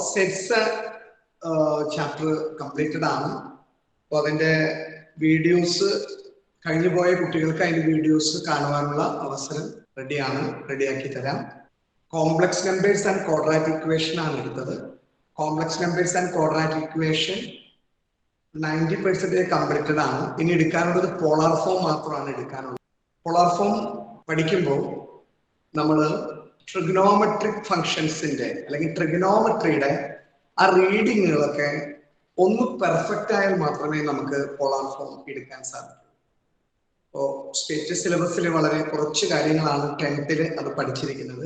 Sets chapter completed ആണ്. അപ്പോൾ അതിന്റെ വീഡിയോസ് കഴിഞ്ഞു പോയ കുട്ടികൾക്ക് അതിന്റെ വീഡിയോസ് കാണുവാനുള്ള അവസരം റെഡിയാക്കി തരാം. Complex numbers and quadratic equation ആണ് എടുത്തത്. Complex numbers and quadratic equation 90% completed ആണ്. ഇനി എടുക്കാനുള്ളത് പോളാർ ഫോം മാത്രമാണ് എടുക്കാനുള്ളത്. പോളാർ ഫോം പഠിക്കുമ്പോൾ നമ്മൾ ട്രിഗണോമെട്രിക് ഫങ്ഷൻസിന്റെ അല്ലെങ്കിൽ ട്രിഗണോമെട്രിയുടെ ആ റീഡിങ്ങുകളൊക്കെ ഒന്ന് പെർഫെക്റ്റ് ആയാൽ മാത്രമേ നമുക്ക് പോളാർ ഫോം എടുക്കാൻ സാധിക്കൂ. അപ്പോൾ സ്റ്റേറ്റ് സിലബസിൽ വളരെ കുറച്ച് കാര്യങ്ങളാണ് 10th അത് പഠിച്ചിരിക്കുന്നത്.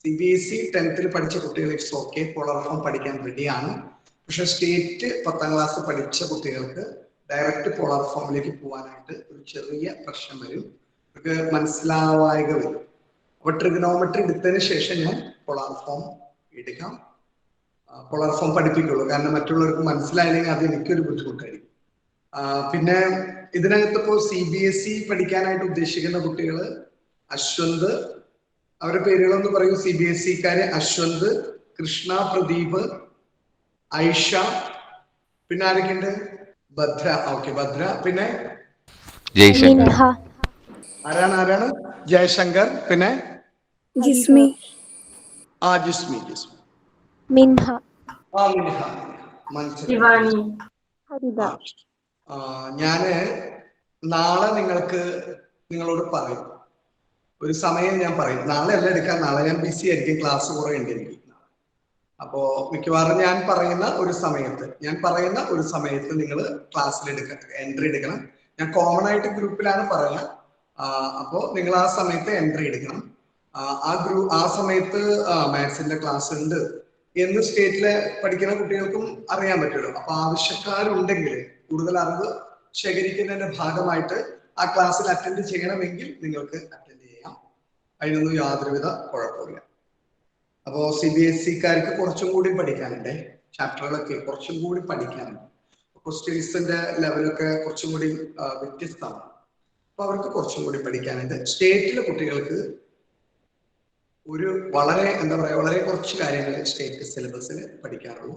CBSE 10th പഠിച്ച കുട്ടികൾ ഇറ്റ്സ് ഓക്കെ, പോളാർ ഫോം പഠിക്കാൻ റെഡിയാണ്. പക്ഷെ സ്റ്റേറ്റ് 10th ക്ലാസ് പഠിച്ച കുട്ടികൾക്ക് ഡയറക്റ്റ് പോളാർ ഫോമിലേക്ക് പോകാനായിട്ട് ഒരു ചെറിയ പ്രശ്നം വരും, അവർക്ക് മനസ്സിലാവായക വരും. അപ്പൊ ട്രിഗണോമെട്രി എടുത്തതിന് ശേഷം ഞാൻ പോളാർ ഫോം എടുക്കാം, പോളാർ ഫോം പഠിപ്പിക്കുള്ളൂ. കാരണം മറ്റുള്ളവർക്ക് മനസ്സിലായില്ലെങ്കിൽ അത് എനിക്കൊരു ബുദ്ധിമുട്ടായിരിക്കും. പിന്നെ ഇതിനകത്ത് ഇപ്പോൾ CBSE പഠിക്കാനായിട്ട് ഉദ്ദേശിക്കുന്ന കുട്ടികൾ അശ്വന്ത്, അവരുടെ പേരുകളൊന്ന് പറയൂ. CBSE-ക്കാര് അശ്വന്ത്, കൃഷ്ണ, പ്രദീപ്, ഐഷ, പിന്നെ ആരൊക്കെയുണ്ട്? ഭദ്ര. ഓക്കെ, ഭദ്ര. പിന്നെ ആരാണ്? ജയശങ്കർ. പിന്നെ ജിസ്മി. ജിസ്മി. മിൻഹ. മനസ്സിലായി. ഞാന് നാളെ നിങ്ങളോട് പറയും, ഒരു സമയം ഞാൻ പറയും. നാളെ അല്ല എടുക്കാൻ, നാളെ ഞാൻ ബിസി ആയിരിക്കും, ക്ലാസ് കുറെ ഉണ്ട് എനിക്ക്. അപ്പോ മിക്കവാറും ഞാൻ പറയുന്ന ഒരു സമയത്ത് നിങ്ങൾ ക്ലാസ്സിൽ എൻട്രി എടുക്കണം. ഞാൻ കോമൺ ആയിട്ട് ഗ്രൂപ്പിലാണ് പറയാ. അപ്പോ നിങ്ങൾ ആ സമയത്ത് എൻട്രി എടുക്കണം. ആ സമയത്ത് മാത്സിന്റെ ക്ലാസ് ഉണ്ട് എന്ന് സ്റ്റേറ്റിലെ പഠിക്കുന്ന കുട്ടികൾക്കും അറിയാൻ പറ്റുമല്ലോ. അപ്പൊ ആവശ്യക്കാരുണ്ടെങ്കിൽ, കൂടുതൽ അറിവ് ശേഖരിക്കുന്നതിന്റെ ഭാഗമായിട്ട് ആ ക്ലാസ്സിൽ അറ്റൻഡ് ചെയ്യണമെങ്കിൽ നിങ്ങൾക്ക് അറ്റൻഡ് ചെയ്യാം. അതിനൊന്നും യാതൊരുവിധ കുഴപ്പമില്ല. അപ്പോ CBSE-ക്കാർക്ക് കുറച്ചും കൂടി പഠിക്കാനുണ്ട്, ചാപ്റ്ററുകളൊക്കെ കുറച്ചും കൂടി പഠിക്കാനുണ്ട്. ക്വസ്റ്റ്യൻസിന്റെ ലെവലൊക്കെ കുറച്ചും കൂടി വ്യത്യസ്തമാണ്. അപ്പൊ അവർക്ക് കുറച്ചും കൂടി പഠിക്കാനുണ്ട്. സ്റ്റേറ്റിലെ കുട്ടികൾക്ക് വളരെ കുറച്ച് കാര്യങ്ങൾ സ്റ്റേറ്റ് സിലബസിൽ പഠിക്കാറുള്ളൂ.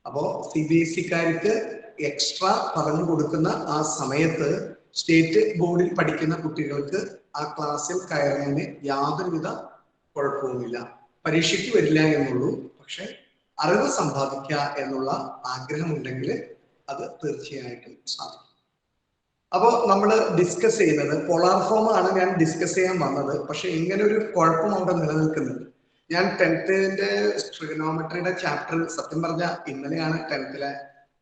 അപ്പോ CBSE-ക്കാർക്ക് എക്സ്ട്രാ പറഞ്ഞു കൊടുക്കുന്ന ആ സമയത്ത് സ്റ്റേറ്റ് ബോർഡിൽ പഠിക്കുന്ന കുട്ടികൾക്ക് ആ ക്ലാസ്സിൽ കയറുന്നതിന് യാതൊരുവിധ കുഴപ്പവുമില്ല. പരീക്ഷയ്ക്ക് വരില്ല എന്നുള്ളൂ. പക്ഷെ അറിവ് സമ്പാദിക്കുക എന്നുള്ള ആഗ്രഹമുണ്ടെങ്കിൽ അത് തീർച്ചയായിട്ടും സാധിക്കും. അപ്പോൾ നമ്മൾ ഡിസ്കസ് ചെയ്യുന്നത് പോളാർ ഫോം ആണ്. ഞാൻ ഡിസ്കസ് ചെയ്യാൻ വന്നത്, പക്ഷെ ഇങ്ങനെ ഒരു കുഴപ്പം അവിടെ നിലനിൽക്കുന്നുണ്ട്. ഞാൻ 10th ട്രിഗണോമെട്രിയുടെ ചാപ്റ്റർ സത്യം പറഞ്ഞ ഇന്നലെയാണ് 10th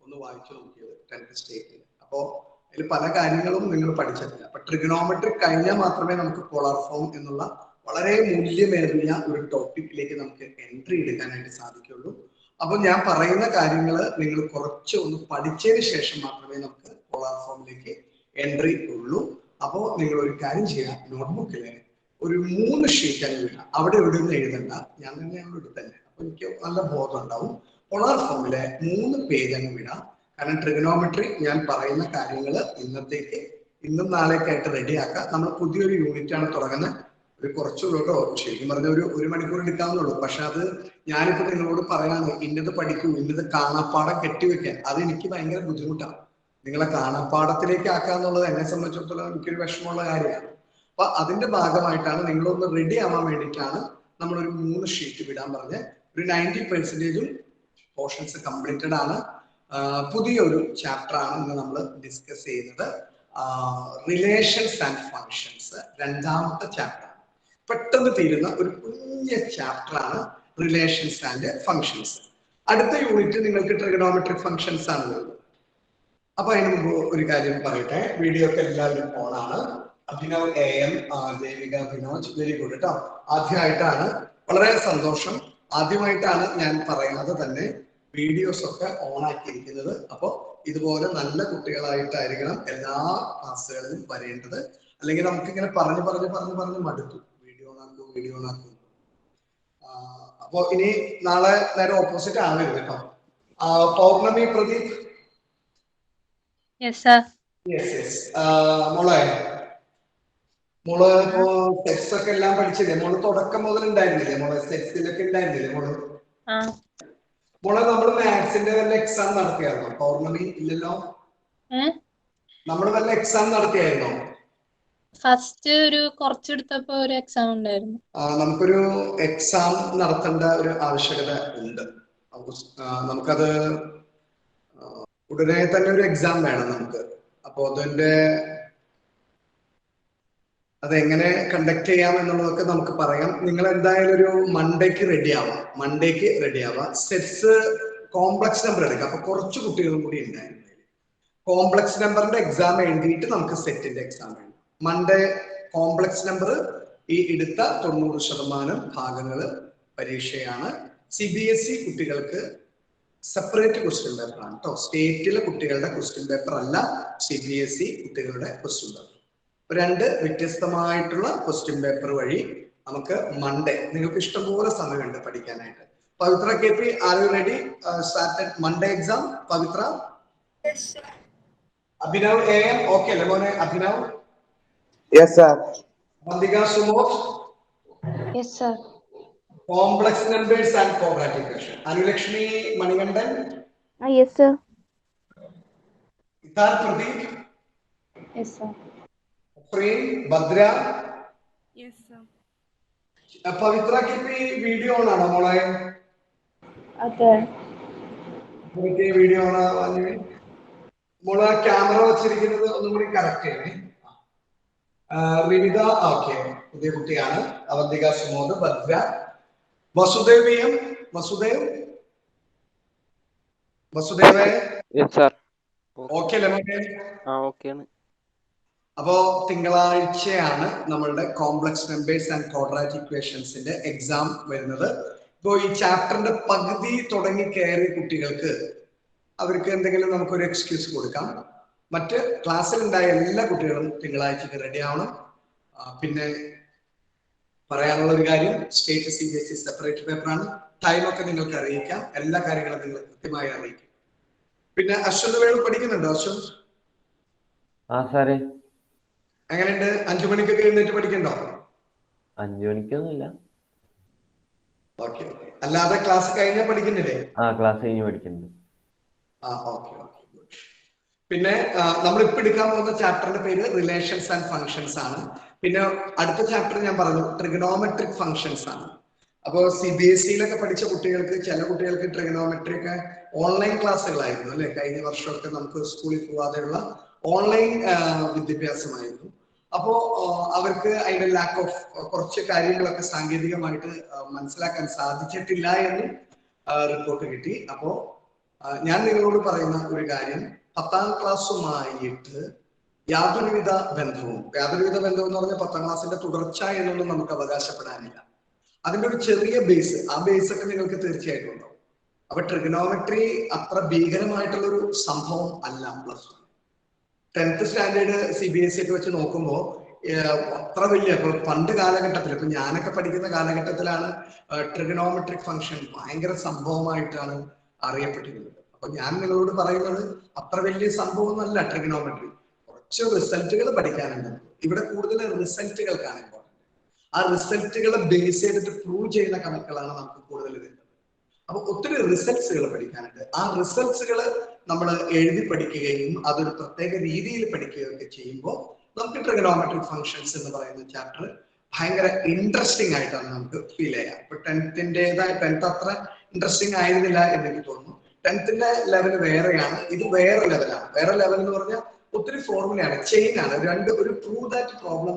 ഒന്ന് വായിച്ചു നോക്കിയത്, 10th സ്റ്റേറ്റിൽ. അപ്പോൾ അതിൽ പല കാര്യങ്ങളും നിങ്ങൾ പഠിച്ചിട്ടില്ല. അപ്പൊ ട്രിഗണോമെട്രി കഴിഞ്ഞാൽ മാത്രമേ നമുക്ക് പോളാർ ഫോം എന്നുള്ള വളരെ മൂല്യമേറിയ ഒരു ടോപ്പിക്കിലേക്ക് നമുക്ക് എൻട്രി എടുക്കാനായിട്ട് സാധിക്കുള്ളൂ. അപ്പൊ ഞാൻ പറയുന്ന കാര്യങ്ങൾ നിങ്ങൾ കുറച്ച് ഒന്ന് പഠിച്ചതിന് ശേഷം മാത്രമേ നമുക്ക് പോളാർ ഫോമിലേക്ക് എൻട്രി ഉള്ളൂ. അപ്പോൾ നിങ്ങൾ ഒരു കാര്യം ചെയ്യാം, നോട്ട്ബുക്കില് ഒരു 3 ഷീറ്റ് അങ്ങ് വിടാം. അവിടെ എവിടെയൊന്നും എഴുതണ്ട, ഞാൻ തന്നെയാണ് എടുത്തന്നെ. അപ്പൊ എനിക്ക് നല്ല ബോധം ഉണ്ടാവും. പോളാർ ഫോമിലെ 3 പേജ് അങ്ങ് വിടാം. കാരണം ട്രിഗണോമെട്രി ഞാൻ പറയുന്ന കാര്യങ്ങൾ ഇന്നും നാളേക്കായിട്ട് റെഡിയാക്കാം. നമ്മൾ പുതിയൊരു യൂണിറ്റ് ആണ് തുടങ്ങുന്നത്. ഒരു കുറച്ചുള്ളൂട്ടോ, ശരിക്കും പറഞ്ഞ ഒരു മണിക്കൂർ എടുക്കാവുന്നുള്ളൂ. പക്ഷെ അത് ഞാനിപ്പോ നിങ്ങളോട് പറയാന്ന്, ഇന്നത് പഠിക്കൂ, ഇന്നത് കാണാപ്പാടം കെട്ടിവെക്കാൻ, അത് എനിക്ക് ഭയങ്കര ബുദ്ധിമുട്ടാണ്. നിങ്ങളെ കാണാപ്പാടത്തിലേക്ക് ആക്കാന്നുള്ളത് എന്നെ സംബന്ധിച്ചിടത്തോളം എനിക്കൊരു വിഷമമുള്ള കാര്യമാണ്. അപ്പൊ അതിന്റെ ഭാഗമായിട്ടാണ് നിങ്ങളൊന്ന് റെഡി ആവാൻ വേണ്ടിയിട്ടാണ് നമ്മളൊരു 3 ഷീറ്റ് വിടാൻ പറഞ്ഞ്. ഒരു 90% പോർഷൻസ് കംപ്ലീറ്റഡ് ആണ്. പുതിയൊരു ചാപ്റ്റർ ആണ് ഇന്ന് നമ്മൾ ഡിസ്കസ് ചെയ്യുന്നത്. റിലേഷൻസ് ആൻഡ് ഫങ്ഷൻസ് 2ാമത്തെ ചാപ്റ്റർ ആണ്. പെട്ടെന്ന് തീരുന്ന ഒരു കുഞ്ഞ ചാപ്റ്റർ ആണ് റിലേഷൻസ് ആൻഡ് ഫങ്ഷൻസ്. അടുത്ത യൂണിറ്റ് നിങ്ങൾക്ക് ട്രിഗണോമെട്രിക് ഫങ്ഷൻസ് ആണ് വരുന്നത്. അപ്പൊ അതിന് മുമ്പ് ഒരു കാര്യം പറയട്ടെ, വീഡിയോ ഒക്കെ എല്ലാവരും ഓണാണ്. Abhinav AM, Devika Vinoj, very good കേട്ടോ. ആദ്യമായിട്ടാണ്, വളരെ സന്തോഷം. ആദ്യമായിട്ടാണ് ഞാൻ പറയുന്നത് തന്നെ വീഡിയോസ് ഒക്കെ ഓൺ ആക്കിയിരിക്കുന്നത്. അപ്പൊ ഇതുപോലെ നല്ല കുട്ടികളായിട്ടായിരിക്കണം എല്ലാ ക്ലാസ്സുകളിലും വരേണ്ടത്. അല്ലെങ്കിൽ നമുക്കിങ്ങനെ പറഞ്ഞു മടുത്തു, വീഡിയോ ഓണാക്കും. അപ്പൊ ഇനി നാളെ നേരെ ഓപ്പോസിറ്റ് ആവരുത് കേട്ടോ. പൗർണമി, പ്രദീപ്. Yes, sir. Yes. മോള് ഇപ്പോ സെറ്റ്സ് ഒക്കെ എല്ലാം പഠിച്ചില്ലേ? മോള് തുടക്കം മുതൽ ഉണ്ടായിരുന്നില്ലേ? മോള് സെറ്റ്സിലൊക്കെ ഉണ്ടായിരുന്നില്ലേ മോള്? മോളെ നമ്മൾ മാത്സിന്റെ വല്ല എക്സാം നടത്തിയായിരുന്നോ? പൗർണമി ഇല്ലല്ലോ. നമ്മൾ വല്ല എക്സാം നടത്തിയായിരുന്നോ? ഫസ്റ്റ് ഒരു കുറച്ചെടുത്തപ്പോ ഒരു എക്സാം ഉണ്ടായിരുന്നു. നമുക്കൊരു എക്സാം നടത്തേണ്ട ഒരു ആവശ്യകത ഉണ്ട്. നമുക്കത് ഉടനെ തന്നെ ഒരു എക്സാം വേണം നമുക്ക്. അപ്പോ അതെങ്ങനെ കണ്ടക്ട് ചെയ്യാം എന്നുള്ളതൊക്കെ നമുക്ക് പറയാം. നിങ്ങൾ എന്തായാലും ഒരു മൺഡേക്ക് റെഡി ആവാം. സെറ്റ്സ് കോംപ്ലക്സ് നമ്പർ എടുക്കാം. അപ്പൊ കുറച്ച് കുട്ടികളും കൂടി ഉണ്ടായിരുന്നു. കോംപ്ലക്സ് നമ്പറിന്റെ എക്സാം എഴുതിയിട്ട് നമുക്ക് സെറ്റിന്റെ എക്സാം എഴുതാം. മൺഡേ കോംപ്ലക്സ് നമ്പർ ഈ എടുത്ത 90% ഭാഗങ്ങൾ പരീക്ഷയാണ്. CBSE കുട്ടികൾക്ക് സെപ്പറേറ്റ് ക്വസ്റ്റ്യൻ പേപ്പർ ആണ് കേട്ടോ. സ്റ്റേറ്റിലെ കുട്ടികളുടെ ക്വസ്റ്റ്യൻ പേപ്പർ അല്ല CBSE കുട്ടികളുടെ ക്വസ്റ്റ്യൻ പേപ്പർ. രണ്ട് വ്യത്യസ്തമായിട്ടുള്ള ക്വസ്റ്റ്യൻ പേപ്പർ വഴി നമുക്ക് മൺഡേ, നിങ്ങൾക്ക് ഇഷ്ടംപോലെ സമയമുണ്ട് പഠിക്കാനായിട്ട്. Pavithra KP, are you ready? Started Monday exam. Pavithra, Abhinav AM okay അല്ലേ മോനെ? Abhinav? Yes sir. Vandika Sumod? Yes sir. Complex numbers and quadratic equation. Anulakshmi Manikandan? Yes sir. ഇതാർ Pradeep? Yes sir. Bhadra? Yes sir. Pavithra KP video on ആണോ മോളെ? അതെ. വീഡിയോ ഓൺ ആവാൻ മോളെ ക്യാമറ വെച്ചിരിക്കുന്നത് ഒന്നും കൂടി കറക്റ്റ് ചെയ്യണേ. റിവിത ഓക്കെ, പുതിയ കുട്ടിയാണ്. അവന്തിക സുമോദ്, ഭദ്ര. വസുദേവ് VM? വസുദേവ് ഓക്കെ അല്ലേ മോനെ? അപ്പോ തിങ്കളാഴ്ചയാണ് നമ്മളുടെ കോംപ്ലക്സ് നമ്പേഴ്സ് ആൻഡ് ക്വാഡ്രാറ്റിക് ഇക്വേഷൻസിന്റെ എക്സാം വരുന്നത്. ഇപ്പോ ഈ ചാപ്റ്ററിന്റെ പകുതി തുടങ്ങി കയറിയ കുട്ടികൾക്ക് അവർക്ക് എന്തെങ്കിലും നമുക്കൊരു എക്സ്ക്യൂസ് കൊടുക്കാം. മറ്റ് ക്ലാസ്സിലുണ്ടായ എല്ലാ കുട്ടികളും തിങ്കളാഴ്ചക്ക് റെഡി ആവണം. പിന്നെ പറയാനുള്ള ഒരു കാര്യം, സ്റ്റേറ്റ് CBSE സെപ്പറേറ്റ് പേപ്പറാണ്. ടൈമൊക്കെ നിങ്ങൾക്ക് അറിയിക്കാം. എല്ലാ കാര്യങ്ങളും നിങ്ങൾ കൃത്യമായി അറിയിക്കും. പിന്നെ അശ്വന്ത് വേണു പഠിക്കുന്നുണ്ടോ? അശ്വന്ത് എങ്ങനെയുണ്ട്? 5 മണിക്കൊക്കെ എഴുന്നേറ്റ് പഠിക്കണ്ടോ? 5 മണിക്കൊന്നുമില്ല. ഓക്കെ. അല്ലാതെ ക്ലാസ് കഴിഞ്ഞാൽ പഠിക്കുന്നില്ലേ? ക്ലാസ് കഴിഞ്ഞ് പഠിക്കുന്നുണ്ട്. ഓക്കെ. പിന്നെ നമ്മൾ ഇപ്പൊ എടുക്കാൻ പോകുന്ന ചാപ്റ്ററിന്റെ പേര് റിലേഷൻസ് ആൻഡ് ഫങ്ഷൻസ് ആണ്. പിന്നെ അടുത്ത ചാപ്റ്റർ ഞാൻ പറഞ്ഞു ട്രിഗണോമെട്രിക് ഫങ്ഷൻസ് ആണ്. അപ്പോൾ CBSE പഠിച്ച കുട്ടികൾക്ക്, ചില കുട്ടികൾക്ക് ട്രിഗണോമെട്രി ഒക്കെ ഓൺലൈൻ ക്ലാസ്സുകളായിരുന്നു അല്ലെ? കഴിഞ്ഞ വർഷമൊക്കെ നമുക്ക് സ്കൂളിൽ പോവാതെയുള്ള ഓൺലൈൻ വിദ്യാഭ്യാസമായിരുന്നു. അപ്പോ അവർക്ക് അതിന്റെ ലാക്ക് ഓഫ് കുറച്ച് കാര്യങ്ങളൊക്കെ സാങ്കേതികമായിട്ട് മനസ്സിലാക്കാൻ സാധിച്ചിട്ടില്ല എന്ന് റിപ്പോർട്ട് കിട്ടി. അപ്പോ ഞാൻ നിങ്ങളോട് പറയുന്ന ഒരു കാര്യം, 10ാം ക്ലാസ്സുമായിട്ട് യാതൊരുവിധ ബന്ധവും എന്ന് പറഞ്ഞാൽ 10ാം ക്ലാസ്സിന്റെ തുടർച്ച എന്നൊന്നും നമുക്ക് അവകാശപ്പെടാനില്ല. അതിന്റെ ഒരു ചെറിയ ബേസ്, ആ ബേസ് ഒക്കെ നിങ്ങൾക്ക് തീർച്ചയായിട്ടും ഉണ്ടാവും. അപ്പൊ ട്രിഗണോമെട്രി അത്ര ഭീകരമായിട്ടുള്ള ഒരു സംഭവം അല്ല. +1 10th സ്റ്റാൻഡേർഡ് CBSE ഒക്കെ വെച്ച് നോക്കുമ്പോൾ അത്ര വലിയ, ഇപ്പൊ പണ്ട് കാലഘട്ടത്തിൽ, ഇപ്പൊ ഞാനൊക്കെ പഠിക്കുന്ന കാലഘട്ടത്തിലാണ് ട്രിഗണോമെട്രിക് ഫംഗ്ഷൻ ഭയങ്കര സംഭവമായിട്ടാണ് അറിയപ്പെട്ടിരുന്നത്. അപ്പൊ ഞാൻ നിങ്ങളോട് പറയുന്നത് അത്ര വലിയ സംഭവമൊന്നുമല്ല ട്രിഗണോമെട്രി. കുറച്ച് റിസൾട്ടുകൾ പഠിക്കാനുണ്ട്. ഇവിടെ കൂടുതൽ റിസൾട്ടുകൾക്കാണ് ഇമ്പോർട്ടൻറ്റ്. ആ റിസൾട്ടുകളെ ബേസ് ചെയ്തിട്ട് പ്രൂവ് ചെയ്യുന്ന കണക്കുകളാണ് നമുക്ക് കൂടുതൽ വരുന്നത്. അപ്പൊ ഒത്തിരി റിസൾട്ട്സുകൾ പഠിക്കാനുണ്ട്. ആ റിസൾട്ട്സുകൾ നമ്മൾ എഴുതി പഠിക്കുകയും അതൊരു പ്രത്യേക രീതിയിൽ പഠിക്കുകയും ഒക്കെ ചെയ്യുമ്പോൾ നമുക്ക് ട്രിഗണോമെട്രിക് ഫങ്ഷൻസ് എന്ന് പറയുന്ന ചാപ്റ്റർ ഭയങ്കര ഇൻട്രസ്റ്റിംഗ് ആയിട്ടാണ് നമുക്ക് ഫീൽ ചെയ്യാം. ഇപ്പൊ 10th അത്ര ഇൻട്രസ്റ്റിംഗ് ആയിരുന്നില്ല എന്ന് എനിക്ക് തോന്നുന്നു. 10th ലെവൽ വേറെയാണ്, ഇത് വേറെ ലെവലാണ്. വേറെ ലെവൽ എന്ന് പറഞ്ഞാൽ ഒത്തിരി ഫോർമുലയാണ്, ചെയിൻ ആണ്. ഒരു പ്രൂവ് ദാറ്റ് പ്രോബ്ലം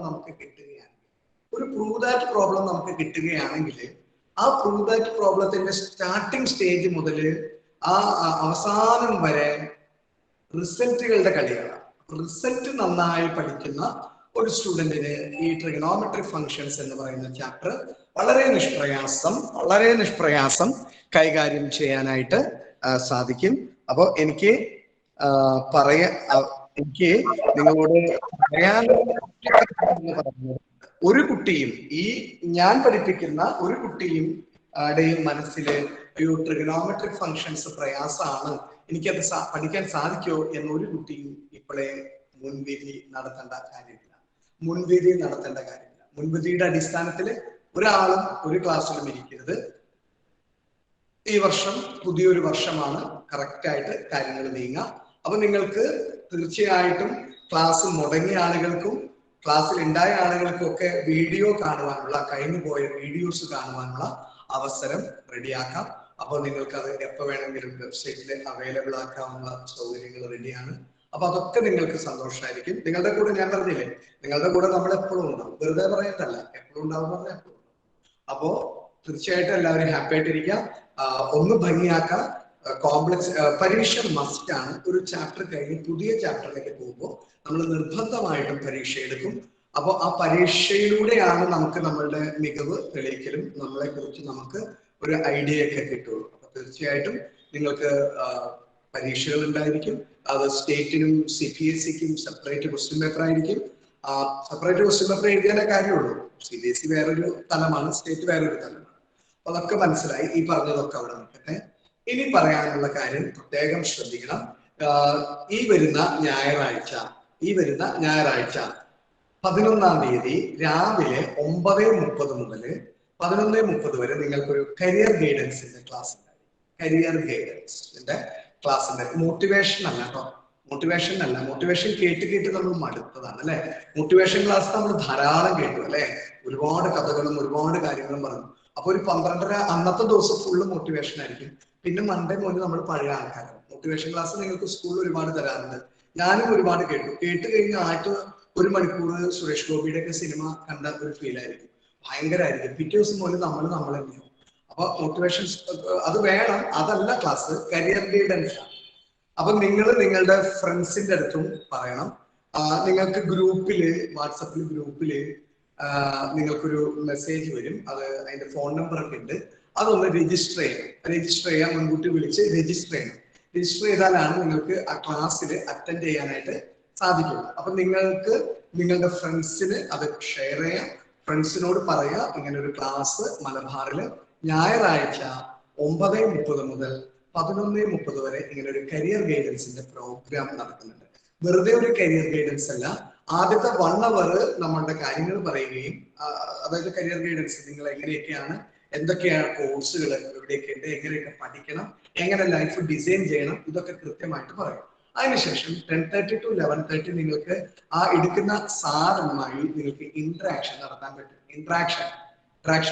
നമുക്ക് കിട്ടുകയാണെങ്കിൽ ആ പ്രൂവ് ദാറ്റ് പ്രോബ്ലത്തിന്റെ സ്റ്റാർട്ടിംഗ് സ്റ്റേജ് മുതൽ ആ അവസാനം വരെ റിസൾട്ടുകളുടെ കളികളാണ്. റിസൾട്ട് നന്നായി പഠിക്കുന്ന ഒരു സ്റ്റുഡന്റിന് ഈ ട്രിഗണോമെട്രിക് ഫങ്ഷൻസ് എന്ന് പറയുന്ന ചാപ്റ്റർ വളരെ നിഷ്പ്രയാസം കൈകാര്യം ചെയ്യാനായിട്ട് സാധിക്കും. അപ്പോൾ എനിക്ക് നിങ്ങളോട് പറയാൻ ഒരു കുട്ടിയും, ഈ ഞാൻ പഠിപ്പിക്കുന്ന ഒരു കുട്ടിയും മനസ്സില് ഒരു ട്രിഗണോമെട്രിക് ഫങ്ഷൻസ് പ്രയാസമാണ്, എനിക്കത് പഠിക്കാൻ സാധിക്കുമോ എന്നൊരു കുട്ടിയും ഇപ്പോഴേ മുൻവിധി നടത്തേണ്ട കാര്യമില്ല. മുൻവിധിയുടെ അടിസ്ഥാനത്തിൽ ഒരാളും ഒരു ക്ലാസ്സിലും ഇരിക്കരുത്. ഈ വർഷം പുതിയൊരു വർഷമാണ്, കറക്റ്റ് ആയിട്ട് കാര്യങ്ങൾ നീങ്ങാം. അപ്പൊ നിങ്ങൾക്ക് തീർച്ചയായിട്ടും ക്ലാസ് മുടങ്ങിയ ആളുകൾക്കും ക്ലാസ്സിൽ ഉണ്ടായ ആളുകൾക്കും ഒക്കെ വീഡിയോ കാണുവാനുള്ള, കഴിഞ്ഞു പോയ വീഡിയോസ് കാണുവാനുള്ള അവസരം റെഡിയാക്കാം. അപ്പോൾ നിങ്ങൾക്ക് അത് എപ്പോൾ വേണമെങ്കിലും വെബ്സൈറ്റിൽ അവൈലബിൾ ആക്കാവുന്ന സൗകര്യങ്ങൾ റെഡിയാണ്. അപ്പൊ അതൊക്കെ നിങ്ങൾക്ക് സന്തോഷമായിരിക്കും. നിങ്ങളുടെ കൂടെ ഞാൻ പറഞ്ഞില്ലേ, നിങ്ങളുടെ കൂടെ നമ്മൾ എപ്പോഴും ഉണ്ടാവും, വെറുതെ പറയത്തല്ല, എപ്പോഴും ഉണ്ടാവും പറഞ്ഞാൽ എപ്പോഴും. അപ്പോ തീർച്ചയായിട്ടും എല്ലാവരും ഹാപ്പി ആയിട്ടിരിക്കാം. ഒന്ന് ഭംഗിയാക്കാം. കോംപ്ലക്സ് പരീക്ഷ മസ്റ്റ് ആണ്. ഒരു ചാപ്റ്റർ കഴിഞ്ഞ് പുതിയ ചാപ്റ്ററിലേക്ക് പോകുമ്പോൾ നമ്മൾ നിർബന്ധമായിട്ടും പരീക്ഷ എടുക്കും. അപ്പോൾ ആ പരീക്ഷയിലൂടെയാണ് നമുക്ക് നമ്മളുടെ മികവ് തെളിയിക്കലും നമ്മളെ കുറിച്ച് നമുക്ക് ഒരു ഐഡിയ ഒക്കെ കിട്ടുള്ളൂ. അപ്പൊ തീർച്ചയായിട്ടും നിങ്ങൾക്ക് പരീക്ഷകൾ ഉണ്ടായിരിക്കും. അത് സ്റ്റേറ്റിനും CPSEക്കും സെപ്പറേറ്റ് ക്വസ്റ്റ്യൻ പേപ്പർ ആയിരിക്കും. സെപ്പറേറ്റ് ക്വസ്റ്റ്യൻ പേപ്പർ എഴുതിയാലേ കാര്യമുള്ളൂ. CBSE വേറൊരു തലമാണ്, സ്റ്റേറ്റ് വേറൊരു തലമാണ്. അപ്പൊ അതൊക്കെ മനസ്സിലായി. ഈ പറഞ്ഞതൊക്കെ അവിടെ നിൽക്കട്ടെ. ഇനി പറയാനുള്ള കാര്യം പ്രത്യേകം ശ്രദ്ധിക്കണം. ഈ വരുന്ന ഞായറാഴ്ച 11-ാം തീയതി രാവിലെ 9:30 മുതൽ 11:30 വരെ നിങ്ങൾക്കൊരു കരിയർ ഗൈഡൻസിന്റെ ക്ലാസ് ഉണ്ടായി. കരിയർ ഗൈഡൻസിന്റെ ക്ലാസ്സിന്റെ മോട്ടിവേഷൻ അല്ല കേട്ടോ, മോട്ടിവേഷൻ കേട്ട് നമ്മൾ മടുത്തതാണ് അല്ലെ. മോട്ടിവേഷൻ ക്ലാസ് നമ്മൾ ധാരാളം കേട്ടു അല്ലെ, ഒരുപാട് കഥകളും ഒരുപാട് കാര്യങ്ങളും പറഞ്ഞു. അപ്പൊ ഒരു 12:30 അന്നത്തെ ദിവസം ഫുള്ള് മോട്ടിവേഷൻ ആയിരിക്കും. പിന്നെ മൺഡേ മുതൽ നമ്മൾ പഴയ ആൾക്കാരാണ്. മോട്ടിവേഷൻ ക്ലാസ് നിങ്ങൾക്ക് സ്കൂളിൽ ഒരുപാട് തരാറുണ്ട്. ഞാനും ഒരുപാട് കേട്ട് കഴിഞ്ഞ് ആയിട്ട് 1 മണിക്കൂർ സുരേഷ് ഗോപിയുടെ ഒക്കെ സിനിമ കണ്ട ഒരു ഫീൽ ആയിരിക്കും, ഭയങ്കരമായിരിക്കും. പിറ്റേ ദിവസം മുതൽ നമ്മൾ തന്നെയാവും. അപ്പൊ മോട്ടിവേഷൻ അത് വേണം, അതല്ല ക്ലാസ്, കരിയർ ഗൈഡൻസ് ആണ്. അപ്പൊ നിങ്ങൾ നിങ്ങളുടെ ഫ്രണ്ട്സിന്റെ അടുത്തും പറയണം. നിങ്ങൾക്ക് വാട്സപ്പിൽ ഗ്രൂപ്പില് നിങ്ങൾക്കൊരു മെസ്സേജ് വരും. അതിന്റെ ഫോൺ നമ്പർ ഒക്കെ ഉണ്ട്. അതൊന്ന് രജിസ്റ്റർ ചെയ്യാൻ മുൻകൂട്ടി വിളിച്ച് രജിസ്റ്റർ ചെയ്യണം. രജിസ്റ്റർ ചെയ്താലാണ് നിങ്ങൾക്ക് ആ ക്ലാസ്സിൽ അറ്റൻഡ് ചെയ്യാനായിട്ട് സാധിക്കുള്ളൂ. അപ്പൊ നിങ്ങൾക്ക് നിങ്ങളുടെ ഫ്രണ്ട്സിന് അത് ഷെയർ ചെയ്യാം. ഫ്രണ്ട്സിനോട് പറയുക, ഇങ്ങനെ ഒരു ക്ലാസ് മലബാറില് ഞായറാഴ്ച 9:30 മുതൽ 11:30 വരെ ഇങ്ങനെ ഒരു കരിയർ ഗൈഡൻസിന്റെ പ്രോഗ്രാം നടക്കുന്നുണ്ട്. വെറുതെ ഒരു കരിയർ ഗൈഡൻസ് അല്ല, ആദ്യത്തെ 1 അവർ നമ്മളുടെ കാര്യങ്ങൾ പറയുകയും, അതായത് കരിയർ ഗൈഡൻസ് നിങ്ങൾ എങ്ങനെയൊക്കെയാണ്, എന്തൊക്കെയാണ് കോഴ്സുകൾ എവിടെയൊക്കെ ഉണ്ട്, എങ്ങനെയൊക്കെ പഠിക്കണം, എങ്ങനെ ലൈഫ് ഡിസൈൻ ചെയ്യണം, ഇതൊക്കെ കൃത്യമായിട്ട് പറയും. അതിനുശേഷം 10:30 to 11:30 നിങ്ങൾക്ക് ആ എടുക്കുന്ന സാറുമായി നിങ്ങൾക്ക് ഇന്ററാക്ഷൻ നടത്താൻ പറ്റും. ഇന്ററാക്ഷൻ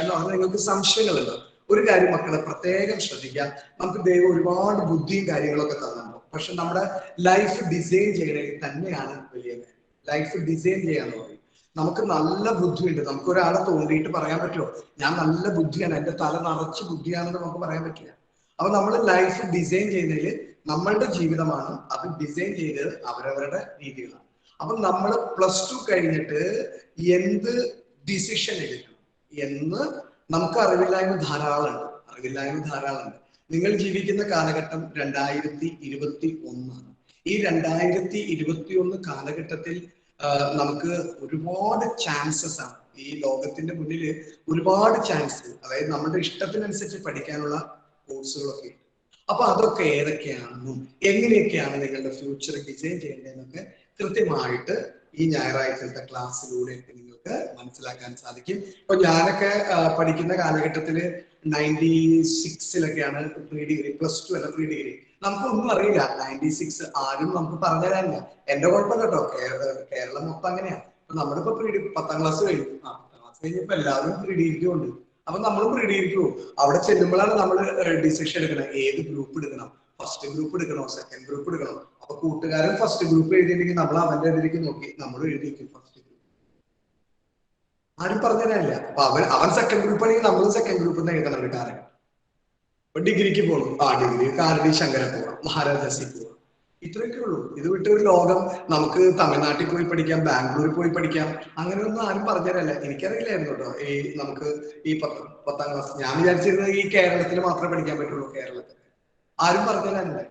എന്ന് പറഞ്ഞാൽ നിങ്ങൾക്ക് സംശയങ്ങളുണ്ട്. ഒരു കാര്യം മക്കളെ പ്രത്യേകം ശ്രദ്ധിക്കുക, നമുക്ക് ദൈവം ഒരുപാട് ബുദ്ധിയും കാര്യങ്ങളൊക്കെ തന്നിട്ടുണ്ടോ, പക്ഷെ നമ്മുടെ ലൈഫ് ഡിസൈൻ ചെയ്യണമെങ്കിൽ തന്നെയാണ് വലിയ കാര്യം. ലൈഫ് ഡിസൈൻ ചെയ്യാന്ന് പറയും. നമുക്ക് നല്ല ബുദ്ധിയുണ്ട്. നമുക്ക് ഒരാളെ തോണ്ടിയിട്ട് പറയാൻ പറ്റുമോ ഞാൻ നല്ല ബുദ്ധിയാണ്, എന്റെ തല നിറച്ച് ബുദ്ധിയാണെന്ന് നമുക്ക് പറയാൻ പറ്റില്ല. അപ്പൊ നമ്മൾ ലൈഫ് ഡിസൈൻ ചെയ്യുന്നതിൽ നമ്മളുടെ ജീവിതമാണ്, അത് ഡിസൈൻ ചെയ്തത് അവരവരുടെ രീതികളാണ്. അപ്പൊ നമ്മൾ +2 കഴിഞ്ഞിട്ട് എന്ത് ഡിസിഷൻ എടുക്കണം എന്ന് നമുക്ക് അറിവില്ലായ്മ ധാരാളമുണ്ട്. നിങ്ങൾ ജീവിക്കുന്ന കാലഘട്ടം 2021 ആണ്. ഈ 2021 കാലഘട്ടത്തിൽ നമുക്ക് ഒരുപാട് ചാൻസസ് ആണ്. ഈ ലോകത്തിന്റെ മുന്നിൽ ഒരുപാട് ചാൻസ്, അതായത് നമ്മുടെ ഇഷ്ടത്തിനനുസരിച്ച് പഠിക്കാനുള്ള കോഴ്സുകളൊക്കെ ഉണ്ട്. അപ്പൊ അതൊക്കെ ഏതൊക്കെയാണെന്നും എങ്ങനെയൊക്കെയാണ് നിങ്ങളുടെ ഫ്യൂച്ചർ ഡിസൈൻ ചെയ്യേണ്ടതെന്നൊക്കെ കൃത്യമായിട്ട് ഈ ഞായറാഴ്ചത്തെ ക്ലാസ്സിലൂടെ നിങ്ങൾക്ക് മനസ്സിലാക്കാൻ സാധിക്കും. ഇപ്പൊ ഞാനൊക്കെ പഠിക്കുന്ന കാലഘട്ടത്തില് 96-ലൊക്കെയാണ് പ്രീ ഡിഗ്രി, +2 അല്ല പ്രീ ഡിഗ്രി. നമുക്കൊന്നും അറിയില്ല. 96 ആരും നമുക്ക് പറഞ്ഞു തരാനില്ല. എന്റെ കുഴപ്പം കേട്ടോ, കേരളം മൊത്തം അങ്ങനെയാണ്. അപ്പൊ നമ്മളിപ്പോ 10ാം ക്ലാസ് കഴിഞ്ഞു. 10ാം ക്ലാസ് കഴിഞ്ഞപ്പോ എല്ലാവരും പ്രീ ഡിഗ്രിക്കും ഉണ്ട്. അപ്പൊ നമ്മളും പ്രീ ഡിഗ്രിക്കും അവിടെ ചെല്ലുമ്പോഴാണ് നമ്മൾ ഡിസിഷൻ എടുക്കണം, ഏത് ഗ്രൂപ്പ് എടുക്കണം, ഫസ്റ്റ് ഗ്രൂപ്പ് എടുക്കണോ സെക്കൻഡ് ഗ്രൂപ്പ് എടുക്കണോ. അപ്പൊ കൂട്ടുകാരൻ ഫസ്റ്റ് ഗ്രൂപ്പ് എഴുതിയിട്ടുണ്ടെങ്കിൽ നമ്മൾ അവന്റെ ഇതിലേക്ക് നോക്കി നമ്മൾ എഴുതിയിരിക്കും ഫസ്റ്റ് ഗ്രൂപ്പ്. ആരും പറഞ്ഞു തരാനില്ല. അപ്പൊ അവൻ സെക്കൻഡ് ഗ്രൂപ്പ് ആണെങ്കിൽ നമ്മൾ സെക്കൻഡ് ഗ്രൂപ്പ് എഴുതണം ഒരു കാര്യം. ഇപ്പൊ ഡിഗ്രിക്ക് പോകണം, ഡിഗ്രി കാരടി ശങ്കര പോവാം, മഹാരാജാസി പോവാം, ഇത്രയൊക്കെ ഉള്ളൂ. ഇത് വിട്ട് ഒരു ലോകം നമുക്ക് തമിഴ്നാട്ടിൽ പോയി പഠിക്കാം, ബാംഗ്ലൂരിൽ പോയി പഠിക്കാം, അങ്ങനെയൊന്നും ആരും പറഞ്ഞുതരല്ല. എനിക്കറിയില്ലായിരുന്നു കേട്ടോ. നമുക്ക് ഈ 10ാം ക്ലാസ് ഞാൻ വിചാരിച്ചിരുന്നത് ഈ കേരളത്തിൽ മാത്രമേ പഠിക്കാൻ പറ്റുള്ളൂ. കേരളത്തിൽ ആരും പറഞ്ഞുതരാനില്ല.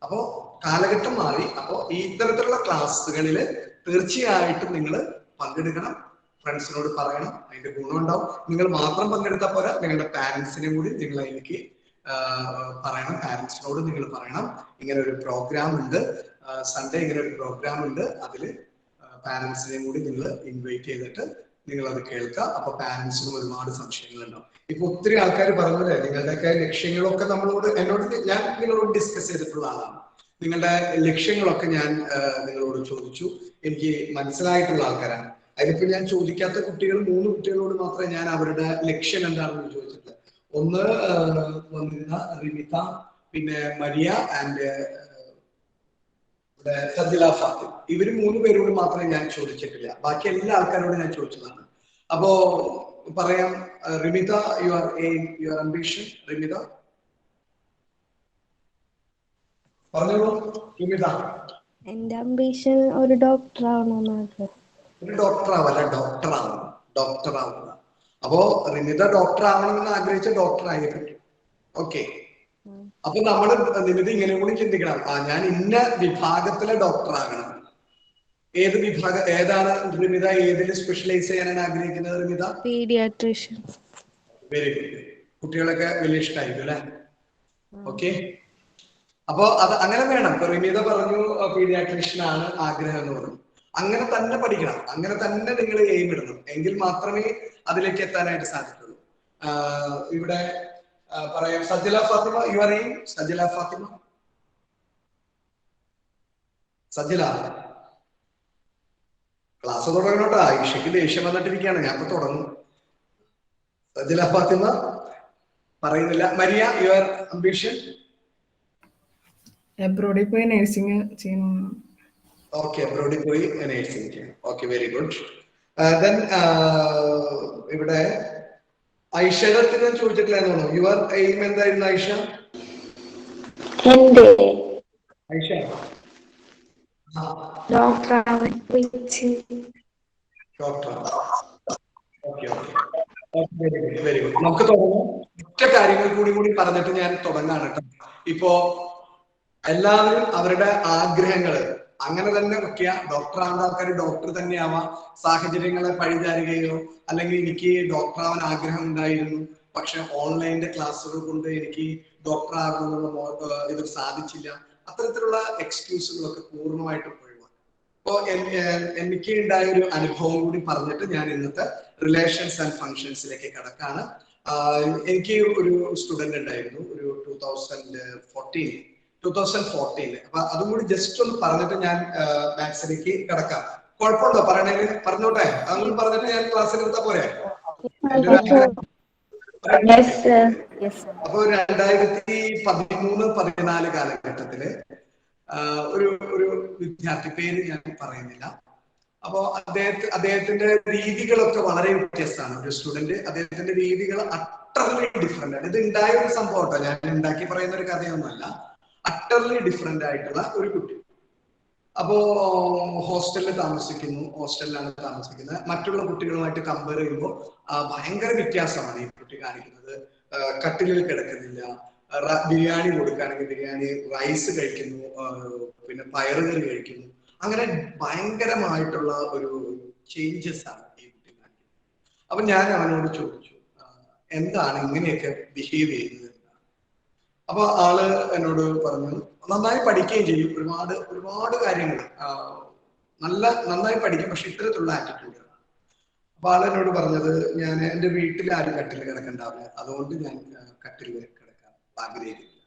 അപ്പോ കാലഘട്ടം മാറി. അപ്പോ ഈ ഇത്തരത്തിലുള്ള ക്ലാസ്സുകളിൽ തീർച്ചയായിട്ടും നിങ്ങൾ പങ്കെടുക്കണം. ഫ്രണ്ട്സിനോട് പറയണം, അതിന്റെ ഗുണം ഉണ്ടാവും. നിങ്ങൾ മാത്രം പങ്കെടുത്താൽ പോരാ, നിങ്ങളുടെ പാരന്റ്സിനെ കൂടി നിങ്ങൾ അതിലേക്ക് പറയണം. പാരന്റ്സിനോട് നിങ്ങൾ പറയണം, ഇങ്ങനെ ഒരു പ്രോഗ്രാം ഉണ്ട്, സൺഡേ ഇങ്ങനെ ഒരു പ്രോഗ്രാം ഉണ്ട്, അതിൽ പാരന്റ്സിനെ കൂടി നിങ്ങൾ ഇൻവൈറ്റ് ചെയ്തിട്ട് നിങ്ങൾ അത് കേൾക്കുക. അപ്പൊ പാരന്റ്സിനും ഒരുപാട് സംശയങ്ങളുണ്ടാവും. ഇപ്പൊ ഒത്തിരി ആൾക്കാർ പറഞ്ഞത് നിങ്ങളുടെയൊക്കെ ലക്ഷ്യങ്ങളൊക്കെ എന്നോട് ഞാൻ നിങ്ങളോട് ഡിസ്കസ് ചെയ്തിട്ടുള്ള ആളാണ്. നിങ്ങളുടെ ലക്ഷ്യങ്ങളൊക്കെ ഞാൻ നിങ്ങളോട് ചോദിച്ചു. എനിക്ക് മനസ്സിലായിട്ടുള്ള ആൾക്കാരാണ്. അതിലിപ്പോ ഞാൻ ചോദിക്കാത്ത കുട്ടികൾ 3 കുട്ടികളോട് മാത്രമേ ഞാൻ അവരുടെ ലക്ഷ്യം എന്താണെന്ന് ചോദിച്ചിട്ടുള്ളത്. ഒന്ന് വന്നിരുന്ന റിമിത, പിന്നെ മരിയ ആൻഡ് സജില ഫാത്തിമ. ഇവര് 3 പേരോട് മാത്രമേ ഞാൻ ചോദിച്ചിട്ടില്ല. ബാക്കി എല്ലാ ആൾക്കാരോടും ഞാൻ ചോദിച്ചതാണ്. അപ്പോ പറയാം, Rimitha, your aim, your ambition. Rimitha പറഞ്ഞോളൂ. റിമിത, എന്റെ അംബിഷൻ ഒരു ഡോക്ടർ ആവണമെന്ന്. ഒരു ഡോക്ടർ ആവല്ല, ഡോക്ടർ ആവുക. അപ്പോ റിമിത ഡോക്ടർ ആവണമെന്ന് ആഗ്രഹിച്ച ഡോക്ടർ ആയി പറ്റും. ഓക്കെ. അപ്പൊ നമ്മള് നിമിത ഇങ്ങനെ കൂടി ചിന്തിക്കണം, ഞാൻ ഇന്ന വിഭാഗത്തിലെ ഡോക്ടർ ആകണം. ഏത് വിഭാഗം, ഏതാണ് റിമിത, ഏതിൽ സ്പെഷ്യലൈസ് ചെയ്യാനാണ് ആഗ്രഹിക്കുന്നത് റിമിത? പീഡിയാട്രീഷ്യൻ. Very good. കുട്ടികളൊക്കെ വലിയ ഇഷ്ടമായിരിക്കും അല്ലെ? ഓക്കെ. അപ്പൊ അത് അങ്ങനെ വേണം. ഇപ്പൊ റിമിത പറഞ്ഞു പീഡിയാട്രീഷ്യൻ ആണ് ആഗ്രഹം എന്ന് പറഞ്ഞു. അങ്ങനെ തന്നെ പഠിക്കണം, അങ്ങനെ തന്നെ നിങ്ങൾ എയിം ഇടണം. എങ്കിൽ മാത്രമേ അതിലേക്ക് എത്താനായിട്ട് സാധിക്കുള്ളൂ. ഇവിടെ പറയാം, Sajila Fathima, your aim. Sajila Fathima, Sajila class തുടങ്ങണോട്ടോ. ആയിഷയ്ക്ക് ദേഷ്യം വന്നിട്ടിരിക്കുകയാണ്, ഞാൻ ഇപ്പൊ തുടങ്ങും. സജില ഫാത്തിമ പറയുന്നില്ല. Maria, your ambition? അബ്രോഡിൽ പോയി നഴ്സിംഗ് ചെയ്യണം. ഓക്കെ, അബ്രോഡിൽ പോയി നഴ്സിംഗ് ചെയ്യണം. Okay, very good. ദെൻ ഇവിടെ ഐഷയുടെ അടുത്ത് ഞാൻ ചോദിച്ചിട്ടില്ലായിരുന്നു. യുവർ എയിം എന്തായിരുന്നു ഐഷ? എന്റെ ഐഷ ഡോക്ടർ ആവാൻ. Doctor. Okay okay, very good, very good. നമുക്ക് തുടങ്ങാം. ഒറ്റ കാര്യങ്ങൾ കൂടി പറഞ്ഞിട്ട് ഞാൻ തുടങ്ങാണ് കേട്ടോ. ഇപ്പോ എല്ലാവരും അവരുടെ ആഗ്രഹങ്ങള് അങ്ങനെ തന്നെ വെക്കുക. ഡോക്ടർ ആവുന്ന ആൾക്കാർ ഡോക്ടർ തന്നെ ആവാം. സാഹചര്യങ്ങളെ പഴിചാരുകയോ അല്ലെങ്കിൽ എനിക്ക് ഡോക്ടർ ആവാൻ ആഗ്രഹം ഉണ്ടായിരുന്നു പക്ഷെ ഓൺലൈനിന്റെ ക്ലാസ്സുകൾ കൊണ്ട് എനിക്ക് ഡോക്ടർ ആകണമെന്നുള്ള ഇത് സാധിച്ചില്ല, അത്തരത്തിലുള്ള എക്സ്ക്യൂസുകളൊക്കെ പൂർണ്ണമായിട്ടും ഒഴിവാക്കും. അപ്പോ എനിക്ക് ഉണ്ടായ ഒരു അനുഭവം കൂടി പറഞ്ഞിട്ട് ഞാൻ ഇന്നത്തെ റിലേഷൻസ് ആൻഡ് ഫങ്ഷൻസിലേക്ക് കടക്കാണ്. എനിക്ക് ഒരു സ്റ്റുഡന്റ് ഉണ്ടായിരുന്നു, ഒരു 2014. അപ്പൊ അതും കൂടി ജസ്റ്റ് ഒന്ന് പറഞ്ഞിട്ട് ഞാൻ മാത്സിലേക്ക് കിടക്കാം. കുഴപ്പമുണ്ടോ പറയണേല്? പറഞ്ഞോട്ടെ. അതും പറഞ്ഞിട്ട് ഞാൻ ക്ലാസ്സിൽ എടുത്താ പോരെ? അപ്പൊ 2013-14 കാലഘട്ടത്തില് ഒരു വിദ്യാർത്ഥി, പേര് ഞാൻ പറയുന്നില്ല. അപ്പോ അദ്ദേഹത്തിന്റെ രീതികളൊക്കെ വളരെ വ്യത്യസ്തമാണ്. ഒരു സ്റ്റുഡന്റ്, അദ്ദേഹത്തിന്റെ രീതികൾ അട്ടർലി ഡിഫറെന്റ് ആണ്. ഇത് ഉണ്ടായ ഒരു സംഭവം കേട്ടോ, ഞാൻ ഉണ്ടാക്കി പറയുന്ന ഒരു കഥയൊന്നുമല്ല. അട്ടർലി ഡിഫറെന്റ് ആയിട്ടുള്ള ഒരു കുട്ടി. അപ്പോ ഹോസ്റ്റലിലാണ് താമസിക്കുന്നത്. മറ്റുള്ള കുട്ടികളുമായിട്ട് കമ്പയർ ചെയ്യുമ്പോൾ ഭയങ്കര വ്യത്യാസമാണ് ഈ കുട്ടി കാണിക്കുന്നത്. കട്ടിലിൽ കിടക്കുന്നില്ല, ബിരിയാണി കൊടുക്കുകയാണെങ്കിൽ ബിരിയാണി, റൈസ് കഴിക്കുന്നു, പിന്നെ പയറുകറി കഴിക്കുന്നു. അങ്ങനെ ഭയങ്കരമായിട്ടുള്ള ഒരു ചേഞ്ചസ് ആണ് ഈ കുട്ടി കാണിക്കുന്നത്. അപ്പൊ ഞാൻ അവനോട് ചോദിച്ചു, എന്താണ് ഇങ്ങനെയൊക്കെ ബിഹേവ് ചെയ്യുന്നത്? അപ്പൊ ആള് എന്നോട് പറഞ്ഞു, നന്നായി പഠിക്കുകയും ചെയ്യും, ഒരുപാട് കാര്യങ്ങൾ നന്നായി പഠിക്കും, പക്ഷെ ഇത്തരത്തിലുള്ള ആറ്റിറ്റ്യൂഡാണ്. അപ്പൊ ആൾ എന്നോട് പറഞ്ഞത്, ഞാൻ എന്റെ വീട്ടിൽ ആരും കട്ടിൽ കിടക്കണ്ടാവില്ല, അതുകൊണ്ട് ഞാൻ കട്ടിൽ കിടക്കാൻ ആഗ്രഹിക്കുന്നില്ല.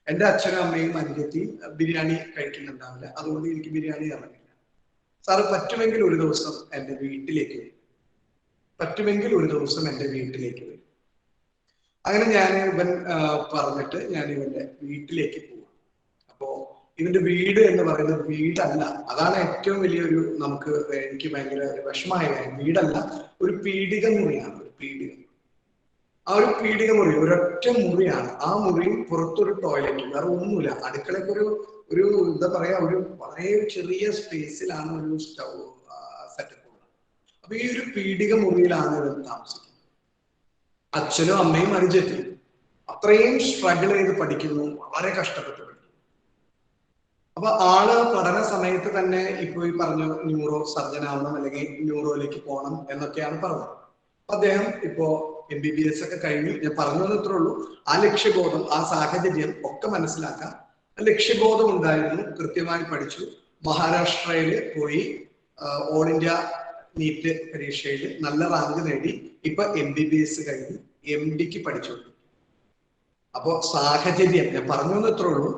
എന്റെ അച്ഛനും അമ്മയും അനിയത്തിയും ബിരിയാണി കഴിക്കുന്നുണ്ടാവില്ല, അതുകൊണ്ട് എനിക്ക് ബിരിയാണി ഇറങ്ങില്ല. സാറ് പറ്റുമെങ്കിൽ ഒരു ദിവസം എന്റെ വീട്ടിലേക്ക് വരും, വരും. അങ്ങനെ ഞാൻ ഇവൻ പറഞ്ഞിട്ട് ഞാൻ ഇവന്റെ വീട്ടിലേക്ക് പോകും. അപ്പോ ഇവന്റെ വീട് എന്ന് പറയുന്നത് വീടല്ല, അതാണ് ഏറ്റവും വലിയൊരു എനിക്ക് ഭയങ്കര വിഷമമായ കാര്യം. വീടല്ല, ഒരു പീഡിക മുറിയാണ്. ആ ഒരു പീഡിക മുറി ഒരൊറ്റ മുറിയാണ്. ആ മുറിയും പുറത്തൊരു ടോയ്ലറ്റും, വേറെ ഒന്നുമില്ല. അടുക്കളയ്ക്ക് ഒരു എന്താ പറയാ, ഒരു വളരെ ചെറിയ സ്പേസിലാണ് ഒരു സ്റ്റൗ സെറ്റപ്പ് ഉള്ളത്. അപ്പൊ ഈ ഒരു പീഡിക മുറിയിലാണ് ഇവർ താമസിക്കുന്നത്. അച്ഛനും അമ്മയും അനുജത്തി അത്രയും സ്ട്രഗിൾ ചെയ്ത് പഠിക്കുന്നു, വളരെ കഷ്ടപ്പെട്ട് പഠിക്കുന്നു. അപ്പൊ ആള് പഠന സമയത്ത് തന്നെ ഇപ്പൊ ഈ പറഞ്ഞു ന്യൂറോ സർജൻ ആവണം അല്ലെങ്കിൽ ന്യൂറോയിലേക്ക് പോകണം എന്നൊക്കെയാണ് പറഞ്ഞത്. അദ്ദേഹം ഇപ്പോ MBBS ഒക്കെ കഴിഞ്ഞു. ഞാൻ പറഞ്ഞു ഇത്രേ ഉള്ളൂ. ആ ലക്ഷ്യബോധം, ആ സാഹചര്യം ഒക്കെ മനസ്സിലാക്കാം. ലക്ഷ്യബോധം ഉണ്ടായിരുന്നു, കൃത്യമായി പഠിച്ചു. മഹാരാഷ്ട്രയിൽ പോയി ഓൾ ഇന്ത്യ നീറ്റ് പരീക്ഷയിൽ നല്ല റാങ്ക് നേടി ഇപ്പൊ MBBS കഴിഞ്ഞ് MDക്ക് പഠിച്ചുകൊണ്ടിരിക്കും. അപ്പോ സാഹചര്യം ഞാൻ പറഞ്ഞു ഇത്രേ ഉള്ളൂ.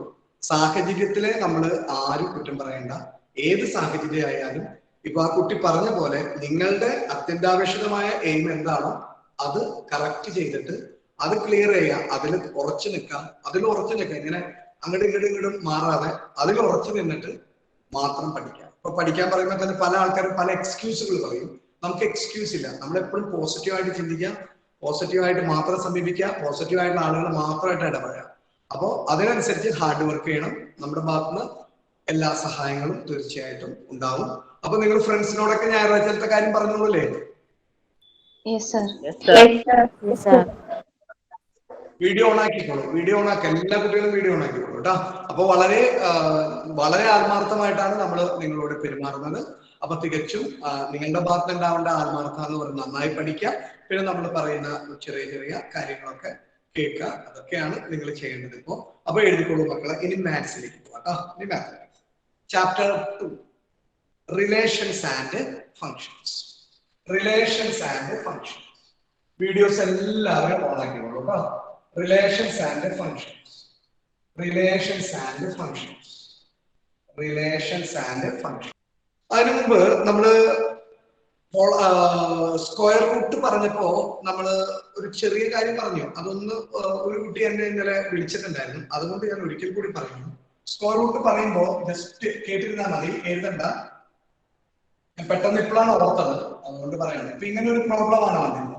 സാഹചര്യത്തില് നമ്മൾ ആരും കുറ്റം പറയണ്ട. ഏത് സാഹചര്യം ആയാലും ഇപ്പൊ ആ കുട്ടി പറഞ്ഞ പോലെ നിങ്ങളുടെ അത്യന്താപേക്ഷിതമായ എയിം എന്താണോ അത് കറക്റ്റ് ചെയ്തിട്ട് അത് ക്ലിയർ ചെയ്യുക. അതിൽ ഉറച്ചു നിൽക്കാം. ഇങ്ങനെ അങ്ങോട്ടും ഇങ്ങോട്ടും മാറാതെ അതിൽ ഉറച്ചു നിന്നിട്ട് മാത്രം പഠിക്കാം. ഇപ്പൊ പഠിക്കാൻ പറയുമ്പോൾ തന്നെ പല ആൾക്കാരും പല എക്സ്ക്യൂസുകൾ പറയും. നമുക്ക് എക്സ്ക്യൂസ് ഇല്ല. നമ്മൾ എപ്പോഴും പോസിറ്റീവായിട്ട് ചിന്തിക്കുക, പോസിറ്റീവായിട്ട് മാത്രം സമീപിക്കുക, പോസിറ്റീവായിട്ടുള്ള ആളുകൾ മാത്രമായിട്ട് ഇടപെടുക. അപ്പോൾ അതിനനുസരിച്ച് ഹാർഡ് വർക്ക് ചെയ്യണം. നമ്മുടെ ഭാഗത്തുനിന്ന് എല്ലാ സഹായങ്ങളും തീർച്ചയായിട്ടും ഉണ്ടാവും. അപ്പൊ നിങ്ങൾ ഫ്രണ്ട്സിനോടൊക്കെ ഞായറാഴ്ചത്തെ കാര്യം പറഞ്ഞോളൂല്ലേ? Video on ആക്കിക്കോളൂ. എല്ലാ കുട്ടികളും വീഡിയോ ഓൺ ആക്കിക്കോളൂ കേട്ടോ. അപ്പൊ വളരെ ആത്മാർത്ഥമായിട്ടാണ് നമ്മൾ നിങ്ങളോട് പെരുമാറുന്നത്. അപ്പൊ തികച്ചും നിങ്ങളുടെ ഭാഗത്ത് ഉണ്ടാവേണ്ട ആത്മാർത്ഥം എന്ന് പറയുന്നത് നന്നായി പഠിക്കുക. പിന്നെ നമ്മൾ പറയുന്ന ചെറിയ ചെറിയ കാര്യങ്ങളൊക്കെ കേൾക്കുക. അതൊക്കെയാണ് നിങ്ങൾ ചെയ്യേണ്ടത് ഇപ്പോ. അപ്പൊ എഴുതിക്കോളൂ മക്കളെ. ഇനി മാത്സിലേക്ക് പോകാം കേട്ടോ. ഇനി mathematics chapter 2 relations and functions. Videos എല്ലാവരും ഓൺ ആക്കിക്കോളൂ കേട്ടോ. Relations and functions. അതിനു മുമ്പ് നമ്മള് സ്ക്വയർ റൂട്ട് പറഞ്ഞപ്പോ നമ്മള് ഒരു ചെറിയ കാര്യം പറഞ്ഞു. അതൊന്ന് ഒരു കുട്ടി എന്നെ ഇന്നലെ വിളിച്ചിട്ടുണ്ടായിരുന്നു. അതുകൊണ്ട് ഞാൻ ഒരിക്കൽ കൂടി പറയുന്നു. സ്ക്വയർ റൂട്ട് പറയുമ്പോ ജസ്റ്റ് കേട്ടിരുന്നാൽ മതി, എഴുതണ്ട. പെട്ടെന്ന് ഇപ്പോഴാണ് ഓർത്തത്, അതുകൊണ്ട് പറയണം. ഇപ്പൊ ഇങ്ങനെ ഒരു പ്രോബ്ലം ആണ് വന്നത്.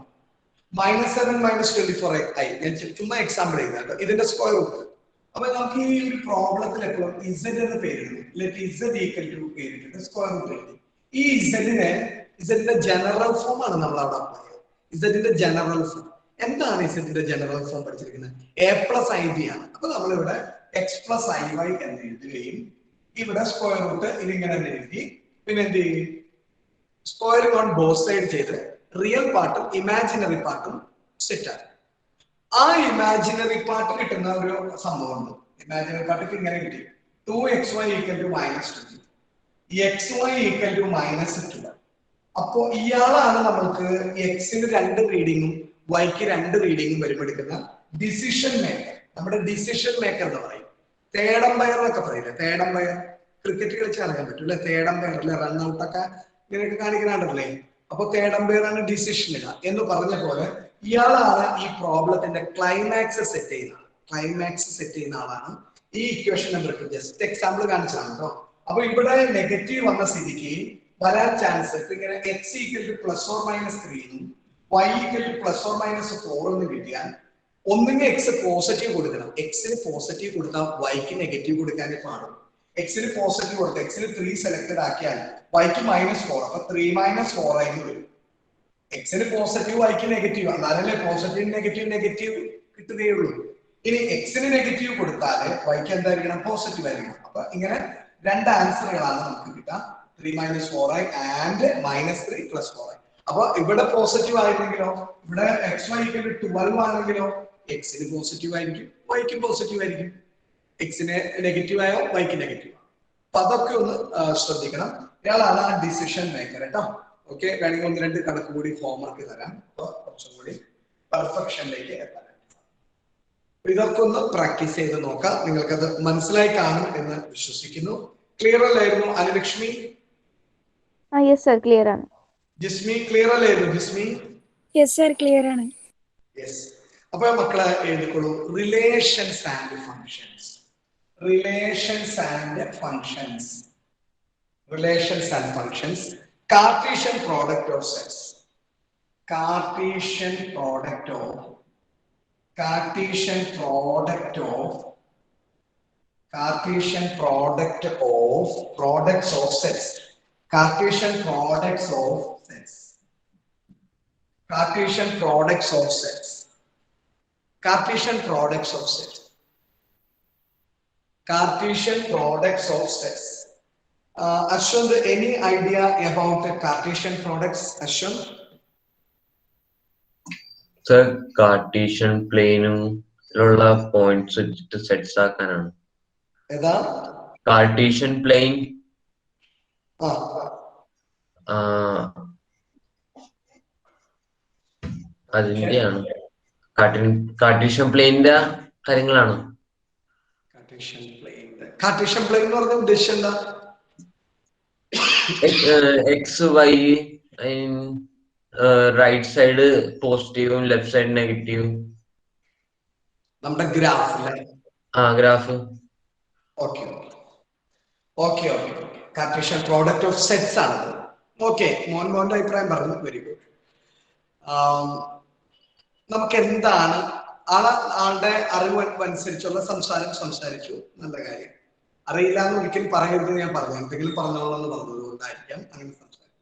-7 -24 ആയി. ഞാൻ ചുമ്മാ എക്സാമ്പിൾ ചെയ്താൽ ഇതിന്റെ സ്ക്വയർ റൂട്ട്. അപ്പൊ നമുക്ക് ഈ ഒരു പ്രോബ്ലത്തിൽ എപ്പോഴും ഇസഡ് എന്ന് പേരിടും. ഇസഡ് ഈക്വൽ ടു പേരിട്ടിട്ട് സ്ക്വയർ റൂട്ട് എഴുതി. ഈ ഇസഡിന്റെ ജനറൽ ഫോം ആണ് നമ്മൾ അവിടെ അപ്ലൈ ചെയ്യുന്നത്. ഇസഡിന്റെ ജനറൽ ഫോം എന്താണ്? ഇസഡിന്റെ ജനറൽ ഫോം പഠിച്ചിരിക്കുന്നത് A+IB ആണ്. അപ്പൊ നമ്മളിവിടെ x+IY എന്ന് എഴുതുകയും ഇവിടെ സ്ക്വയർ റൂട്ട് ഇതിങ്ങനെ തന്നെ എഴുതി. പിന്നെ എന്ത് ചെയ്യും? സ്ക്വയറിംഗ് ഓൺ ബോത്ത് സൈഡ് ചെയ്ത് റിയൽ പാർട്ടും ഇമാജിനറി പാർട്ടും സെറ്റ് ആക്കും. ആ ഇമാജിനറി പാർട്ട് കിട്ടുന്ന ഒരു സംഭവമുണ്ട്. ഇമാജിനറി പാർട്ട് ഇങ്ങനെ കിട്ടി 2xy = -20, xy = -2. അപ്പോ ഇയാളാണ് നമ്മൾക്ക് എക്സിന് 2 റീഡിങ്ങും വൈക്ക് 2 റീഡിങ്ങും വരുമെടുക്കുന്ന ഡിസിഷൻ മേക്കർ. നമ്മുടെ ഡിസിഷൻ മേക്കർ എന്ന് പറയും. തേടമ്പയർ എന്നൊക്കെ പറയില്ലേ? തേടമ്പയർ ക്രിക്കറ്റ് കളിച്ച് അറിയാൻ പറ്റും അല്ലെ? തേടമ്പയർ അല്ലെ? റൺഔട്ടൊക്കെ ഇങ്ങനെയൊക്കെ കാണിക്കുന്നുണ്ടല്ലേ? അപ്പൊ തേടമ്പയറാണ് ഡിസിഷൻ എന്ന് പറഞ്ഞ പോലെ ഇയാളാണ് ഈ പ്രോബ്ലത്തിന്റെ ക്ലൈമാക്സ് സെറ്റ് ചെയ്യുന്ന ആളാണ്. ഈ ഇക്വേഷൻ നമ്പർ 2 ജസ്റ്റ് എക്സാമ്പിൾ കാണിച്ചതാണ് കേട്ടോ. അപ്പൊ ഇവിടെ നെഗറ്റീവ് വന്ന സ്ഥിതിക്ക് വരാൻ ചാൻസ് ഇങ്ങനെ x = +or-3 എന്നും y = +or-4 എന്ന് കിട്ടിയാൽ ഒന്നുകിൽ എക്സ് പോസിറ്റീവ് കൊടുക്കണം. എക്സിന് പോസിറ്റീവ് കൊടുത്താൽ വൈക്ക് നെഗറ്റീവ് കൊടുക്കാനേ പാടും. എക്സിന് പോസിറ്റീവ് കൊടുത്താൽ എക്സിന് 3 സെലക്ടഡ് ആക്കിയാൽ വൈക്ക് -4. അപ്പൊ 3 - 4 ആയി വരും. എക്സിന് പോസിറ്റീവ് വൈക്ക് നെഗറ്റീവ്, എന്നാലല്ലേ നെഗറ്റീവ് കിട്ടുകയുള്ളൂ. ഇനി എക്സിന് നെഗറ്റീവ് കൊടുത്താൽ വൈക്ക് എന്തായിരിക്കണം? പോസിറ്റീവ് ആയിരിക്കണം. അപ്പൊ ഇങ്ങനെ 2 ആൻസറുകളാണ് നമുക്ക് കിട്ടുക. 3 - 4 ആൻഡ് -3 + 4. അപ്പൊ ഇവിടെ പോസിറ്റീവ് ആയിരുന്നെങ്കിലോ, ഇവിടെ xy = 12 ആണെങ്കിലോ എക്സിന് പോസിറ്റീവ് ആയിരിക്കും, വൈക്കും പോസിറ്റീവ് ആയിരിക്കും. എക്സിന് നെഗറ്റീവ് ആയോ വൈക്ക് നെഗറ്റീവ്. അപ്പൊ അതൊക്കെ ഒന്ന് ശ്രദ്ധിക്കണം. ഇയാളാണ് ആ ഡിസിഷൻ മേക്കർ കേട്ടോ. ഓക്കെ, വേണമെങ്കിൽ 1-2 കണക്ക് കൂടി ഹോംവർക്ക് തരാം. അപ്പൊ കുറച്ചും കൂടി പെർഫെക്ഷനിലേക്ക് എത്താൻ. ഇതൊക്കെ ഒന്ന് പ്രാക്ടീസ് ചെയ്ത് നോക്കാം. നിങ്ങൾക്കത് മനസ്സിലായി കാണും എന്ന് വിശ്വസിക്കുന്നു. ക്ലിയർ അല്ലായിരുന്നു അനുലക്ഷ്മി? യെസ് സർ, ക്ലിയർ ആണ്. ജിസ്മി ക്ലിയർ അല്ലായിരുന്നു? ജിസ്മി യെസ് സർ, ക്ലിയർ ആണ്. യെസ്. അപ്പൊ മക്കളെ എഴുതിക്കോളൂ. Relations and functions. Cartesian product of sets. Cartesian product of products of sets. Cartesian products of sets. Ashwant, any idea about the Cartesian products? Ashwant? Sir, Cartesian plane points to sets ആക്കാനാണ്. ഏതാ? Cartesian plane അതിന്റെയാണ് Cartesian പ്ലെയിനിന്റെ കാര്യങ്ങളാണ്. Cartesian plain എന്ന് പറഞ്ഞ ഉദ്ദേശം എന്താ? X Y right side പോസിറ്റീവും left side നെഗറ്റീവും. നമ്മുടെ graph അല്ലേ? Graph. Okay okay okay. Cartesian product of sets ആണത്. ഓക്കെ, മോന്റെ അഭിപ്രായം പറഞ്ഞു. Very good. നമുക്ക് എന്താണ് ആളുടെ അറിവ് അനുസരിച്ചുള്ള സംസാരിച്ചു. നല്ല കാര്യം. അറിയില്ല എന്ന് ഒരിക്കലും പറയരുത് ഞാൻ പറഞ്ഞു. എന്തെങ്കിലും പറഞ്ഞോളെന്ന് പറഞ്ഞതുകൊണ്ടായിരിക്കാം അങ്ങനെ സംസാരിച്ചു.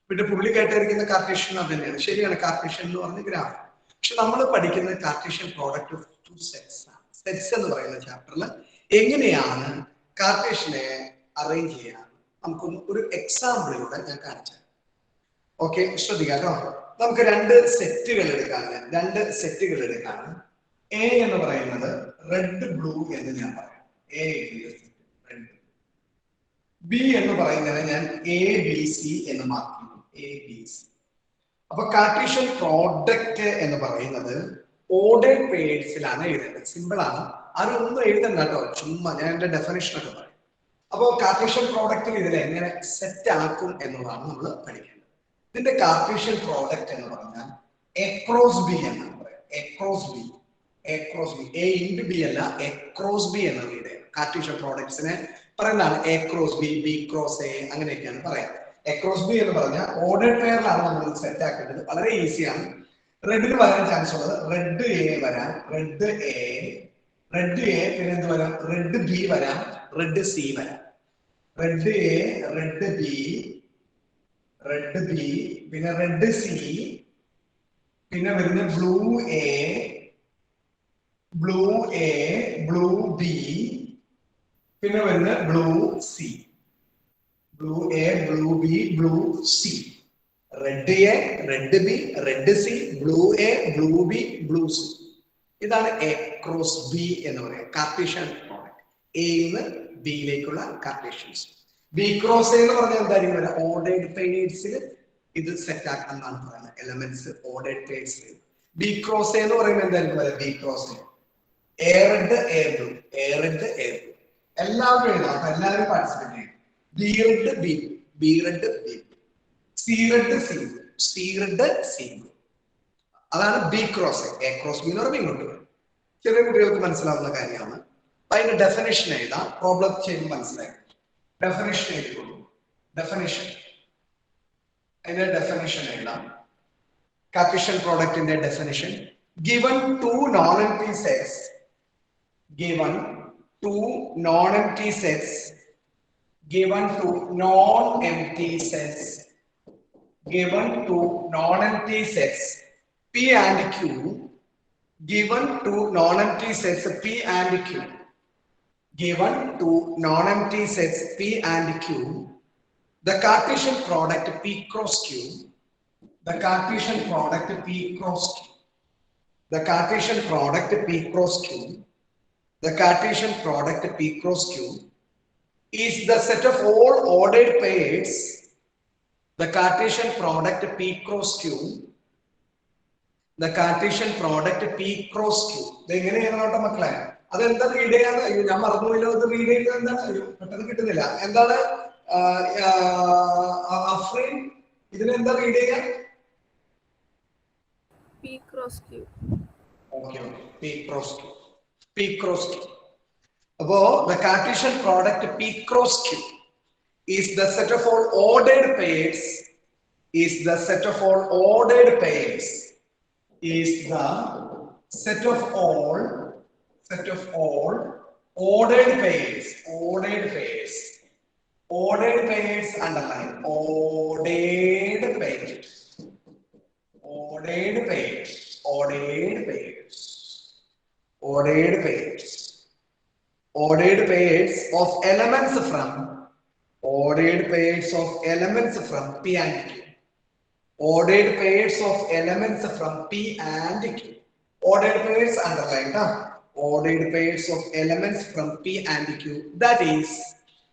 പിന്നെ പുള്ളി കേട്ടിരിക്കുന്ന കാർട്ടീഷ്യൻ അത് തന്നെയാണ്. ശരിയാണ്, കാർട്ടീഷ്യൻ എന്ന് പറഞ്ഞ ഗ്രാഫ്. പക്ഷെ നമ്മൾ പഠിക്കുന്ന Cartesian product of two sets ആണ്. സെറ്റ്സ് എന്ന് പറയുന്ന ചാപ്റ്ററിൽ എങ്ങനെയാണ് കാർട്ടീഷ്യനെ അറേഞ്ച് ചെയ്യാൻ നമുക്കൊന്ന് ഒരു എക്സാമ്പിളിലൂടെ ഞാൻ കാണിച്ചു. ഓക്കെ, ശ്രദ്ധിക്കാം കേട്ടോ. നമുക്ക് രണ്ട് സെറ്റുകൾ എടുക്കാണ്. എ എന്ന് പറയുന്നത് റെഡ് ബ്ലൂ എന്ന് ഞാൻ പറയാം. A red. ബി എന്ന് പറയുന്നത് ഞാൻ എ ബി സി എന്ന് മാർക്ക് ചെയ്യും. A B C. അപ്പൊ കാർട്ടീഷ്യൻ പ്രോഡക്റ്റ് എന്ന് പറയുന്നത് ഓർഡേഡ് പേഴ്സിലാണ് എഴുതേണ്ടത്. സിമ്പിൾ ആണ്, ആരൊന്നും എഴുതണ്ട കേട്ടോ. ചുമ്മാ ഞാൻ എന്റെ ഡെഫിനേഷൻ ഒക്കെ പറയും. അപ്പോൾ കാർട്ടീഷ്യൻ പ്രോഡക്റ്റിൽ ഇതിൽ എങ്ങനെ സെറ്റ് ആക്കും എന്നുള്ളതാണ് നമ്മൾ പഠിക്കേണ്ടത്. ഇതിന്റെ കാർട്ടീഷ്യൻ പ്രോഡക്റ്റ് എന്ന് പറഞ്ഞാൽ എക്രോസ് ബി എന്നാണ് പറയാം. Across B A into B അല്ല, എക്രോസ് ബി എന്ന റീഡ് ചെയ്യും. കാർട്ടീഷ്യൻ പ്രോഡക്ട്സിനെ പറയുന്നതാണ് A cross B, B cross A, അങ്ങനെയൊക്കെയാണ് പറയാം. എക്രോസ് ബി എന്ന് പറഞ്ഞാൽ ഓർഡർ പെയറിലാണ് നമ്മൾ സെറ്റ് ആക്കേണ്ടത്. വളരെ ഈസിയാണ്. റെഡിന് വരാൻ ചാൻസ് ഉള്ളത് റെഡ് എ വരാം, റെഡ് എ, പിന്നെ എന്ത് വരാം, റെഡ് ബി വരാം, റെഡ് സി വരാം. റെഡ് എ, റെഡ് ബി, പിന്നെ റെഡ് സി, പിന്നെ വരുന്ന ബ്ലൂ എ, ബ്ലൂ ബി, പിന്നെ വരുന്ന blue C. Blue A, blue B, blue C. Red A, red B, red C, blue A, blue B, blue C. ഇതാണ് A cross B എന്ന് പറയുന്നത് Cartesian product. എന്ന് ബിയിലേക്കുള്ള കാർട്ടീഷ്യൻസ്. B cross എന്ന് പറഞ്ഞാൽ എന്തായിരിക്കും വരാം, ഓർഡേഡ് പെയർസിൽ ഇത് സെറ്റ് ആക്കണം എന്നാണ് പറയുന്നത്. Elements ordered pairs. B cross എന്ന് പറയുമ്പോൾ എന്തായിരിക്കും വരാം, B cross A red A blue, A red A blue. എല്ലാവരും എഴുതാം, അപ്പൊ എല്ലാവരും പാർട്ടിസിപ്പേറ്റ് ചെയ്യും. B red B, B red B, C red C, C red C blue. അതാണ് B cross. A cross B എന്ന് പറയുമ്പോൾ ഇങ്ങോട്ട് വരും. ചെറിയ കുട്ടികൾക്ക് മനസ്സിലാവുന്ന കാര്യമാണ്. അതിന്റെ ഡെഫിനേഷൻ എഴുതാം. പ്രോബ്ലം ചെയ്യുമ്പോൾ മനസ്സിലായി. ഡെഫിനേഷൻ എഴുതിക്കൊള്ളൂ. അതിന്റെ ഡെഫിനേഷൻ എഴുതാം. കാർട്ടീഷ്യൻ പ്രോഡക്റ്റിന്റെ definition: given two non-empty sets, given two non-empty sets P and Q, given two non-empty sets P and Q, the Cartesian product P cross Q, the Cartesian product P cross Q is the set of all ordered pairs. The Cartesian product P cross Q. ഇതെങ്ങനെയാണ് മക്കളെ? അതെന്താ read ചെയ്യാൻ? ഞാൻ മറന്നുപോയില്ലോ. അത് read ചെയ്യുന്നത് എന്താണ്? പെട്ടെന്ന് കിട്ടുന്നില്ല. എന്താണ് അഫ്രീൻ, ഇതിനെന്താ റീഡ് ചെയ്യാൻ? P cross Q. P cross Q. Abbo the Cartesian product P cross Q is the set of all ordered pairs. Is the set of all ordered pairs underline ordered pairs of elements from P and Q. Ordered pairs of elements from P and Q. Ordered pairs underlined. Ordered pairs of elements from P and Q. That is,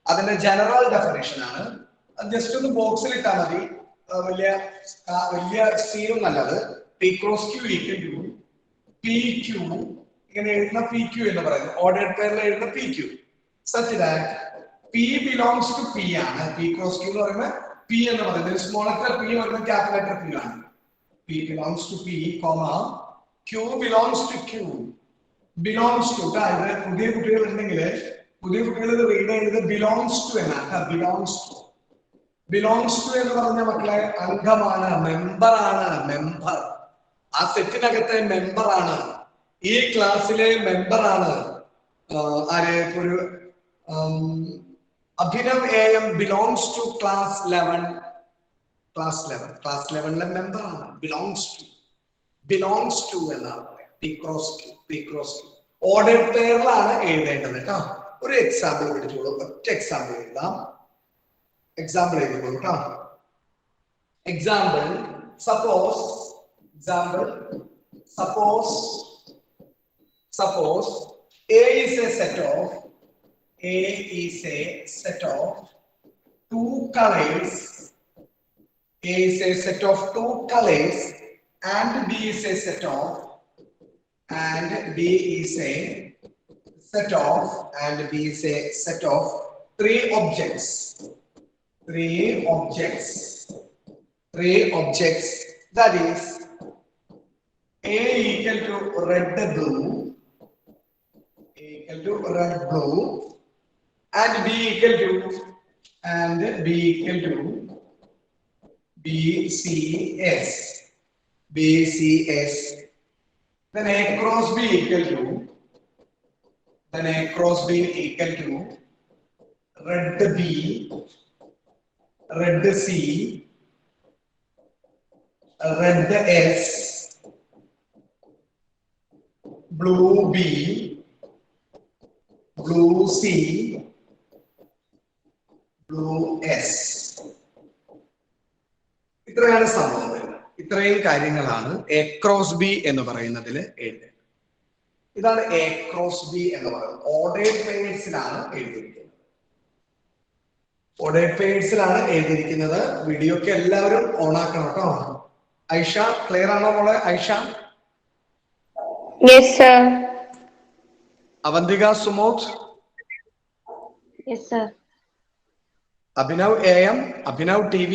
അതിന്റെ general definition ആണ്. Just ഒന്ന് ബോക്സിൽ ഇട്ടാൽ മതി. വലിയ സീനും നല്ലത്. P cross Q equal to PQ ഇങ്ങനെ എഴുതുന്ന PQ എന്ന് പറയുന്നത് ഓർഡേർഡ് പെയറിൽ എഴുതുന്ന PQ such that P belongs to P ആണ്. P cross Q എന്ന് പറയുന്നത് P എന്ന് പറയുന്നത് സ്മോൾ ലെറ്റർ P പറയുന്നത് ക്യാപിറ്റൽ ലെറ്റർ P ആണ്. P belongs to P, Q belongs to Q. Belongs to ഇവിടെ പുതിയ കുട്ടികൾ ഉണ്ടെങ്കിൽ പുതിയ കുട്ടികൾ ഇത് റീഡ് ചെയ്യുന്നത് belongs to എന്നാണ്. belongs to എന്ന് പറഞ്ഞ മക്കളെ അംഗമാണ്, മെമ്പർ ആണ്, മെമ്പർ ആ സെറ്റിനകത്തെ മെമ്പർ ആണ്, ഈ ക്ലാസ്സിലെ മെമ്പർ ആണ്. ആര് ഒരു Abhinav AM belongs to class 11 class 11ലെ മെമ്പർ ആണ്. belongs to എന്നാണ് പറയാം. P cross Q ഓർഡർ പെയറിലാണ് എഴുതേണ്ടത് കേട്ടോ. ഒരു എക്സാമ്പിൾ എടുത്തോളൂ, ഒറ്റ എക്സാമ്പിൾ എഴുതാം. എക്സാമ്പിൾ എഴുതുള്ളൂ കേട്ടോ. Example suppose A is a set of two colors. A is a set of two colors and B is a set of three objects. That is A equal to red blue and B equal to BCS. Then A cross B equal to red B, red C, red S, blue B, blue C, blue S. ഇത്രയാണ് സംഭവം. ഇത്രയും കാര്യങ്ങളാണ് A cross B എന്ന് പറയുന്നതിൽ എഴുതുന്നത്. ഇതാണ് A cross B എന്ന് പറയുന്നത്. ഓർഡേർഡ് പെയർസിലാണ് എഴുതിയിരിക്കുന്നത്. വീഡിയോ ഒക്കെ എല്ലാവരും ഓൺ ആക്കണം കേട്ടോ. ഐഷ ക്ലിയർ ആണോ മോളെ? Aisha? Yes sir. Avanthika Sumod? Yes sir. Abhinav AM, Abhinav TV?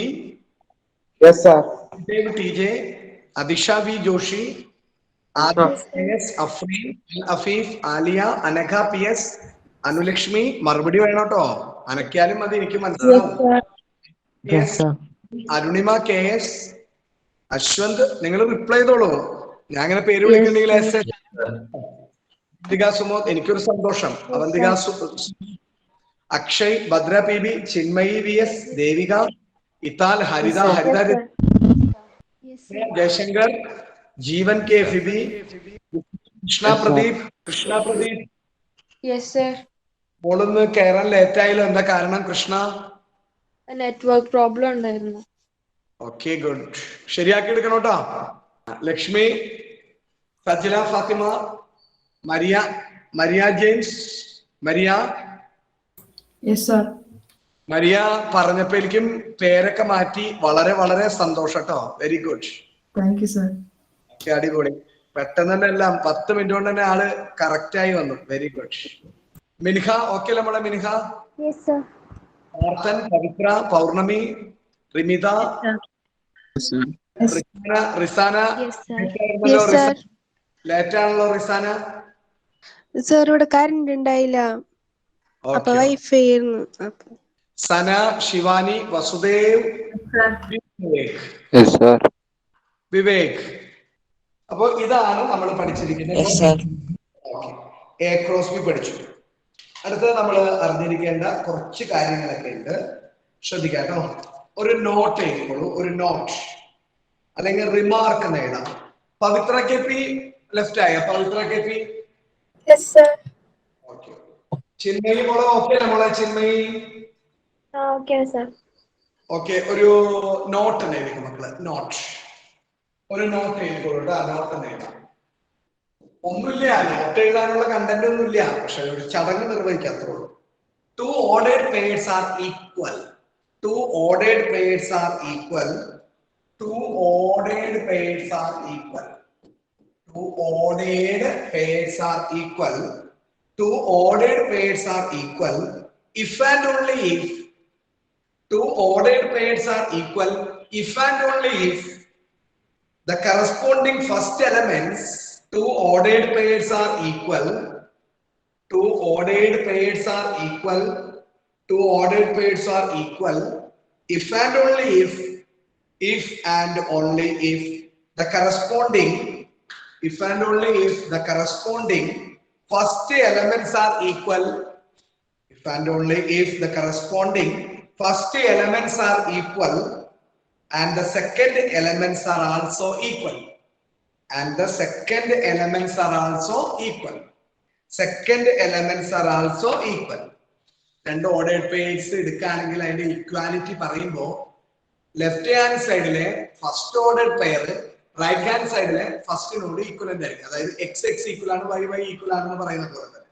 Yes sir. Dave TJ, Adisha V Joshi, Adis PS, Afreen, Afif, Alia, Anagha PS, Anulakshmi, മറുപടി വേണം കേട്ടോ. അനക്കാലും മതി, എനിക്ക് മനസ്സിലാവും. അരുണിമ KS, അശ്വന്ത് നിങ്ങൾ റിപ്ലൈ ചെയ്തോളൂ. ഞാൻ അങ്ങനെ പേര് വിളിക്കുന്നെങ്കിൽ അവന്തിക സുമോദ് എനിക്കൊരു സന്തോഷം. അവന്തിക അക്ഷയ്, ഭദ്ര PB, ചിന്മയി VS, ദേവിക, ഇതാൽ, Haritha Jayashankar, Jeevan K Phoebe, Krishna Pradeep. Yes sir. മോളൊന്ന് കയറാൻ ലേറ്റ് ആയല്ലോ, എന്താ കാരണം കൃഷ്ണ? നെറ്റ്വർക്ക് പ്രോബ്ലം ഉണ്ടായിരുന്നു. ഓക്കെ ഗുഡ്, ശരിയാക്കി എടുക്കണം കേട്ടോ. Lakshmi, Sajila Fathima, Maria James. Yes sir. Maria പറഞ്ഞപ്പോ എനിക്കും പേരൊക്കെ മാറ്റി. വളരെ വളരെ സന്തോഷം കേട്ടോ. Very good. Thank you sir. അടിപൊളി. പെട്ടെന്ന് തന്നെ എല്ലാം 10 മിനിറ്റ് കൊണ്ട് തന്നെ ആള് കറക്റ്റ് ആയി വന്നു. Very good. മിൻഹ ഓക്കെ അല്ലേ മോളെ? Minha? Yes sir. Arthan, Pavithra, Pournami, Rimitha, Risana. Yes sir. Late ആണല്ലോ റിസാന. സർ ഇവിടെ കറണ്ട് ഉണ്ടായില്ല, അപ്പൊ വൈഫൈ ആയിരുന്നു. സന, ശിവാനി, വസുദേവ്, വിവേക്. അപ്പൊ ഇതാണ് നമ്മൾ പഠിച്ചിരിക്കുന്നത്. A cross B പഠിച്ചു. അടുത്തത് നമ്മൾ അറിഞ്ഞിരിക്കേണ്ട കുറച്ച് കാര്യങ്ങളൊക്കെ ഉണ്ട്, ശ്രദ്ധിക്കാം കേട്ടോ. ഒരു നോട്ട് എഴുതിക്കോളൂ. ഒരു നോട്ട് അല്ലെങ്കിൽ റിമാർക്ക് എന്ന് എഴുതാം. പവിത്ര KP ലെഫ്റ്റ് ആയ? പവിത്ര KP? Yes sir. Okay. Chinmayi മോളെ ഓക്കെ അല്ലേ മോളെ? ചിന്മയി? Okay sir. ഓക്കെ. ഒരു നോട്ട് തന്നെ എഴുതിക്കും മക്കള്. ഒരു നോട്ട് എഴുതിക്കോളൂ കേട്ടോ. നോട്ട് തന്നെ എഴുതാം. ഒന്നുമില്ല, നോട്ട് എഴുതാനുള്ള കണ്ടന്റ് ഒന്നുമില്ല, പക്ഷെ ഒരു ചടങ്ങ് നിർവഹിക്കാത്തേ ഉള്ളൂ. Two ordered pairs are equal. Two ordered pairs are equal. Two ordered pairs are equal. Two ordered pairs are equal if and only if two ordered pairs are equal if and only if the corresponding first elements, two ordered pairs are equal. Two ordered pairs are equal. Two ordered pairs are equal if and only if and only if the corresponding, if and only if the corresponding first elements are equal. If and only if the corresponding first elements are equal and the second elements are also equal. And the second elements are also equal. Second elements are also equal. രണ്ട് ordered pairs എടുക്കുകയാണെങ്കിൽ അതിന്റെ equality പറയുമ്പോൾ left hand സൈഡിലെ first ordered pair right hand സൈഡിലെ ഫസ്റ്റിനോട് equivalent ആയിരിക്കും. അതായത് x x equal ആണ്, വൈ വൈ ഈക്വൽ ആണെന്ന് പറയുന്ന പോലെ തന്നെ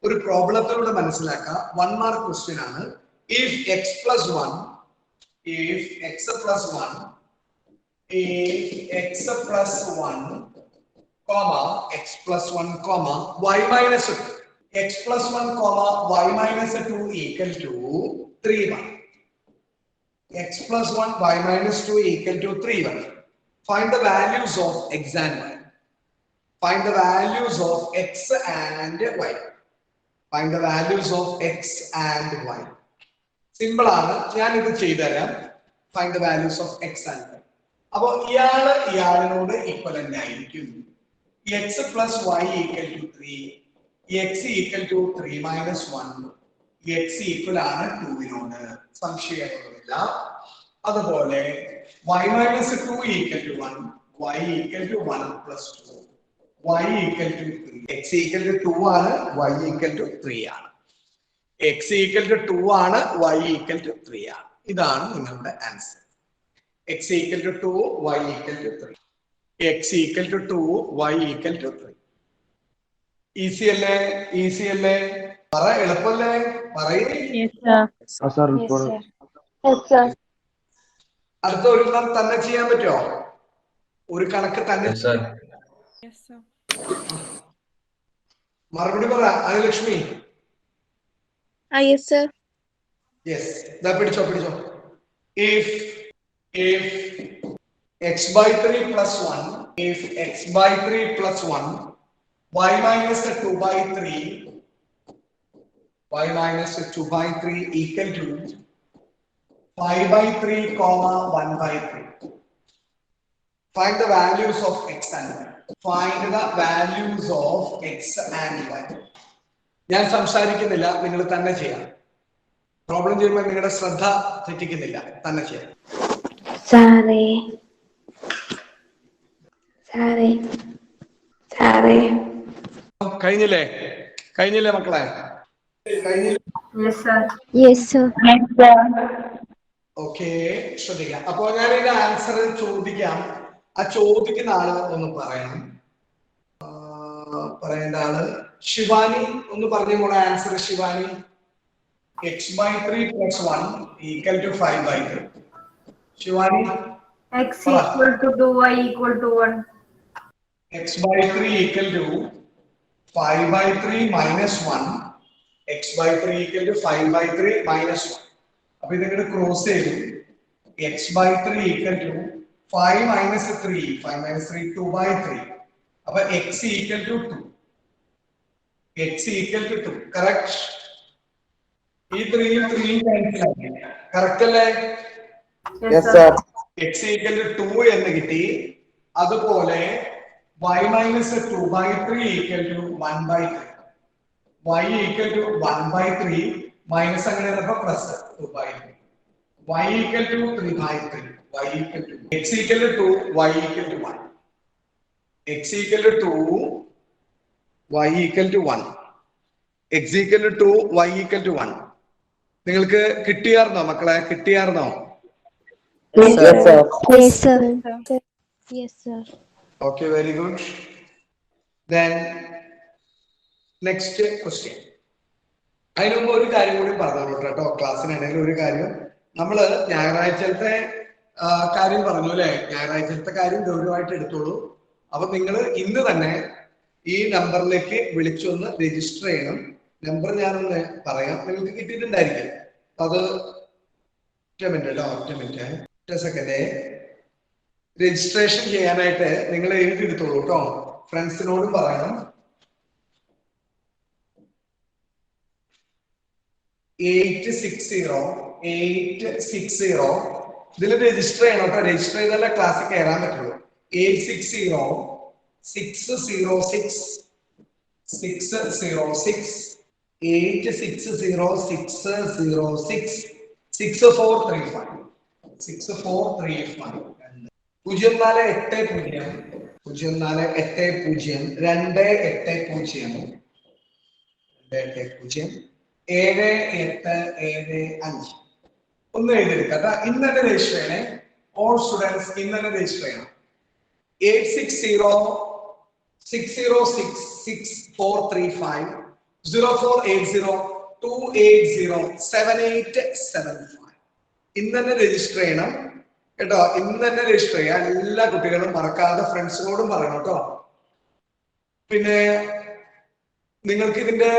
ഒരു പ്രോബ്ലത്തിലൂടെ മനസ്സിലാക്കാം. 1 മാർക്ക് ക്വസ്റ്റ്യൻ ആണ്. If x plus 1, if x plus 1, if x plus 1, comma x plus 1, comma y minus 2, x plus 1, comma y minus 2 equal to 3, 1. X plus 1, y minus 2 equal to 3, 1. Find the values of x and y. Find the values of x and y. Find the values of x and y. Simple ആണ്. ഞാൻ ഇത് ചെയ്തുതരാം. Find the values of x and y. അപ്പോൾ ഇയാളിനോട് equivalent ആയിരിക്കും. x plus y equal to 3, x equal to 3 minus 1, x equal ആണ് 2വിനോട്. സംശയമൊന്നുമില്ല. അതുപോലെ y minus 2 equal to 1, y equal to 1 plus 2, y equal to 3. x equal to 2 ആണ്, y equal to 3 ആണ്. x equal to 2 ആണ്, y equal to 3 ആണ്. ഇതാണ് നിങ്ങളുടെ answer. x equal to 2, y equal to 3. x equal to 2, y equal to 3. Easy അല്ലേ? Easy അല്ലേ? പറ, എളുപ്പല്ലേ? പറയേ. അടുത്ത ഒരു തന്നെ ചെയ്യാൻ പറ്റുമോ? ഒരു കണക്ക് തന്നെ മറുപടി പറ അനുലക്ഷ്മി. Yes sir. Yes. ദാ പിടിച്ചോ. If x by 3 plus 1, if x by 3 plus 1, y minus 2 by 3, y minus 2 by 3 equal to 5 by 3, comma 1 by 3. Find the values of x and y. Find the values of x and y. ഞാൻ സംസാരിക്കുന്നില്ല, നിങ്ങൾ തന്നെ ചെയ്യാം. Problem ചെയ്യുമ്പോൾ നിങ്ങളുടെ ശ്രദ്ധ തെറ്റിക്കുന്നില്ല, തന്നെ ചെയ്യാം. കഴിഞ്ഞില്ലേ മക്കളെ? ഓക്കെ, ശ്രദ്ധിക്കാം. അപ്പൊ ഞാൻ ഇതിന്റെ ആൻസർ ചോദിക്കാം. ആ ചോദിക്കുന്ന ആള് ഒന്ന് പറയണം. പറയേണ്ട ആള് ശിവാനി ഒന്ന് പറഞ്ഞു മോളെ answer. Shivani. x by 3 plus 1 equal to 5 by 3. Shivani. X equal to 2, y equal to 1. X by 3 equal to 5 by 3 minus 1. X by 3 equal to 5 by 3 minus 1. അപ്പൊ ഇതിങ്ങനെ ക്രോസ് ചെയ്തു. X by 3 equal to 5 minus 3. 5 minus 3, 2 by 3. അപ്പൊ x equal to 2. X equal to 2. Correct? ഈ 3 cancel ആയി. Correct അല്ലേ? Yes sir. x equal to 2 എന്ന് കിട്ടി. അതുപോലെ y minus 2 by 3 equal to 1 by 3. y equal to 1 by 3 minus അങ്ങനെ plus 2 by 3. y equal to 3 by 3. y equal to x equal to 2, y equal to 1. x equal to 2, y equal to 1. x equal to 2, y equal to 1. നിങ്ങൾക്ക് കിട്ടിയാർന്നോ മക്കളെ? കിട്ടിയാർന്നോ? Yes sir. Yes sir. Okay, very good. Then next question. അതിനുമ്പ് ഒരു കാര്യം കൂടി പറഞ്ഞോളൂ കേട്ടോ. ക്ലാസ്സിനിടയിൽ ഒരു കാര്യം, നമ്മള് ഞായറാഴ്ചത്തെ കാര്യം പറഞ്ഞു അല്ലെ, ഞായറാഴ്ചത്തെ കാര്യം ഗൗരവമായിട്ട് എടുത്തോളൂ. അപ്പൊ നിങ്ങൾ ഇന്ന് തന്നെ ഈ നമ്പറിലേക്ക് വിളിച്ചൊന്ന് രജിസ്റ്റർ ചെയ്യണം. നമ്പർ ഞാനൊന്ന് പറയാം, നിങ്ങൾക്ക് കിട്ടിയിട്ടുണ്ടായിരിക്കും. അത് ഒറ്റ സെക്കൻഡ്. രജിസ്ട്രേഷൻ ചെയ്യാനായിട്ട് നിങ്ങൾ എഴുതിയെടുത്തോളൂ കേട്ടോ. ഫ്രണ്ട്സിനോടും പറയണം. 860 ഇതിൽ രജിസ്റ്റർ ചെയ്യണം കേട്ടോ. രജിസ്റ്റർ ചെയ്താലേ ക്ലാസ്സിൽ കയറാൻ പറ്റുള്ളൂ. 860-606-6435 0435 ഒന്ന് എഴുതിയെടുക്കാം. ഇന്ന് തന്നെ രജിസ്റ്റർ ചെയ്യണേ. ഓൾ സ്റ്റുഡൻസ് ഇന്ന് തന്നെ രജിസ്റ്റർ ചെയ്യണം. 860-606-6435 0480-280-7875 ഇന്ന് തന്നെ രജിസ്റ്റർ ചെയ്യണം കേട്ടോ. ഇന്ന് തന്നെ രജിസ്റ്റർ ചെയ്യാൻ എല്ലാ കുട്ടികളും മറക്കാതെ ഫ്രണ്ട്സിനോടും പറയണം കേട്ടോ. പിന്നെ നിങ്ങൾക്ക് ഇതിന്റെ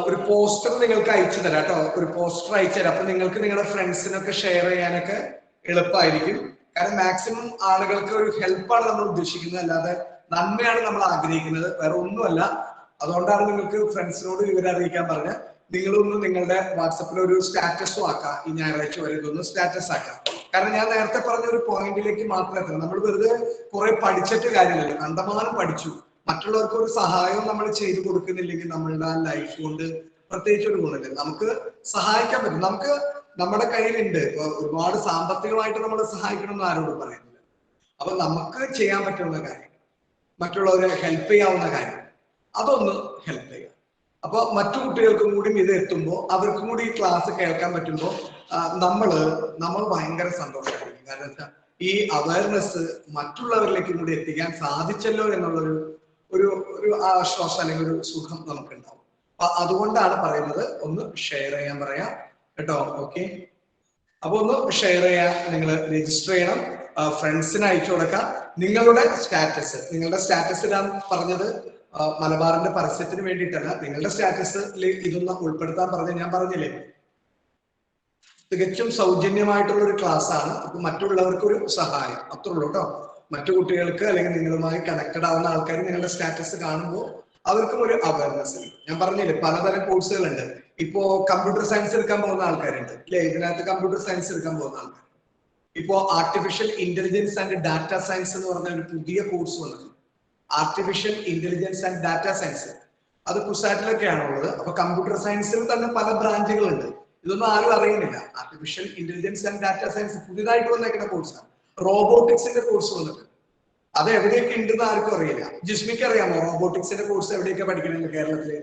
ഒരു പോസ്റ്റർ നിങ്ങൾക്ക് അയച്ചു തരാം കേട്ടോ. ഒരു പോസ്റ്റർ അയച്ചു തരാം. അപ്പൊ നിങ്ങൾക്ക് നിങ്ങളുടെ ഫ്രണ്ട്സിനൊക്കെ ഷെയർ ചെയ്യാനൊക്കെ എളുപ്പമായിരിക്കും. കാരണം മാക്സിമം ആളുകൾക്ക് ഒരു ഹെൽപ്പാണ് നമ്മൾ ഉദ്ദേശിക്കുന്നത്, അല്ലാതെ നന്മയാണ് നമ്മൾ ആഗ്രഹിക്കുന്നത്, വേറെ ഒന്നുമല്ല. അതുകൊണ്ടാണ് നിങ്ങൾക്ക് ഫ്രണ്ട്സിനോട് വിവരം അറിയിക്കാൻ പറഞ്ഞത്. നിങ്ങളൊന്ന് നിങ്ങളുടെ വാട്സപ്പിൽ ഒരു സ്റ്റാറ്റസും ആക്കാം. ഈ ഞായറാഴ്ച വരെ ഇതൊന്ന് സ്റ്റാറ്റസ് ആക്കാം. കാരണം ഞാൻ നേരത്തെ പറഞ്ഞ ഒരു പോയിന്റിലേക്ക് മാത്രം എത്തണം. നമ്മൾ വെറുതെ കുറെ പഠിച്ചിട്ട് കാര്യമില്ല. കണ്ടമാനം പഠിച്ചു, മറ്റുള്ളവർക്ക് ഒരു സഹായവും നമ്മൾ ചെയ്തു കൊടുക്കുന്നില്ലെങ്കിൽ നമ്മളുടെ ലൈഫ് കൊണ്ട് പ്രത്യേകിച്ച് ഒരു ഗുണമില്ല. നമുക്ക് സഹായിക്കാൻ പറ്റും. നമുക്ക് നമ്മുടെ കയ്യിലുണ്ട് ഒരുപാട് സാമ്പത്തികമായിട്ട് നമ്മളെ സഹായിക്കണമെന്ന് ആരോടും പറയുന്നില്ല. അപ്പൊ നമുക്ക് ചെയ്യാൻ പറ്റുന്ന കാര്യം, മറ്റുള്ളവരെ ഹെൽപ്പ് ചെയ്യാവുന്ന കാര്യം, അതൊന്ന് ഹെൽപ്പ് ചെയ്യുക. അപ്പൊ മറ്റു കുട്ടികൾക്കും കൂടി ഇത് എത്തുമ്പോൾ അവർക്കും കൂടി ഈ ക്ലാസ് കേൾക്കാൻ പറ്റുമ്പോൾ നമ്മൾ ഭയങ്കര സന്തോഷമായിരിക്കും. കാരണം വെച്ചാൽ ഈ അവയർനെസ് മറ്റുള്ളവരിലേക്കും കൂടി എത്തിക്കാൻ സാധിച്ചല്ലോ എന്നുള്ളൊരു ഒരു ആശ്വാസം അല്ലെങ്കിൽ ഒരു സുഖം നമുക്കുണ്ടാവും. അപ്പൊ അതുകൊണ്ടാണ് പറയുന്നത് ഒന്ന് ഷെയർ ചെയ്യാൻ പറയാം കേട്ടോ. ഓക്കെ, അപ്പൊ ഒന്ന് ഷെയർ ചെയ്യാൻ നിങ്ങൾ രജിസ്റ്റർ ചെയ്യണം. ഫ്രണ്ട്സിന് അയച്ചു കൊടുക്കാം. നിങ്ങളുടെ സ്റ്റാറ്റസ് ഇടാൻ പറഞ്ഞത് മലബാറിന്റെ പരസ്യത്തിന് വേണ്ടിയിട്ടല്ല. നിങ്ങളുടെ സ്റ്റാറ്റസിൽ ഇതൊന്ന് ഉൾപ്പെടുത്താൻ ഞാൻ പറഞ്ഞില്ലേ, തികച്ചും സൗജന്യമായിട്ടുള്ള ഒരു ക്ലാസ് ആണ്. അപ്പൊ മറ്റുള്ളവർക്കൊരു സഹായം, അത്രേ ഉള്ളൂ കേട്ടോ. മറ്റു കുട്ടികൾക്ക് അല്ലെങ്കിൽ നിങ്ങളുമായി കണക്റ്റഡ് ആവുന്ന ആൾക്കാർ നിങ്ങളുടെ സ്റ്റാറ്റസ് കാണുമ്പോൾ അവർക്കും ഒരു അവയർനെസ്. ഞാൻ പറഞ്ഞില്ലേ പലതരം കോഴ്സുകളുണ്ട്. ഇപ്പോ കമ്പ്യൂട്ടർ സയൻസ് എടുക്കാൻ പോകുന്ന ആൾക്കാരുണ്ട് അല്ലെ, ഇതിനകത്ത് കമ്പ്യൂട്ടർ സയൻസ് എടുക്കാൻ പോകുന്ന ആൾക്കാർ. ഇപ്പോ artificial intelligence and data science എന്ന് പറഞ്ഞ ഒരു പുതിയ കോഴ്സ് വന്നിട്ടുണ്ട്. Artificial intelligence and data science, അത് കുസാറ്റിലൊക്കെയാണുള്ളത്. അപ്പൊ കമ്പ്യൂട്ടർ സയൻസിൽ തന്നെ പല ബ്രാഞ്ചുകളുണ്ട്. ഇതൊന്നും ആരും അറിയുന്നില്ല. Artificial intelligence and data science പുതിയതായിട്ട് വന്നേക്കുന്ന കോഴ്സാണ്. റോബോട്ടിക്സിന്റെ കോഴ്സ് വന്നിട്ടുണ്ട്. അത് എവിടെയൊക്കെ ഉണ്ടെന്ന് ആർക്കും അറിയില്ല. ജിസ്മിക്ക് അറിയാമോ റോബോട്ടിക്സിന്റെ കോഴ്സ് എവിടെയൊക്കെ പഠിക്കണമെന്ന് കേരളത്തില്?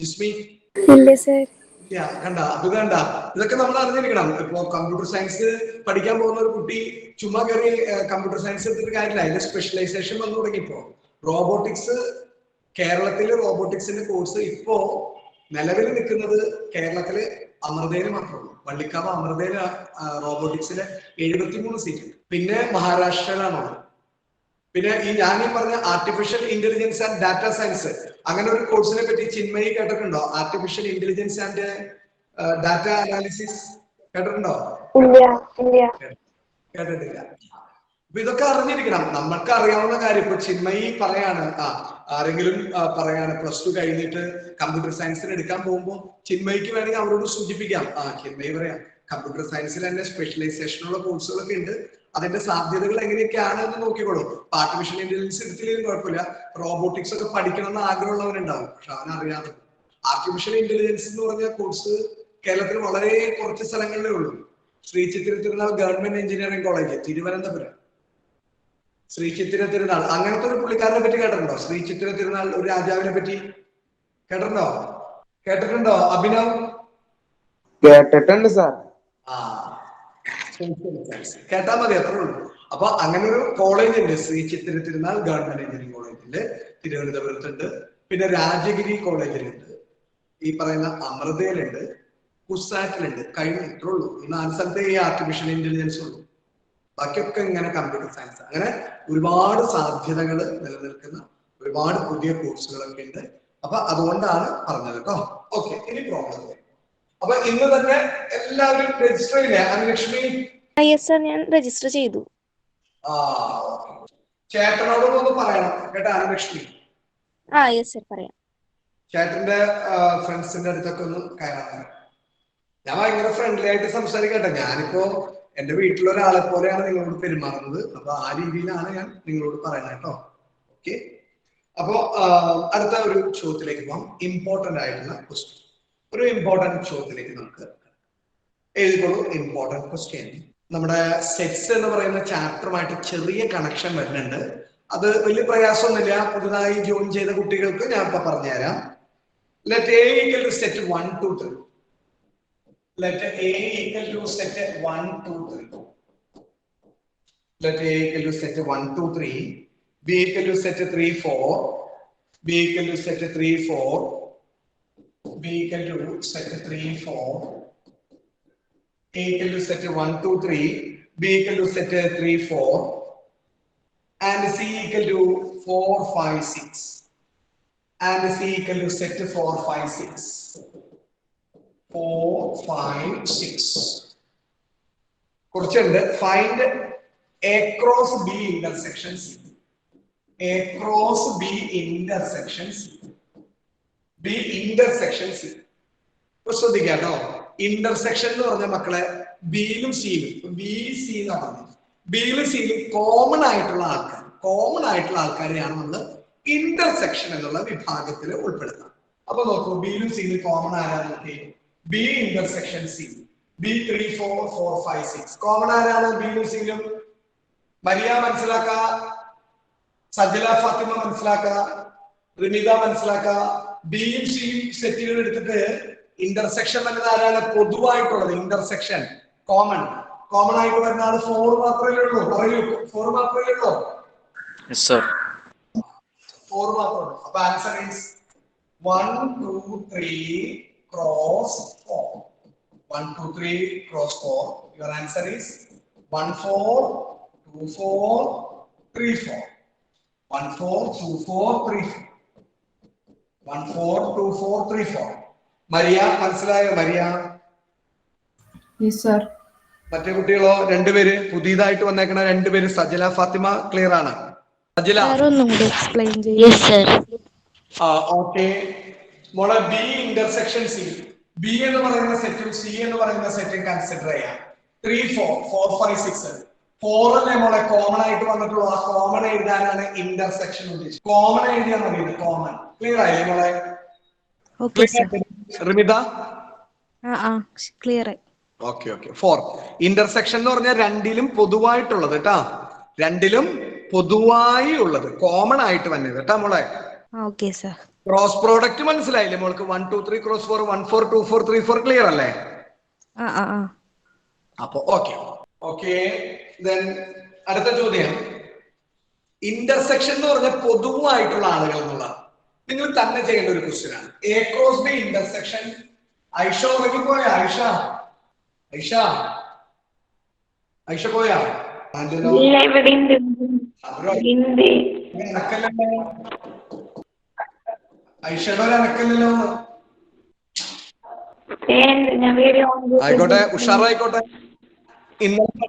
ജിസ്മി കണ്ട ഇതൊക്കെ നമ്മൾ അറിഞ്ഞിരിക്കണം. ഇപ്പൊ കമ്പ്യൂട്ടർ സയൻസ് പഠിക്കാൻ പോകുന്ന ഒരു കുട്ടി ചുമ്മാ കയറി കമ്പ്യൂട്ടർ സയൻസ് എടുത്തിട്ട് കാര്യമില്ല. അതിന്റെ സ്പെഷ്യലൈസേഷൻ വന്നു തുടങ്ങിയപ്പോ റോബോട്ടിക്സ്, കേരളത്തിലെ റോബോട്ടിക്സിന്റെ കോഴ്സ് ഇപ്പോ നിലവിൽ നിൽക്കുന്നത് കേരളത്തില് അമൃതയില് മാത്രമേ. വള്ളിക്കാവ് അമൃതയില് റോബോട്ടിക്സിലെ 73 സീറ്റ്. പിന്നെ മഹാരാഷ്ട്രയിലാണുള്ളത്. പിന്നെ ഈ ഞാനീ പറഞ്ഞ artificial intelligence and data science, അങ്ങനെ ഒരു കോഴ്സിനെ പറ്റി ചിന്മയി കേട്ടിട്ടുണ്ടോ? Artificial intelligence and data analysis കേട്ടിട്ടുണ്ടോ? കേട്ടിട്ടില്ല. അപ്പൊ ഇതൊക്കെ അറിഞ്ഞിരിക്കണം. നമ്മൾക്ക് അറിയാവുന്ന കാര്യം. ഇപ്പൊ ചിന്മയി പറയാണ്, ആരെങ്കിലും പറയാണ് +2 കഴിഞ്ഞിട്ട് കമ്പ്യൂട്ടർ സയൻസിന് എടുക്കാൻ പോകുമ്പോൾ ചിന്മയിക്ക് വേണമെങ്കിൽ അവരോട് സൂചിപ്പിക്കാം. ചിന്മയി പറയാം കമ്പ്യൂട്ടർ സയൻസിൽ തന്നെ സ്പെഷ്യലൈസേഷനുള്ള കോഴ്സുകളൊക്കെ ഉണ്ട്, അതിന്റെ സാധ്യതകൾ എങ്ങനെയൊക്കെയാണ് എന്ന് നോക്കിക്കോളൂ. ആർട്ടിഫിഷ്യൽ ഇന്റലിജൻസ് എടുത്തില്ലെങ്കിലും കുഴപ്പമില്ല. റോബോട്ടിക്സ് ഒക്കെ പഠിക്കണമെന്ന് ആഗ്രഹമുള്ളവരുണ്ടാവും, പക്ഷെ അവനറിയാതെ. ആർട്ടിഫിഷ്യൽ ഇന്റലിജൻസ് എന്ന് പറഞ്ഞ കോഴ്സ് കേരളത്തിൽ വളരെ കുറച്ച് സ്ഥലങ്ങളിലേ ഉള്ളൂ. Sree Chithira Thirunal government engineering college Thiruvananthapuram. Sree Chithira Thirunal, അങ്ങനത്തെ ഒരു പുള്ളിക്കാരനെ പറ്റി കേട്ടിട്ടുണ്ടോ? ശ്രീ ചിത്തിര തിരുനാൾ, ഒരു രാജാവിനെ പറ്റി കേട്ടിട്ടുണ്ടോ അഭിനവ്? കേട്ടിട്ടുണ്ട് സാർ. കേട്ടാ മതി, അത്രേ ഉള്ളൂ. അപ്പൊ അങ്ങനെ ഒരു കോളേജ് ഉണ്ട്, ശ്രീ ചിത്തിര തിരുനാൾ ഗവൺമെന്റ് എഞ്ചിനീയറിംഗ് കോളേജില് തിരുവനന്തപുരത്തുണ്ട്. പിന്നെ രാജഗിരി കോളേജിലുണ്ട്, ഈ പറയുന്ന അമൃതയിലുണ്ട്, കുസാറ്റിലുണ്ട്. കഴിഞ്ഞ ഇത്രേ ഉള്ളൂ. ഈ 4 സ്ഥലത്തെ ഈ ആർട്ടിഫിഷ്യൽ ഇന്റലിജൻസ് ഉള്ളൂ. ബാക്കിയൊക്കെ ഇങ്ങനെ കമ്പ്യൂട്ടർ സയൻസ്. അങ്ങനെ ഒരുപാട് സാധ്യതകൾ നിലനിൽക്കുന്ന ഒരുപാട് പുതിയ കോഴ്സുകളൊക്കെ ഉണ്ട്. അപ്പൊ അതുകൊണ്ടാണ് പറഞ്ഞത് കേട്ടോ. ഓക്കെ, ഇനി പ്രോബ്ലം. അപ്പൊ ഇന്ന് തന്നെ എല്ലാവരും രജിസ്റ്റർ ചെയ്യില്ലേ? അനുലക്ഷ്മി? യെസ് സർ, ഞാൻ രജിസ്റ്റർ ചെയ്തു. ചേട്ടനോടും ഒന്ന് പറയണം കേട്ടോ അനുലക്ഷ്മി. യെസ് സർ, പറയാം. ചേട്ടന്റെ ഫ്രണ്ട്സിന്റെ അടുത്തൊക്കെ ഒന്ന് കയറാൻ. ഞാൻ ഭയങ്കര ഫ്രണ്ട്ലി ആയിട്ട് സംസാരിക്കട്ടെ. ഞാനിപ്പോ എന്റെ വീട്ടിലൊരാളെ പോലെയാണ് നിങ്ങളോട് പെരുമാറുന്നത്. അപ്പൊ ആ രീതിയിലാണ് ഞാൻ നിങ്ങളോട് പറയുന്നത് കേട്ടോ. ഓക്കെ, അപ്പോ അടുത്ത ഒരു ചോദ്യത്തിലേക്ക് പോകാം. ഇമ്പോർട്ടന്റ് ആയിട്ടുള്ള ക്വസ്റ്റ്യൻ, ഒരു ഇമ്പോർട്ടന്റ് ചോദ്യത്തിലേക്ക് നമുക്ക് എഴുതിക്കോളൂ. Important question. നമ്മുടെ സെറ്റ്സ് എന്ന് പറയുന്ന ചാപ്റ്ററുമായിട്ട് ചെറിയ കണക്ഷൻ വരുന്നുണ്ട്. അത് വലിയ പ്രയാസമൊന്നുമില്ല. പുതുതായി ജോയിൻ ചെയ്ത കുട്ടികൾക്ക് ഞാൻ ഇപ്പൊ പറഞ്ഞുതരാം. Let A equal to set 1 2 3. Let A equal to set 1 2 3. Let A equal to set 1 2 3. B equal to set 3 4. B equal to set 3 4. B equal to set 3 4. A equal to set 1 2 3. B equal to set 3 4. And C equal to 4 5 6. And C equal to set 4 5 6. 4 5 6. കുറച്ചുണ്ട്. Find A cross B intersection C. A cross B intersection C. B intersection C. ഇപ്പൊ ശ്രദ്ധിക്കാം കേട്ടോ. Intersection എന്ന് പറഞ്ഞ മക്കളെ ബിയിലും സിയിലും, B C എന്ന് പറഞ്ഞു, ബിയിലും സിയിലും common ആയിട്ടുള്ള ആൾക്കാരെയാണ് നമ്മൾ ഇന്റർസെക്ഷൻ എന്നുള്ള വിഭാഗത്തിൽ ഉൾപ്പെടുത്തുക. അപ്പൊ നോക്കൂ, ബിയിലും സിയിലും കോമൺ ആരാണ് നോക്കി? B intersection C. B 3 4 4 5 6 common ആരാണ് ബിയിലും സിയിലും? മരിയ മനസ്സിലാക്ക, സജല ഫാത്തിമ മനസ്സിലാക്ക, റിമിത മനസ്സിലാക്ക. ബിയും സിയും സെറ്റുകൾ എടുത്തിട്ട് ഇന്റർസെക്ഷൻ വരുന്നത് ആരാണ്? പൊതുവായിട്ടുള്ളത് ഇന്റർസെക്ഷൻ കോമൺ ആയിട്ട് വരുന്ന ആള് 4 മാത്രമേ ഉള്ളൂ. പറയൂ, 4 മാത്രമേ ഉള്ളൂ. 4 മാത്രമേ. അപ്പൊ answer is 1 2 3 cross 4. 1 2 3 cross 4. Your answer is 1 4 2 4 3 4. 1 4 2 4 3 4. 1 4 2 4 3 4. Maria മനസ്സിലായോ? മരിയ? Yes sir. മറ്റേ കുട്ടികളോ? രണ്ടുപേര് പുതിയതായിട്ട് വന്നേക്കണ രണ്ടുപേര്. സജല ഫാത്തിമ ക്ലിയർ ആണ്? സജല ഒന്നും കൂടി എക്സ്പ്ലെയിൻ ചെയ്യും. ഓക്കെ മോളെ, ബി ഇന്റർസെക്ഷൻ സി. ബി എന്ന് പറയുന്ന സെറ്റും സി എന്ന് പറയുന്ന സെറ്റും കൺസിഡർ ചെയ്യാം. 3 4 4 5 6 4 അല്ലേ മോളെ കോമൺ ആയിട്ട് വന്നിട്ടുള്ളൂ. ആ കോമൺ എഴുതാനാണ് ഇന്റർസെക്ഷൻ ഉദ്ദേശിച്ചത്. കോമൺ എഴുതിയാൽ മതി. കോമൺ ക്ലിയർ ആയില്ലേ മോളെ? റിമിത ക്ലിയർ ആയി. ഓക്കെ 4 ഇന്റർസെക്ഷൻ എന്ന് പറഞ്ഞാൽ രണ്ടിലും പൊതുവായിട്ടുള്ളത് കേട്ടാ. രണ്ടിലും പൊതുവായി ഉള്ളത്, കോമൺ ആയിട്ട് വന്നത് കേട്ടാ മോളെ. Okay sir. ക്രോസ് പ്രോഡക്റ്റ് മനസ്സിലായില്ലേ മോൾക്ക്? 1 2 3 ക്രോസ് 4 1 4 2 4 3 4 ക്ലിയർ അല്ലേ? അപ്പൊ ഓക്കെ ദെൻ അടുത്ത ചോദ്യം. ഇന്റർസെക്ഷൻ എന്ന് പറഞ്ഞ പൊതുവായിട്ടുള്ള ആളുകൾ എന്നുള്ള നിങ്ങൾ തന്നെ ചെയ്യേണ്ട ഒരു ക്വസ്റ്റ്യൻ ആണ്. A cross B intersection. Aisha ഉറങ്ങിപ്പോയ? ഐഷ പോയാ? ഐഷയുടെ ഒരു അനക്കല്ലല്ലോ. ആയിക്കോട്ടെ, ഉഷാറായിക്കോട്ടെ. ഇന്നലെ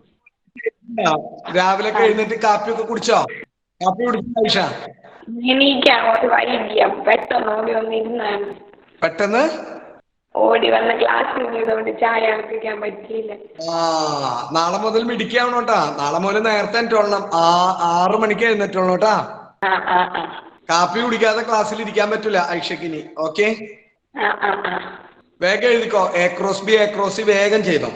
രാവിലെ എഴുന്നേറ്റ് കാപ്പിയൊക്കെ കുടിച്ചോ? കാപ്പി കുടിച്ചോ ഐഷ? പെട്ടെന്ന് ഓടി വന്ന ക്ലാസ് ചായ കുടിക്കാൻ പറ്റിയില്ല. നാളെ മുതൽ മിടിക്കാവണോട്ടാ. നാളെ മുതൽ നേരത്തെ എണീറ്റോളണം. 6 മണിക്ക് എഴുന്നേറ്റോളണോട്ടാ. കാപ്പി കുടിക്കാതെ ക്ലാസ്സിൽ ഇരിക്കാൻ പറ്റൂല ഐഷക്കിനി. ഓക്കെ, വേഗം എഴുതിക്കോ. എ ക്രോസ് ബി വേഗം ചെയ്തോ,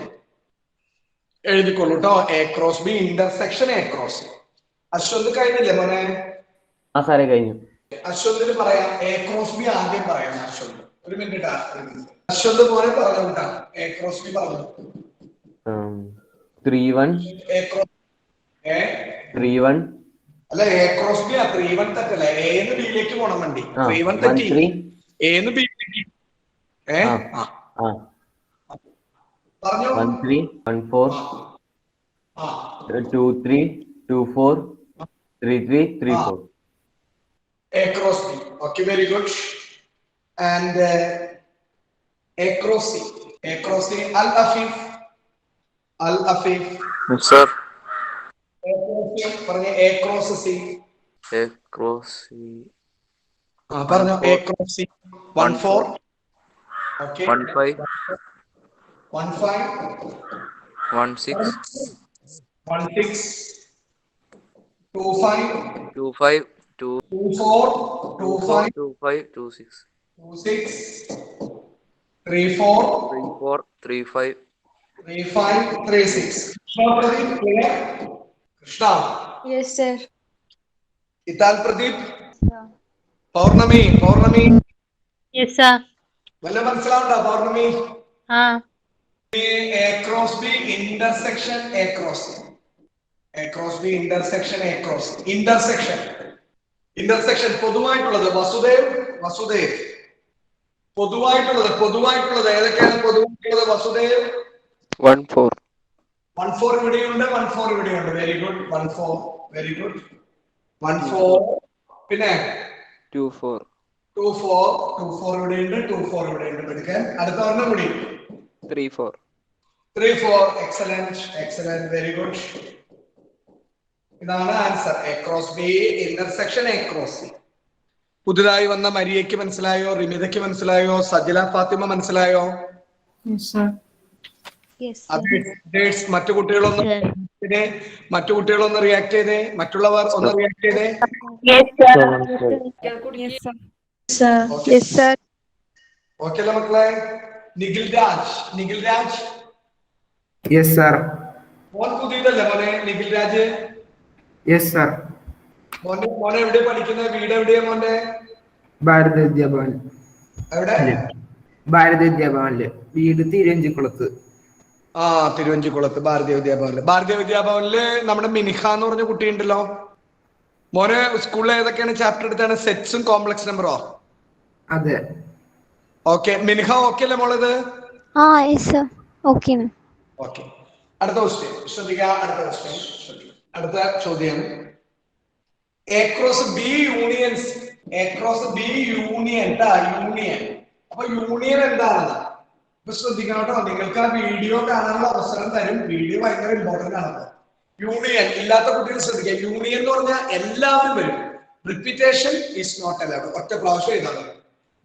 എഴുതിക്കോളൂ കേട്ടോ. A cross B intersection A cross. Ashwanth കഴിഞ്ഞില്ലേ മോനെ? കഴിഞ്ഞു. അശ്വന്തിന് പറയാം. എ ക്രോസ് ബി ആദ്യം പറയാം. അശ്വന്ത് ഒരു മിനിറ്റ്. അശ്വന്ത് മോനെ പറഞ്ഞു കേട്ടാ. എ ക്രോസ് ബി പറഞ്ഞു. 3 1 3 1 അല്ല, എ ക്രോസ് ബി 3 1 തെറ്റല്ല. എന്ന് ബിയിലേക്ക് പോണം വണ്ടി. 3 1 തെറ്റി. എന്ന് ബിയിലേക്ക്. പറഞ്ഞു 1 3 1 4 ആ 2 3 2 4 3 3 3 4. A cross B. Okay, very good. And A cross C. A cross C. Al Afif. Al Afif. Sir. A cross C. പറഞ്ഞ A cross C. A cross C. പറഞ്ഞ A cross C. 1 4. Okay. 1 5. 1 5. 1 6. 1 6. 2 5. 2 5. 2 4. 2 5. 2 5. 2 6. 2 6. 3 4. 3 4. 3 5. 3 5. 3 6. Krishna. Krishna. Yes, sir. Ital Pradeep. Paurnami. Paurnami. Yes, sir. വല്ല മനസ്സിലാവണ്ട പൗർണമി? A cross B intersection A cross C. A cross B intersection A cross C. Intersection പൊതുവായിട്ടുള്ളത് Vasudev Vasudev പൊതുവായിട്ടുള്ളത് ഏതൊക്കെയാണ് പൊതുവായിട്ടുള്ളത്? വസുദേവ് 1 4. 1 4 ഇവിടെയുണ്ട്, 1 4 ഇവിടെയുണ്ട്. Very good. 1 4 very good. 1 4 പിന്നെ 2 4. 2 4 2 4 ഇവിടെയുണ്ട്, 2 4 ഇവിടെയുണ്ട്. എടുക്കാൻ അടുത്ത ഒരെണ്ണം കൂടി 3 4. 3 4. Excellent very good. ഇതാണ് answer. A cross B intersection A cross C. പുതുതായി വന്ന മരിയയ്ക്ക് മനസ്സിലായോ? റിമിതയ്ക്ക് മനസ്സിലായോ? സജില ഫാത്തിമ മനസ്സിലായോ? Yes, sir. Yes, മറ്റു കുട്ടികളൊന്ന് റിയാക്ട് ചെയ്തേ. മറ്റുള്ളവർ ഒന്ന് റിയാക്ട് ചെയ്തേ. Yes, sir. Yes, sir. Yes, sir. Okay അല്ലേ മക്കളെ? Nikhil Raj Yes, sir. മോൻ പുതിയതല്ലേ മോനെ? Nikhil Raj Yes, sir. മോനെ എവിടെ പഠിക്കുന്നത്? വീട് എവിടെയാ മോന്റെ? ഭാരത വിദ്യാഭവൻ. എവിടെ? ഭാരത വിദ്യാഭവനില്. വീട് തിരുവഞ്ചിക്കുളത്ത്. തിരുവഞ്ചിക്കുളത്ത് ഭാരതീയ വിദ്യാഭവനില് നമ്മുടെ മിനിഹ എന്ന് പറഞ്ഞ കുട്ടി ഉണ്ടല്ലോ. മോനെ സ്കൂളിൽ ഏതൊക്കെയാണ് ചാപ്റ്റർ എടുത്താണ്? സെറ്റ്സും കോംപ്ലക്സ് നമ്പറോ? അതെ. ഓക്കെ. മിനിഹ ഓക്കെ അല്ലേ മോളത്? Yes, sir. Okay. ഓക്കെ. അടുത്ത ക്വസ്റ്റ്യൻ ശ്രദ്ധിക്കുക. അടുത്ത ചോദ്യം. A cross B union. അപ്പൊ യൂണിയൻ എന്താണെന്ന് ഇപ്പൊ ശ്രദ്ധിക്കണം കേട്ടോ. നിങ്ങൾക്ക് ആ വീഡിയോ കാണാനുള്ള അവസരം തരും. വീഡിയോ ഭയങ്കര ഇമ്പോർട്ടന്റ് ആണ്. യൂണിയൻ ഇല്ലാത്ത കുട്ടികൾ ശ്രദ്ധിക്കുക. യൂണിയൻ എന്ന് പറഞ്ഞാൽ എല്ലാവരും വരും. Repetition is not allowed. ഒറ്റ പ്രാവശ്യം എഴുതാൻ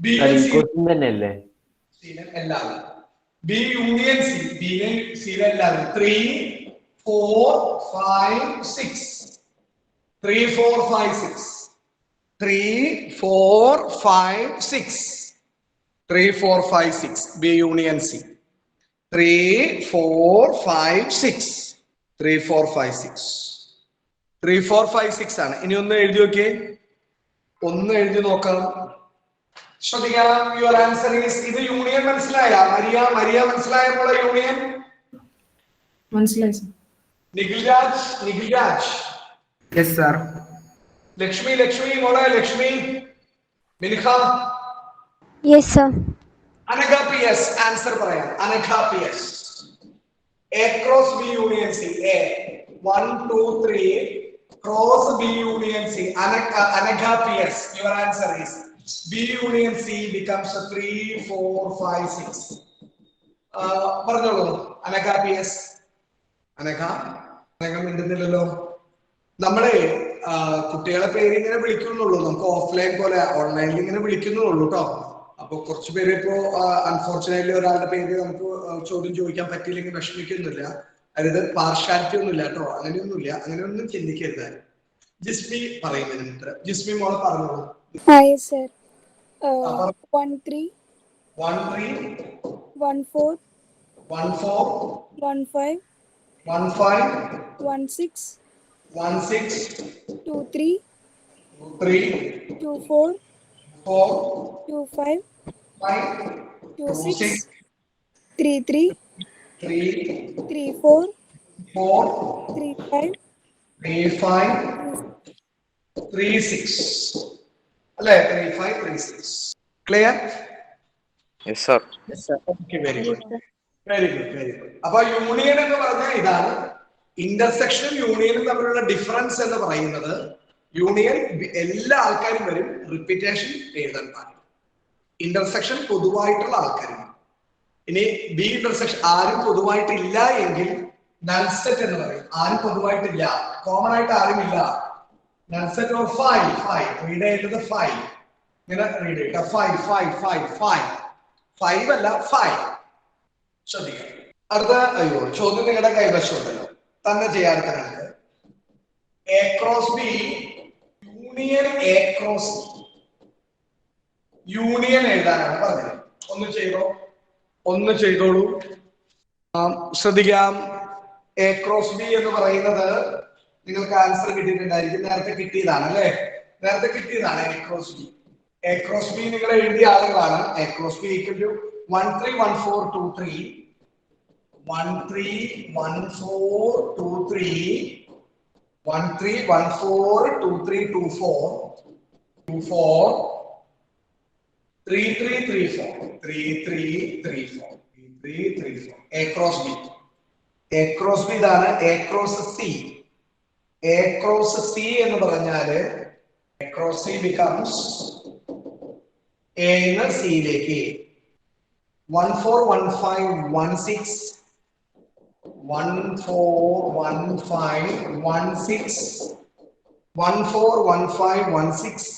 ബി എല്ലാവരും. B union C. ബിയിലെ സിയിലെ എല്ലാവരും. 3 4 5 6. 3 4 5 6. 3 4 5 6. 3 4 5 6. B union C. 3 4 5 6. 3 4 5 6. 3 4 5 6 ആണ്. ഇനി ഒന്ന് എഴുതി നോക്കിയേ. ഒന്ന് എഴുതി നോക്കാം. ശ്രദ്ധിക്കാം. Your answer is. ഇത് യൂണിയൻ മനസ്സിലായ? മരിയ മനസ്സിലായപ്പോൾ യൂണിയൻ മനസ്സിലായി sir. Nikhil Raj. Yes, sir. Lakshmi മോളെ Lakshmi. Miniha. Yes, sir. Anagha P S answer പറയാം. Anagha P S. A cross B union C. A 1 2 3 cross B union C. Anagha P S. Your answer is B union C becomes a 3 4 5 6. പറഞ്ഞോളൂ Anagha P S. Anagha മിണ്ടുന്നില്ലല്ലോ. നമ്മളെ കുട്ടികളെ പേര് ഇങ്ങനെ വിളിക്കുന്നുള്ളൂ. നമുക്ക് offline പോലെ ഓൺലൈനിൽ ഇങ്ങനെ വിളിക്കുന്നുള്ളൂ കേട്ടോ. അപ്പൊ കുറച്ചു പേര് ഇപ്പോ അൺഫോർച്ചുനേറ്റ്ലി ഒരാളുടെ പേര് നമുക്ക് ചോദ്യം ചോദിക്കാൻ പറ്റിയില്ലെങ്കിൽ വിഷമിക്കുന്നില്ല. അതായത് പാർഷ്യാലിറ്റി ഒന്നുമില്ല കേട്ടോ. അങ്ങനെയൊന്നും ചിന്തിക്കരുത്. ജിസ്മി പറയുന്നതിന് ജിസ്മി മോളെ പറഞ്ഞോളൂ. Yes, sir. 1 3 1 4 1 5 1 6 2 3 2 4 2 5 2 6 3 3 3 4 3 5 3 6 അല്ലേ? 3 5 3 6. Clear? Yes, sir. Okay, very good. അപ്പൊ യൂണിയൻ എന്ന് പറഞ്ഞാൽ ഇതാണ്. ഇന്റർസെക്ഷനും യൂണിയനും തമ്മിലുള്ള ഡിഫറൻസ് എന്ന് പറയുന്നത് യൂണിയൻ എല്ലാ ആൾക്കാരും വരും, റിപ്പീറ്റേഷൻ എഴുതാൻ പാടില്ല. ഇന്റർസെക്ഷൻ പൊതുവായിട്ടുള്ള ആൾക്കാരും. ഇനി ബി ഇന്റർസെക്ഷൻ ആരും പൊതുവായിട്ടില്ല എങ്കിൽ നൾസെറ്റ് എന്ന് പറയും. ആരും പൊതുവായിട്ടില്ല, കോമൺ ആയിട്ട് ആരും ഇല്ല. നൾസെറ്റ് ഓർ ഫൈവ് റീഡ് ചെയ്തത് ഫൈവ്, ഇങ്ങനെ റീഡ് ചെയ്യട്ടെ. ഫൈവ് അല്ല, ഫൈവ്. ശ്രദ്ധിക്കാം. അടുത്ത അയ്യോ ചോദ്യം നിങ്ങളുടെ കൈവശമുണ്ടല്ലോ, തന്നെ ചെയ്യാറുണ്ട്. A cross B union A cross union എഴുതാനാണ് പറഞ്ഞത്. ഒന്ന് ചെയ്തോളൂ. ശ്രദ്ധിക്കാം. എ ക്രോസ് ബി എന്ന് പറയുന്നത് നിങ്ങൾക്ക് ആൻസർ കിട്ടിയിട്ടുണ്ടായിരിക്കും. നേരത്തെ കിട്ടിയതാണ് അല്ലെ? നേരത്തെ കിട്ടിയതാണ് A cross B. A cross B നിങ്ങൾ എഴുതിയ ആളുകളാണ്. A cross B equal to 1 3 1 4 2 3 1 3 1 4 2 3 1 3 1 4 2 3 2 4 2 4 3 3 3 4 3 3 3 4 3 3 4. A cross B. A cross B ഇതാണ്. A cross C. A cross C എന്ന് പറഞ്ഞാല് എ ക്രോസ് സി ബിക്കംസ് എന്ന് സിയിലേക്ക് 1 4 1 5 1 6 1 4 1 5 1 6 1 4 1 5 1 6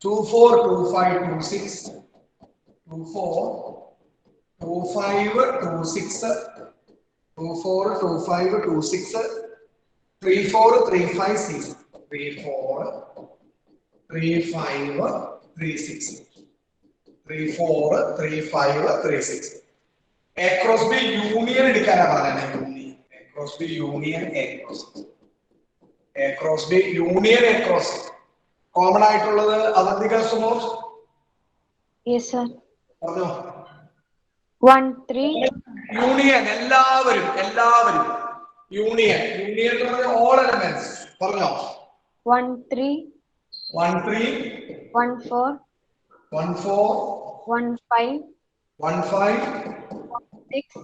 2 4 2 5 2 6 2 4 2 5 2 6 2 4 2 5 2 6 3 4 3 5 6 3 4 3 5 3 6 3 4 3 5 3 6. എ ക്രോസ് ബി യൂണിയൻ എടുക്കാനാണ് പറയുന്നത്. Union A cross B union A cross A cross B union A cross. Common ആയിട്ടുള്ളത് അവന്തിക സുമോസ് പറഞ്ഞോ. 1 3 union എല്ലാവരും യൂണിയൻ യൂണിയൻ എന്ന് പറഞ്ഞാൽ ഓൾ എലമെന്റ്സ് പറഞ്ഞോ. 1 3 1 3 1 4 1 4 1 5 1 5 6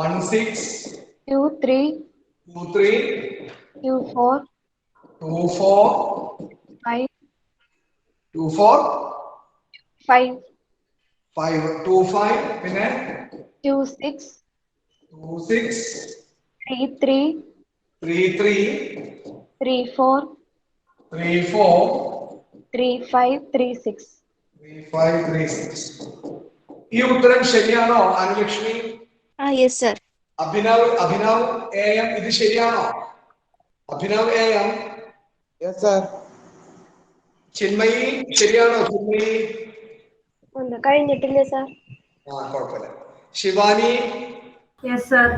1 6 2 3 2 3 2 4 2 4 5 2 4 5 5 2 5 പിന്നെ 2 6 2 6 3 3 3 3 3 4 3 4 3 5 3 6. 3 5 3 6. ഈ ഉത്തരം ശരിയാണോ Anulakshmi? Yes sir. Abhinav AM ഇത് ശരിയാണോ? Abhinav AM. Yes sir. Chinmayi ശരിയാണോ? ചിന്മയി കഴിഞ്ഞിട്ടില്ല സർ. കുഴപ്പമില്ല. Shivani yes sir.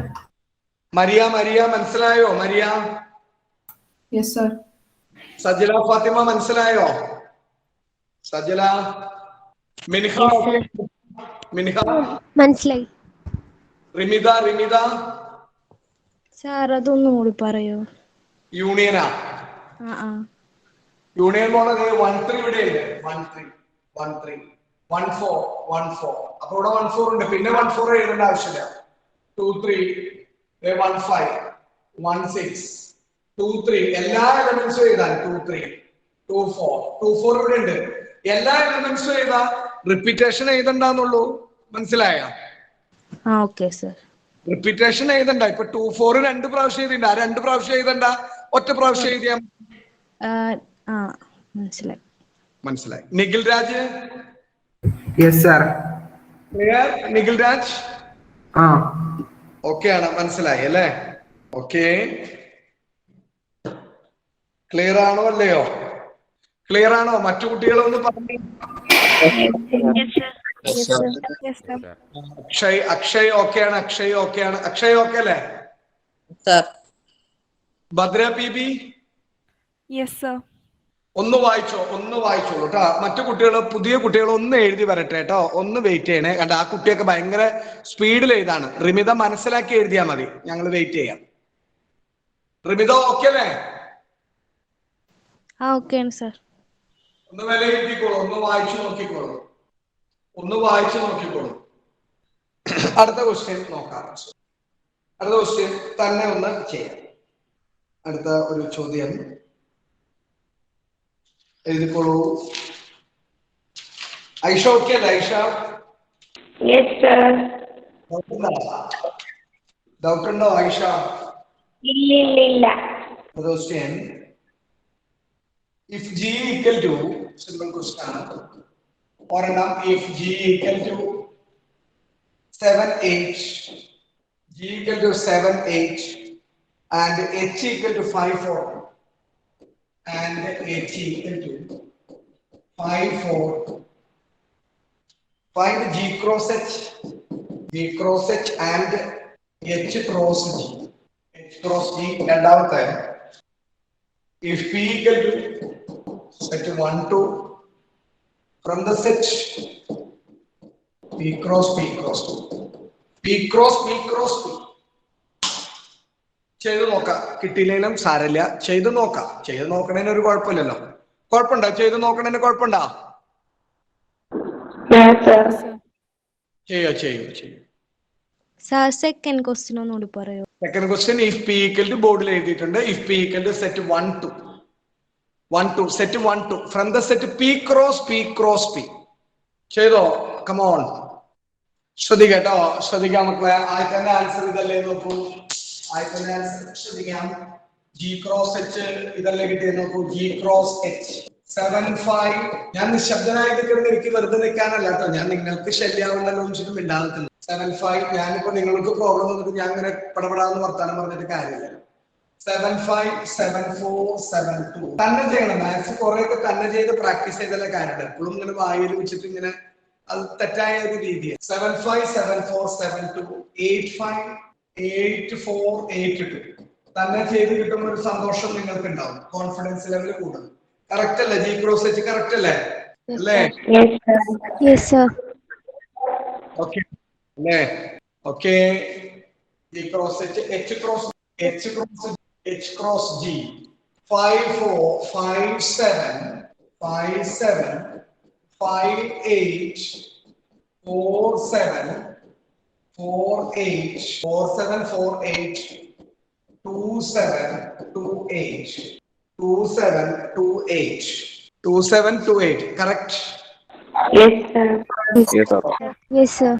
മരിയ മനസ്സിലായോ? Maria yes sir. Sajala Fathima മനസ്സിലായോ? സജല മിൻഹ മനസ്സിലായി. റിമിത സാർ അതൊന്നും കൂടി പറയോ? യൂണിയനാ. യൂണിയൻ പോണത് 1 3 ഇവിടെ ഉണ്ട്. 1 3 1 3 1 4 1 4. അപ്പൊ ഇവിടെ 1 4 ഉണ്ട്. പിന്നെ 1 4 എഴുതേണ്ട ആവശ്യമില്ല. 2 3 1 5 1 6 2 3 എല്ലാ എലമെന്റ്സും എഴുതാൻ 2 3 2 4 2 4 ഇവിടെ ഉണ്ട്. എല്ലാ എലമെന്റ്സും എഴുതാ, റിപ്പീറ്റേഷൻ എഴുതണ്ടെന്നുള്ളൂ. മനസ്സിലായ? Okay sir. റിപ്പീറ്റേഷൻ എഴുതണ്ട. ഇപ്പൊ 2 4 2 പ്രാവശ്യം എഴുതിണ്ട. 2 പ്രാവശ്യം എഴുതണ്ട, ഒറ്റ പ്രാവശ്യം എഴുതിയാ മനസ്സിലായി. Nikhil Raj yes sir. Nikhil Raj okay ആണ്, മനസ്സിലായി അല്ലേ? ഓക്കെ, ക്ലിയർ ആണോ അല്ലയോ? ക്ലിയർ ആണോ? മറ്റു കുട്ടികളൊന്ന് പറഞ്ഞു. അക്ഷയ് ഓക്കെ ആണ്. അക്ഷയ് ഓക്കെ അല്ലേ? ഭദ്ര PB ഒന്ന് വായിച്ചോളൂ കേട്ടോ. മറ്റു കുട്ടികൾ, പുതിയ കുട്ടികൾ ഒന്ന് എഴുതി വരട്ടെ കേട്ടോ. ഒന്ന് വെയിറ്റ് ചെയ്യണേ. കണ്ട ആ കുട്ടിയൊക്കെ ഭയങ്കര സ്പീഡിൽ എഴുതാണ്. റിമിത മനസ്സിലാക്കി എഴുതിയാൽ മതി. ഞങ്ങൾ വെയിറ്റ് ചെയ്യാം. റിമിത ഓക്കെ അല്ലേ? ഒന്ന് വിലയിരുത്തിക്കോളൂ. ഒന്ന് വായിച്ചു നോക്കിക്കോളൂ. അടുത്ത ക്വസ്റ്റ്യൻ നോക്കാം. അടുത്ത ക്വസ്റ്റ്യൻ തന്നെ ഒന്ന് ചെയ്യാം. അടുത്ത ഒരു ചോദ്യം എഴുതിക്കോളൂ. ഐഷ ഓക്കെ അല്ലേ? Aisha Yes, sir. ഡൗട്ട് ഉണ്ടോ ഐഷ? ഇല്ല. Question. If G equal to, simple question, or if G equal to 7H, G equal to 7H, and H equal to 5,4, and H equal to 5,4, find G cross H, G cross H and H cross G. H cross G രണ്ടാമത്തെ if P equal to set 1 2 from the set P cross P cross P cross P cross P ചെയ്തു നോക്കാം. കിട്ടിയില്ലെങ്കിലും സാരമില്ല, ചെയ്തു നോക്കാം. ചെയ്തു നോക്കണേന് ഒരു കുഴപ്പമില്ലല്ലോ. കുഴപ്പമുണ്ടോ? ചെയ്തു നോക്കണേന് കുഴപ്പമുണ്ടോ? ചെയ്യൂ. സാർ സെക്കൻഡ് ക്വസ്റ്റ്യൻ ഒന്നുകൂടി പറയോ? Second question if P equal to ബോർഡിൽ എഴുതിയിട്ടുണ്ട്. If P equal to set 1 2 set 1 2 from the set P cross P ചെയ്തോ? കമോൺ, ശ്രദ്ധിക്കട്ടോ, ശ്രദ്ധിക്കാം മക്കളെ. ആദ്യത്തെ ആൻസർ ഇതല്ലേ? നോക്കൂ, ആദ്യത്തെ ആൻസർ ശ്രദ്ധിക്കാം. ജി ക്രോസ് എച്ച് ഇതല്ലേ കിട്ടിയത്? നോക്കൂ, ജി ക്രോസ് എച്ച് 7 5. ഞാൻ നിശബ്ദനായിട്ട് എനിക്ക് വെറുതെ നിൽക്കാനല്ല കേട്ടോ, ഞാൻ നിങ്ങൾക്ക് ശല്യാവുണ്ടല്ലോ വെച്ചിട്ട് മിണ്ടാകുന്നു. 7 5. ഞാനിപ്പോ നിങ്ങൾക്ക് പ്രോബ്ലം വന്നിട്ട് ഞാൻ ഇങ്ങനെ പടപെടാന്ന് വർത്താനം പറഞ്ഞിട്ട് കാര്യമില്ല. 7 5 7 4 7 2 തന്നെ ചെയ്യണം. മാത്സ് കുറെ ഒക്കെ തന്നെ ചെയ്ത് പ്രാക്ടീസ് ചെയ്തല്ലേ കാര്യമുണ്ട്. എപ്പോഴും ഇങ്ങനെ വായിൽ വെച്ചിട്ട് ഇങ്ങനെ അത് തെറ്റായ ഒരു രീതിയാണ്. 7 5 7 4 7 2 8 5 8 4 8 2 തന്നെ ചെയ്ത് കിട്ടുന്ന ഒരു സന്തോഷം നിങ്ങൾക്ക് ഉണ്ടാവും. കോൺഫിഡൻസ് ലെവൽ കൂടും. കറക്റ്റ് അല്ലേ? ജി ക്രോസ് എച്ച് കറക്റ്റ് അല്ലേ? അല്ലേ? Yes sir. ഓക്കെ അല്ലേ? Okay. G cross H H cross G 5 4 5 7 5 7 5 8 4 7 4 8 4 7 4 8 2 7 2 8 2 7 2 8 2 7 2 8. Correct? Yes, sir.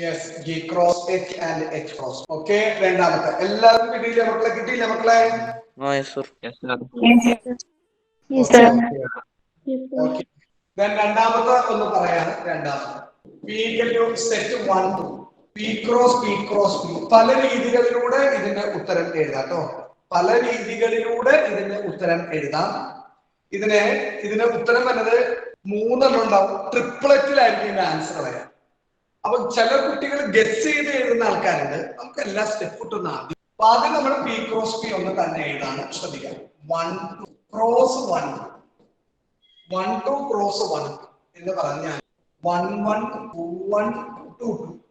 Yes. G cross H and H cross. Okay. രണ്ടാമത്തെ എല്ലാവർക്കും കിട്ടിയില്ലേ മക്കളെ? കിട്ടിയില്ലേ മക്കളെ? Yes, sir. Okay. Then രണ്ടാമത്തെ ഒന്ന് പറയാണ്. രണ്ടാമത്തെ P equal to set 1 2 P cross P. പല രീതികളിലൂടെ ഇതിന്റെ ഉത്തരം എഴുതാം കേട്ടോ. പല രീതികളിലൂടെ ഇതിന്റെ ഉത്തരം എഴുതാം. ഇതിന്റെ ഉത്തരം വരുന്നത് 3 ഉണ്ടാവും. ട്രിപ്ലറ്റിലായിരിക്കും ഇതിന്റെ ആൻസർ വരാം. അപ്പൊ ചില കുട്ടികൾ ഗസ് ചെയ്ത് എഴുതുന്ന ആൾക്കാരുണ്ട്. നമുക്ക് എല്ലാ സ്റ്റെപ്പ് ഇട്ടൊന്ന് ആദ്യം നമ്മൾ പി ക്രോസ് പി ഒന്ന് തന്നെ എഴുതാണ്. ശ്രദ്ധിക്കാം. 1 2 ക്രോസ് 1 1 2 ക്രോസ് 1 എന്ന് പറഞ്ഞാൽ 1 1 2 1 2 2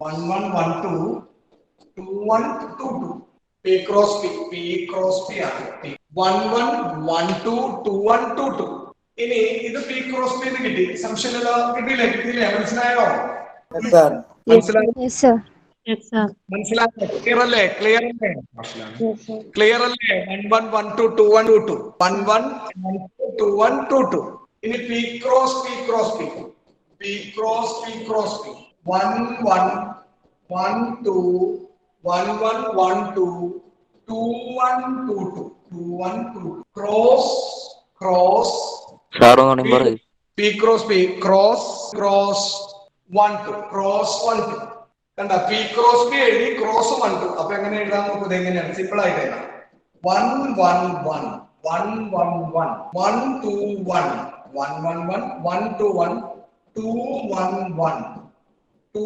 1 1 1 2 2 1 2 2 പി ക്രോസ് പി ആണ്. 1 1 1 2 2 1 2 2. ഇനി ഇത് പി ക്രോസ് പി എന്ന് കിട്ടി. സംശയമില്ലല്ലോ? കിട്ടിയില്ലേ? മനസ്സിലായോ? മനസ്സിലായോ? ക്ലിയർ അല്ലേ? 1 1 1 2 2 1 2 2 1 1 1 2 1 2 2. ഇനി P cross P 1 1 1 2 1 1 1 2 2 1 2 2 2 1 2 cross P cross 1 2 cross 1 2 കണ്ട? പി ക്രോസ് പി എഴുതി, ക്രോസ് 1 2. അപ്പൊ എങ്ങനെ എഴുതാൻ നോക്കുന്നത്? എങ്ങനെയാണ്? സിമ്പിൾ ആയിട്ട് എഴുതാം. 1 1 1 1 1 1 1 2 1 1 1 1 1 2 1 2 1 1 2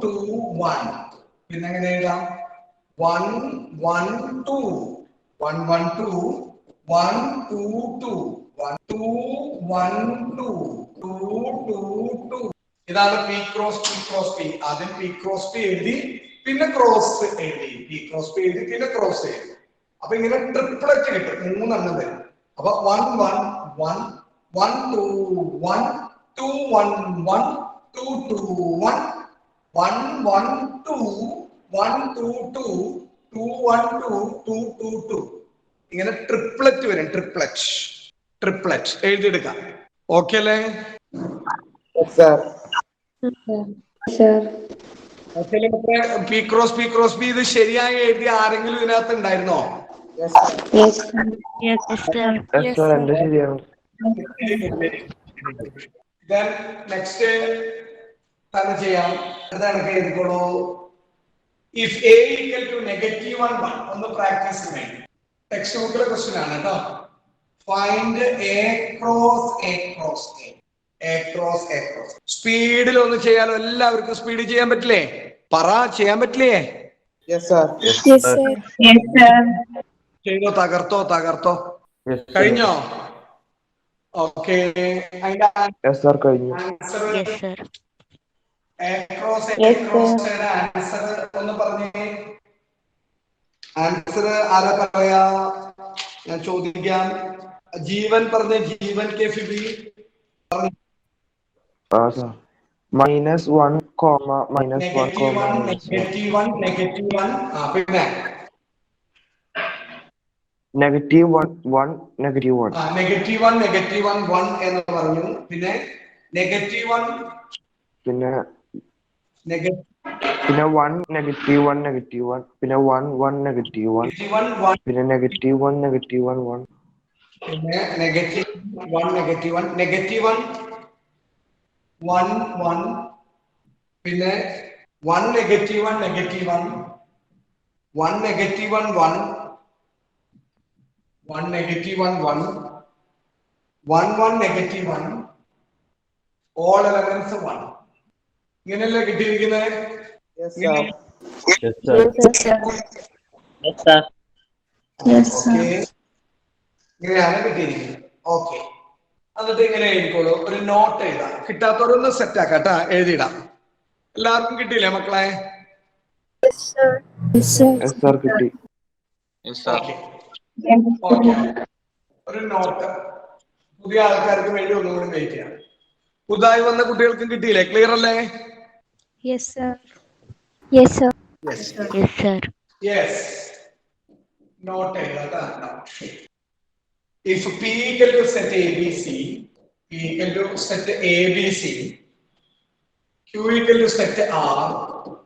2 1. പിന്നെ എങ്ങനെ എഴുതാം? 1 1 2 1 1 2 1 2 2 1 2 1 2 2 2 2. ഇതാണ് പി ക്രോസ് പി. ആദ്യം പി ക്രോസ് പി എഴുതി, പിന്നെ ക്രോസ് എഴുതി, പി ക്രോസ് പി എഴുതി, പിന്നെ ക്രോസ് എഴുതി. അപ്പൊ ഇങ്ങനെ ട്രിപ്ലറ്റ് കിട്ടും. 3 എണ്ണം വരും. അപ്പൊ 1 1 1 1 2 1 2 1 1 2 2 1 1 1 2 1 2 2 2 1 2 2 2 2 ഇങ്ങനെ ട്രിപ്ലറ്റ് വരും. ട്രിപ്ലറ്റ് എഴുതിയെടുക്കാം. ഓക്കെ അല്ലേ? Yes, sir. Sir. P cross B ഇത് ശരിയായി എഴുതിയ ആരെങ്കിലും ഇതിനകത്ത് ഉണ്ടായിരുന്നോ? Yes, sir. Yes. Yes, sir. Yes, sir. എന്റെ ശരിയാണ്. Then next തന്നെ ചെയ്യാം. എന്താണ് എഴുതിക്കോളൂ. If a equal to -1 ഒന്ന് പ്രാക്ടീസ് വേണ്ടി ടെക്സ്റ്റ് ബുക്കിലെ ക്വസ്റ്റ്യൻ ആണ് കേട്ടോ. Find a cross a. സ്പീഡിൽ ഒന്ന് ചെയ്യാലോ. എല്ലാവർക്കും സ്പീഡ് ചെയ്യാൻ പറ്റില്ലേ? ചെയ്യാൻ പറ്റില്ലേ? Yes, sir. Yes, sir. Yes, sir. ചെയ്തോ? തകർത്തോ? കഴിഞ്ഞോ? ഓക്കെ. Yes, sir. കഴിഞ്ഞു. Yes, sir. ആൻസർ ഒന്ന് പറഞ്ഞേ. ആൻസർ ആരാ പറയാ? ഞാൻ ചോദിക്കാം. ജീവൻ പറഞ്ഞേ. ജീവൻ കെ ഫിബി sir. -1, -1, -1 പിന്നെ -1, -1. -1 1 എന്ന് പറഞ്ഞു. പിന്നെ -1 പിന്നെ -1 പിന്നെ 1 -1 -1 പിന്നെ 1 1 -1 പിന്നെ -1 -1 1 പിന്നെ -1 1 1 പിന്നെ 1 -1 1 -1 1 -1 1 1 -1 1 1 1 -1 all elements 1 ഇങ്ങനെയല്ലേ കിട്ടിയിരിക്കുന്നത്? Yes, sir. Yes, sir. Yes, sir. Yes, sir. ഇങ്ങനെയാണ് കിട്ടിയിരിക്കുന്നത്. ഓക്കെ. എന്നിട്ട് ഇങ്ങനെ എഴുതിക്കോളൂ. ഒരു നോട്ട് എഴുതാം. കിട്ടാത്തവരൊന്ന് സെറ്റ് ആക്കാട്ടാ. എഴുതിയിടാം. എല്ലാവർക്കും കിട്ടിയില്ലേ മക്കളെ? Yes, sir. Yes, sir. കിട്ടി. ഓക്കെ. ഒരു നോട്ട് പുതിയ ആൾക്കാർക്ക് വേണ്ടി ഒന്നുകൂടി വെയിറ്റ് ചെയ്യാം. പുതുതായി വന്ന കുട്ടികൾക്കും കിട്ടിയില്ലേ? ക്ലിയർ അല്ലേ? Yes, sir. Yes, sir. Yes. Yes, sir. Yes. Note if P equal to set ABC, P equal to set ABC, Q equal to set R,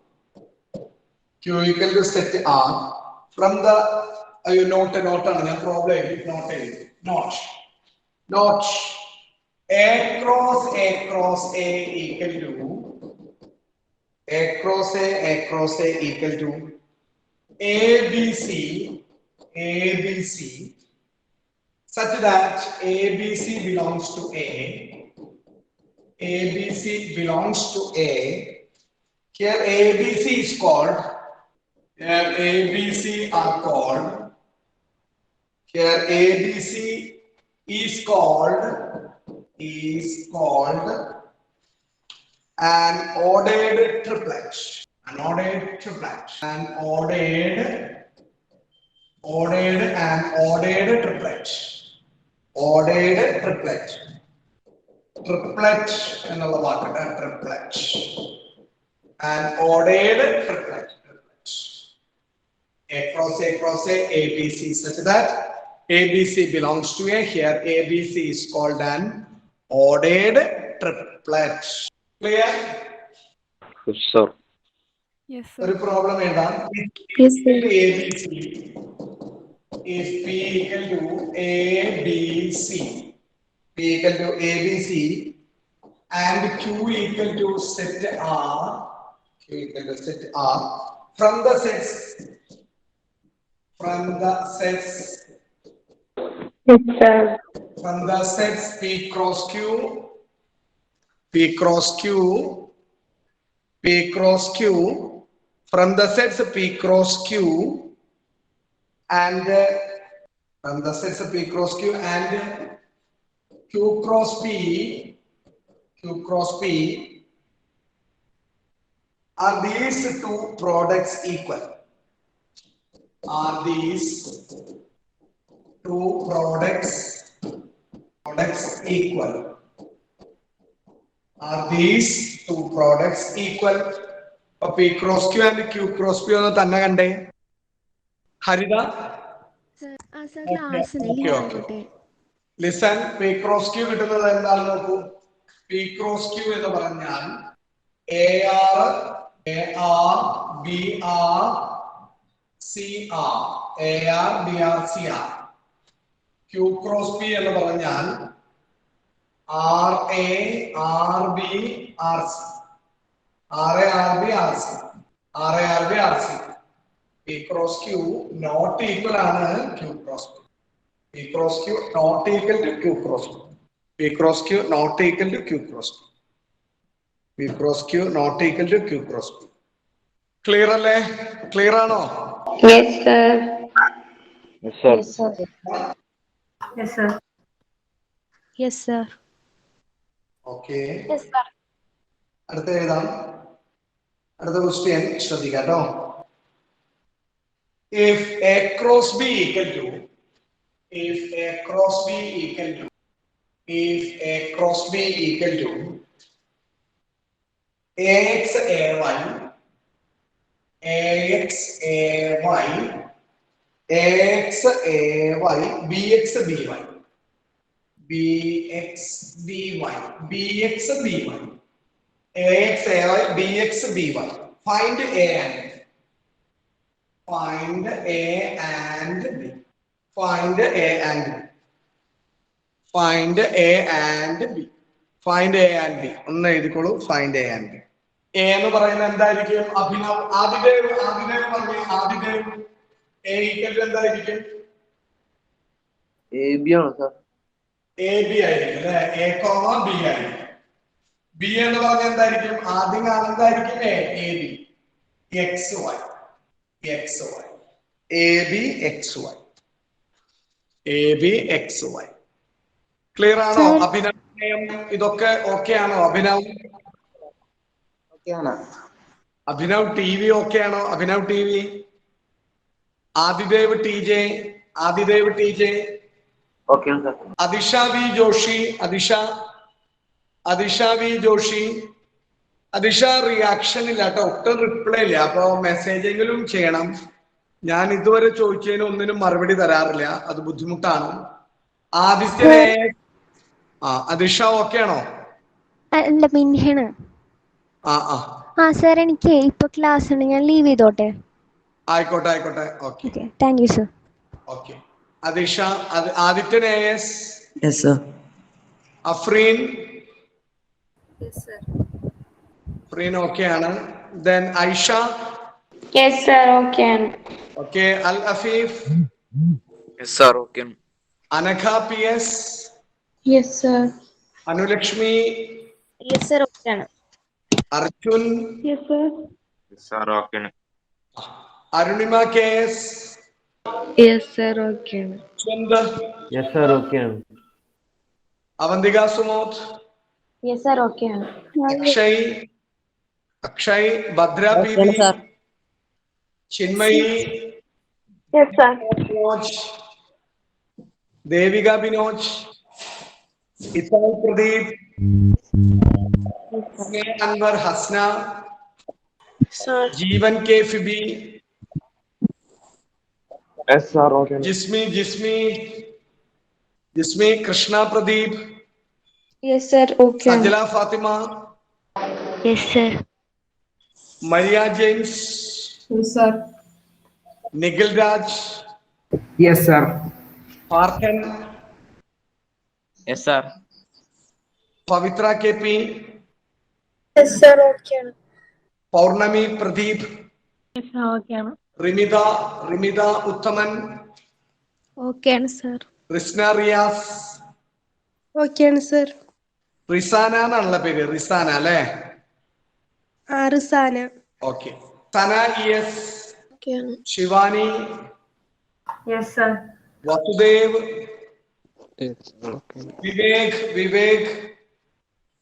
Q equal to set R from the note on the problem not A cross A equal to A cross A equal to ABC such that ABC belongs to A. ABC belongs to A. Here ABC is called. Here ABC are called. Here ABC is called an ordered triplet. An ordered triplet. Triplet എന്നുള്ള വാക്കാണ് triplet. An ordered triplet. A cross A ABC such that ABC belongs to A. Here ABC is called an ordered triplet. Clear? Yes, sir. Yes, ഒരു problem എഴുതാം. Yes, sir. ABC if P equal to ABC, P equal to ABC and Q equal to set R, from the sets Yes, sir. P cross Q from the sets P cross Q and Q cross P are these two products equal? Are these two products equal? Are these two products equal? P cross Q and Q cross P ഒന്ന് തന്നെ കണ്ടേ. Haritha class listen. P cross Q കിട്ടുന്നത് എന്താണ് നോക്കൂ. P cross Q എന്ന് പറഞ്ഞാൽ AR AR BR CR AR BR CR. Q cross P എന്ന് പറഞ്ഞാൽ RA RB RC RA RB RC RA RB RC. P cross Q not equal ആണ് Q cross P. P cross Q not equal to Q cross P. P cross Q not equal to Q cross P. P cross Q not equal to Q cross P. Clear അല്ലേ? Clear ആണോ? Yes, sir. Yes, sir. Yes, sir. Yes, sir. Yes, sir. Okay. Yes, sir. അടുത്ത എഴുതാം. അടുത്ത question ശ്രദ്ധിക്കാം കേട്ടോ. If A cross B equal to if A cross B equal to if A cross B equal to AX AY AX AY AX AY BX BY BX BY BX BY AX AY BX BY. Find A and B. Find A and B. Find A and B. Find A and B. Find A and B. ഒന്ന് എഴുതിക്കോളൂ. Find A and B. A എന്ന് പറയുന്നത് എന്തായിരിക്കും? അഭിനവ് ആദിദേവ് പറഞ്ഞു. Adidev A equal to എന്തായിരിക്കും? AB ആണ് sir. AB ആയിരിക്കും അല്ലെ. A, B ആയിരിക്കും. B എന്ന് പറഞ്ഞാൽ എന്തായിരിക്കും? ആദ്യം കാണുന്നതായിരിക്കും AB XY XY AB XY AB XY. Clear ആണോ? അഭിനയം ഇതൊക്കെ ഓക്കെ ആണോ? അഭിനവ് അഭിനവ് TV ഓക്കെ ആണോ? Abhinav TV. Adidev TJ okay sir. Athisha V Joshi Athisha reaction ഇല്ല കേട്ടോ. ഒട്ടും റിപ്ലൈ ഇല്ല. അപ്പൊ മെസ്സേജെങ്കിലും ചെയ്യണം. ഞാൻ ഇതുവരെ ചോദിച്ചതിന് ഒന്നിനും മറുപടി തരാറില്ല. അത് ബുദ്ധിമുട്ടാണ്. ആദിത്യനെ അതിഷ ഓക്കെ ആണോ? അല്ല, മിൻഹയാണ്. സർ എനിക്ക് ഇപ്പൊ ക്ലാസ് ഉണ്ട്, ഞാൻ ലീവ് ചെയ്തോട്ടെ? ആയിക്കോട്ടെ. Okay. Thank you sir. Okay. Athisha Adithyan AS. Yes, sir. Afreen. Yes, sir. Afreen okay ആണ്. Then Aisha. Yes, sir. Okay. Okay. Al Afeef. Yes, sir. Okay. Anagha PS. Yes, sir. Anulakshmi. Yes, sir. Okay. Arjun. Yes, sir. Yes, sir. Okay. Arunima KS. Yes, sir. Okay. Chand. Yes sir okay ആണ്. Avanthika Sumod. Yes, sir. Okay. Akshay Bhadra PB. Chinmayi. Yes, sir. Binoj. Devika Binoj. ഇസാൽ Pradeep. Anwar Hasna. Jeevan K Phoebe. Yes sir okay. Jismi Krishna Pradeep. Yes, sir. Okay. Sajala Fathima. Yes sir. Maria James. Yes, sir. Nikhil Raj. Yes, sir. Parthan. Yes, sir. Pavithra KP. Yes, sir. Okay. Pournami Pradeep. Yes, sir. Okay. Rimitha Uthaman. Okay ആണ് sir. Risna Riyas. Okay ആണ് sir. Risana എന്നാണുള്ള പേര്. റിസാന അല്ലേ? Risana. Okay. Sana ES. Okay ആണ്. Shivani. Yes, sir. Vasudev. Vivek.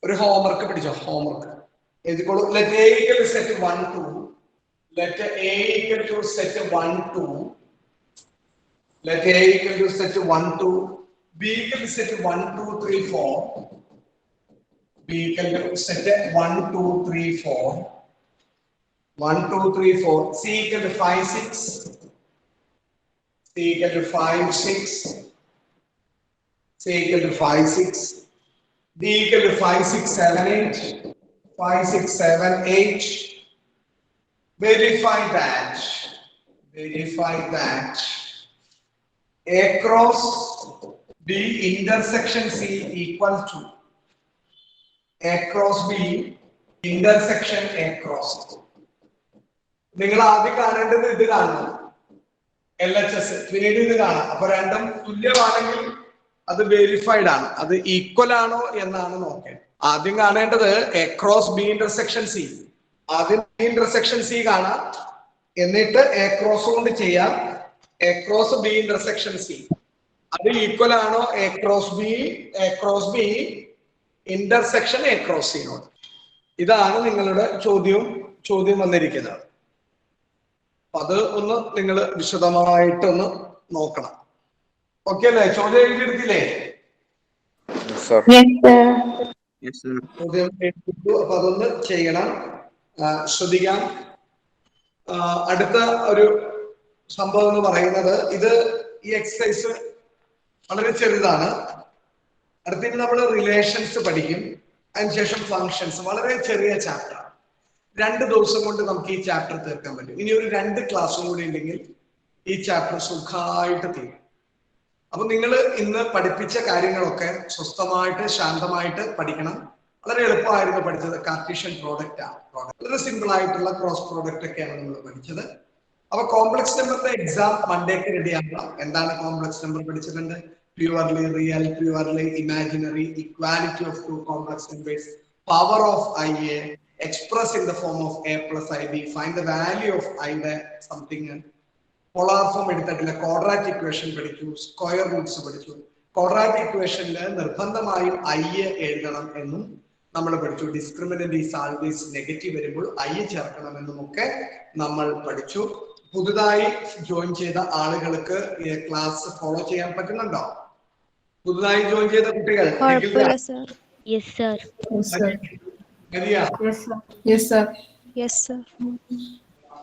ഒരു homework പിടിച്ചോ. Homework എഴുതിക്കോളൂ. Let A equal to set 1 2. Let A equal to set 1 2. Let A equal to set 1 2. B equal to set 1 2 3 4. B equal to set 1 2 3 4. 1 2 3 4. C equal to 5 6. C equal to 5, 6. C equal to 5, 6. D equal to 5, 6, 7, 8. 5, 6, 7, 8. Verify that. Verify that. A cross B intersection C equal to A cross B intersection A cross. നിങ്ങൾ ആദ്യം കാണേണ്ടത് ഇത് കാണണം, LHS, പിന്നീട് ഇത് കാണാം. അപ്പൊ രണ്ടും തുല്യമാണെങ്കിൽ അത് വെരിഫൈഡ് ആണ്, അത് ഈക്വൽ ആണോ എന്നാണ് നോക്കേണ്ടത്. ആദ്യം കാണേണ്ടത് A cross B intersection C. ആദ്യം B intersection C കാണാം, എന്നിട്ട് A cross കൊണ്ട് ചെയ്യാം A cross B intersection C. അത് ഈക്വൽ ആണോ A cross B intersection A cross C നോട്. ഇതാണ് നിങ്ങളുടെ ചോദ്യം വന്നിരിക്കുന്നത്. അത് ഒന്ന് നിങ്ങൾ വിശദമായിട്ടൊന്ന് നോക്കണം. ഓക്കെ അല്ലേ? ചോദ്യം എഴുതിയെടുത്തില്ലേ? ചോദ്യം എഴുതിയിട്ടു. അപ്പൊ അതൊന്ന് ചെയ്യണം, ശ്രദ്ധിക്കാം. അടുത്ത ഒരു സംഭവം എന്ന് പറയുന്നത് ഈ എക്സസൈസ് വളരെ ചെറുതാണ്. അടുത്തിട്ട് നമ്മൾ റിലേഷൻസ് പഠിക്കും, അതിനുശേഷം ഫങ്ഷൻസ്. വളരെ ചെറിയ ചാപ്റ്റർ, 2 ദിവസം കൊണ്ട് നമുക്ക് ഈ ചാപ്റ്റർ തീർക്കാൻ പറ്റും. ഇനി ഒരു 2 ക്ലാസ്സും കൂടി ഉണ്ടെങ്കിൽ ഈ ചാപ്റ്റർ സുഖമായിട്ട് തീരും. അപ്പൊ നിങ്ങൾ ഇന്ന് പഠിപ്പിച്ച കാര്യങ്ങളൊക്കെ സ്വസ്ഥമായിട്ട് ശാന്തമായിട്ട് പഠിക്കണം. വളരെ എളുപ്പമായിരുന്നു പഠിച്ചത്. കാർട്ടീഷ്യൻ പ്രോഡക്റ്റ് ആണ്, വളരെ സിമ്പിൾ ആയിട്ടുള്ള ക്രോസ് പ്രോഡക്റ്റ് ഒക്കെയാണ് നമ്മൾ പഠിച്ചത്. അപ്പൊ കോംപ്ലക്സ് നമ്പറിന്റെ എക്സാം മൺഡേക്ക് റെഡി ആക്കണം. എന്താണ് കോംപ്ലക്സ് നമ്പർ പഠിച്ചിട്ടുണ്ട്? Purely real, purely imaginary, equality of 2 complex numbers, power of IA, express in the form of A plus IB, find the value of I യുടെ something. Polar form എടുത്തിട്ടില്ല. Quadratic equation പഠിച്ചു, square Roots പഠിച്ചു. Quadratic ഇക്വേഷനിൽ നിർബന്ധമായും I എഴുതണം എന്നും നമ്മൾ പഠിച്ചു. ഡിസ്ക്രിമിനന്റ് ഈസ് ആൾവേസ് നെഗറ്റീവ് വരുമ്പോൾ I ചേർക്കണം എന്നും ഒക്കെ നമ്മൾ പഠിച്ചു. പുതുതായി ജോയിൻ ചെയ്ത ആളുകൾക്ക് ഈ ക്ലാസ് ഫോളോ ചെയ്യാൻ പറ്റുന്നുണ്ടോ? പുതുതായി ജോയിൻ ചെയ്ത കുട്ടികൾ?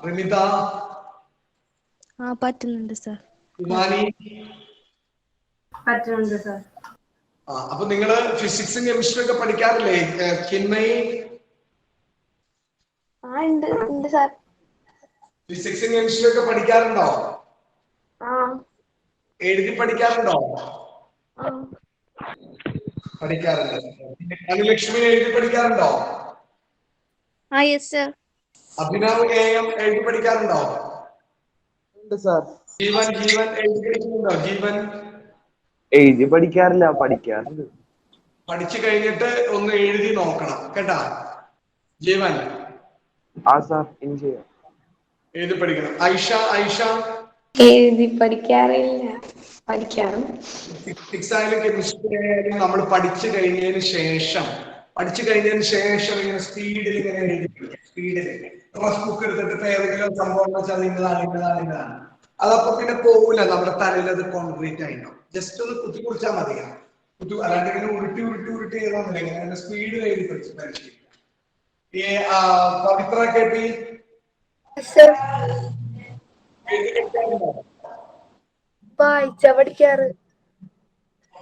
റിമിത? പറ്റുന്നുണ്ട് സർ. പറ്റുന്നുണ്ട് സർ. അപ്പൊ നിങ്ങള് ഫിസിക്സും കെമിസ്ട്രി ഒക്കെ പഠിക്കാറില്ലേ? ചിന്മയി ഫിസിക്സും കെമിസ്ട്രി ഒക്കെ പഠിക്കാറുണ്ടോ? എഴുതി പഠിക്കാറുണ്ടോ? പഠിക്കാറുണ്ട്. അനുലക്ഷ്മി എഴുതി പഠിക്കാറുണ്ടോ? അഭിനവ് AM എഴുതി പഠിക്കാറുണ്ടോ? ജീവൻ എഴുതി പഠിക്കുന്നുണ്ടോ? ജീവൻ എഴുതി പഠിക്കാറില്ല, പഠിക്കാറുണ്ട്. പഠിച്ചു കഴിഞ്ഞിട്ട് ഒന്ന് എഴുതി നോക്കണം കേട്ടാ. ജീവൻ ഇനി ചെയ്യാം. എഴുതി പഠിക്കണം. ഐഷ എഴുതി പഠിക്കാറില്ല, പഠിക്കാറും. ഫിസിക്സ് ആയാലും കെമിസ്ട്രി ആയാലും നമ്മൾ പഠിച്ചു കഴിഞ്ഞതിന് ശേഷം ഇങ്ങനെ സ്പീഡിൽ ഇങ്ങനെ എഴുതി സ്പീഡിൽ റഫ് ബുക്ക് എടുത്തിട്ട് ഏതെങ്കിലും സംഭവം വെച്ചാൽ ഇന്നതാണ്. അതപ്പോ പിന്നെ പോകില്ല, നമ്മുടെ തലയിൽ അത് കോൺക്രീറ്റ് ആയിട്ടുണ്ടാവും. ജസ്റ്റ് ഒന്ന് കുത്തിക്കുറിച്ചാൽ മതി. അല്ലാണ്ട് ഇങ്ങനെ ഉരുട്ടി ചെയ്തോന്നില്ല. ഇങ്ങനെ സ്പീഡിൽ എഴുതി പഠിച്ചു. പവിത്ര കേട്ടി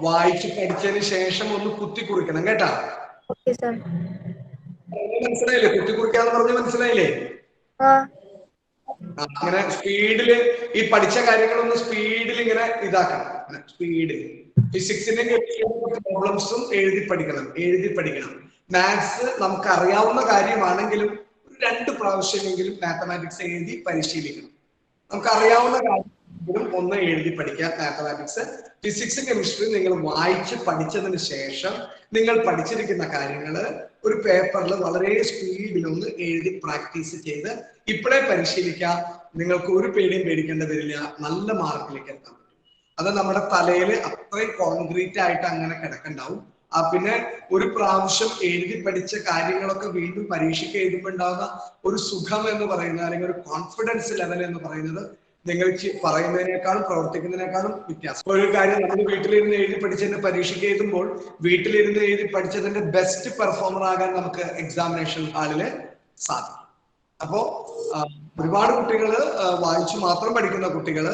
വായിച്ച് പഠിച്ചതിന് ശേഷം ഒന്ന് കുത്തി കുറിക്കണം കേട്ടാ. മനസ്സിലായില്ലേ? കുത്തി കുറിക്കാന്ന് പറഞ്ഞ് മനസ്സിലായില്ലേ? അങ്ങനെ സ്പീഡില് ഈ പഠിച്ച കാര്യങ്ങളൊന്ന് സ്പീഡിൽ ഇങ്ങനെ ഇതാക്കണം. സ്പീഡിൽ ഫിസിക്സിന്റെ പ്രോബ്ലംസും എഴുതി പഠിക്കണം. മാത്സ് നമുക്ക് അറിയാവുന്ന കാര്യമാണെങ്കിലും 2 പ്രാവശ്യമെങ്കിലും മാത്തമാറ്റിക്സ് എഴുതി പരിശീലിക്കണം. നമുക്ക് അറിയാവുന്ന കാര്യങ്ങളും ഒന്ന് എഴുതി പഠിക്കാം മാത്തമാറ്റിക്സ്. ഫിസിക്സ് കെമിസ്ട്രി നിങ്ങൾ വായിച്ച് പഠിച്ചതിന് ശേഷം നിങ്ങൾ പഠിച്ചിരിക്കുന്ന കാര്യങ്ങൾ ഒരു പേപ്പറിൽ വളരെ സ്പീഡിൽ ഒന്ന് എഴുതി പ്രാക്ടീസ് ചെയ്ത് ഇപ്പോഴേ പരിശീലിക്കാം. നിങ്ങൾക്ക് ഒരു പേടിയും പേടിക്കേണ്ടി വരില്ല, നല്ല മാർക്കിലേക്ക് എത്താൻ പറ്റും. അത് നമ്മുടെ തലയിൽ അത്രയും കോൺക്രീറ്റ് ആയിട്ട് അങ്ങനെ കിടക്കണ്ടാവും. പിന്നെ ഒരു പ്രാവശ്യം എഴുതി പഠിച്ച കാര്യങ്ങളൊക്കെ വീണ്ടും പരീക്ഷയ്ക്ക് എഴുതുമ്പോൾ ഉണ്ടാകുന്ന ഒരു സുഖം എന്ന് പറയുന്നത്, അല്ലെങ്കിൽ ഒരു കോൺഫിഡൻസ് ലെവൽ എന്ന് പറയുന്നത് നിങ്ങൾ പറയുന്നതിനേക്കാളും പ്രവർത്തിക്കുന്നതിനേക്കാളും വ്യത്യാസം. ഒരു കാര്യം നമ്മൾ വീട്ടിലിരുന്ന് എഴുതി പഠിച്ചതിന്റെ പരീക്ഷയ്ക്ക് എഴുതുമ്പോൾ വീട്ടിലിരുന്ന് എഴുതി പഠിച്ചതിന്റെ ബെസ്റ്റ് പെർഫോമർ ആകാൻ നമുക്ക് എക്സാമിനേഷൻ ഹാളില് സാധിക്കും. അപ്പോ ഒരുപാട് കുട്ടികൾ വായിച്ചു മാത്രം പഠിക്കുന്ന കുട്ടികൾ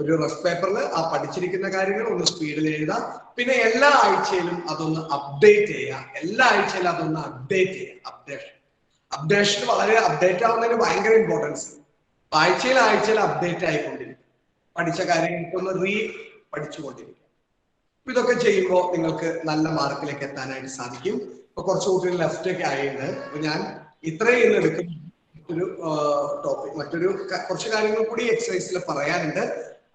ഒരു റഫ് പേപ്പറിൽ ആ പഠിച്ചിരിക്കുന്ന കാര്യങ്ങൾ ഒന്ന് സ്പീഡിൽ എഴുതാം. പിന്നെ എല്ലാ ആഴ്ചയിലും അതൊന്ന് അപ്ഡേറ്റ് ചെയ്യുക. എല്ലാ ആഴ്ചയിലും അതൊന്ന് അപ്ഡേറ്റ് ചെയ്യുക. അപ്ഡേഷൻ വളരെ അപ്ഡേറ്റ് ആവുന്നതിന് ഭയങ്കര ഇമ്പോർട്ടൻസ്. ആഴ്ചയിൽ അപ്ഡേറ്റ് ആയിക്കൊണ്ടിരിക്കും. പഠിച്ച കാര്യങ്ങൾക്കൊന്ന് പഠിച്ചുകൊണ്ടിരിക്കും. ഇതൊക്കെ ചെയ്യുമ്പോൾ നിങ്ങൾക്ക് നല്ല മാർക്കിലേക്ക് എത്താനായിട്ട് സാധിക്കും. ഇപ്പൊ കുറച്ച് കുട്ടികൾ ലെഫ്റ്റ് ഒക്കെ ആയിട്ട് അപ്പൊ ഞാൻ ഇത്രയും ഇന്ന് എടുക്കുന്ന ഒരു ടോപ്പിക് കുറച്ച് കാര്യങ്ങൾ കൂടി എക്സസൈസിൽ പറയാനുണ്ട്.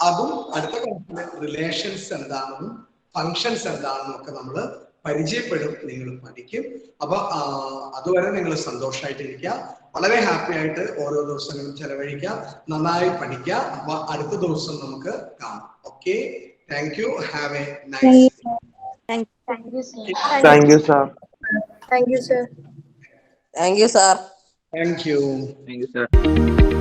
അതും അടുത്ത ക്ലാസ്സിലെ റിലേഷൻസ് എന്താണെന്നും ഫങ്ഷൻസ് എന്താണെന്നും ഒക്കെ നമ്മൾ പരിചയപ്പെടും, നിങ്ങൾ പഠിക്കും. അപ്പൊ അതുവരെ നിങ്ങൾ സന്തോഷമായിട്ടിരിക്കുക, വളരെ ഹാപ്പി ആയിട്ട് ഓരോ ദിവസങ്ങളും ചെലവഴിക്കുക, നന്നായി പഠിക്കുക. അപ്പൊ അടുത്ത ദിവസം നമുക്ക് കാണാം. Okay, thank U. Have A nice day. Thank you, sir. Thank you, sir. Thank you, sir. Thank you. Thank you, sir.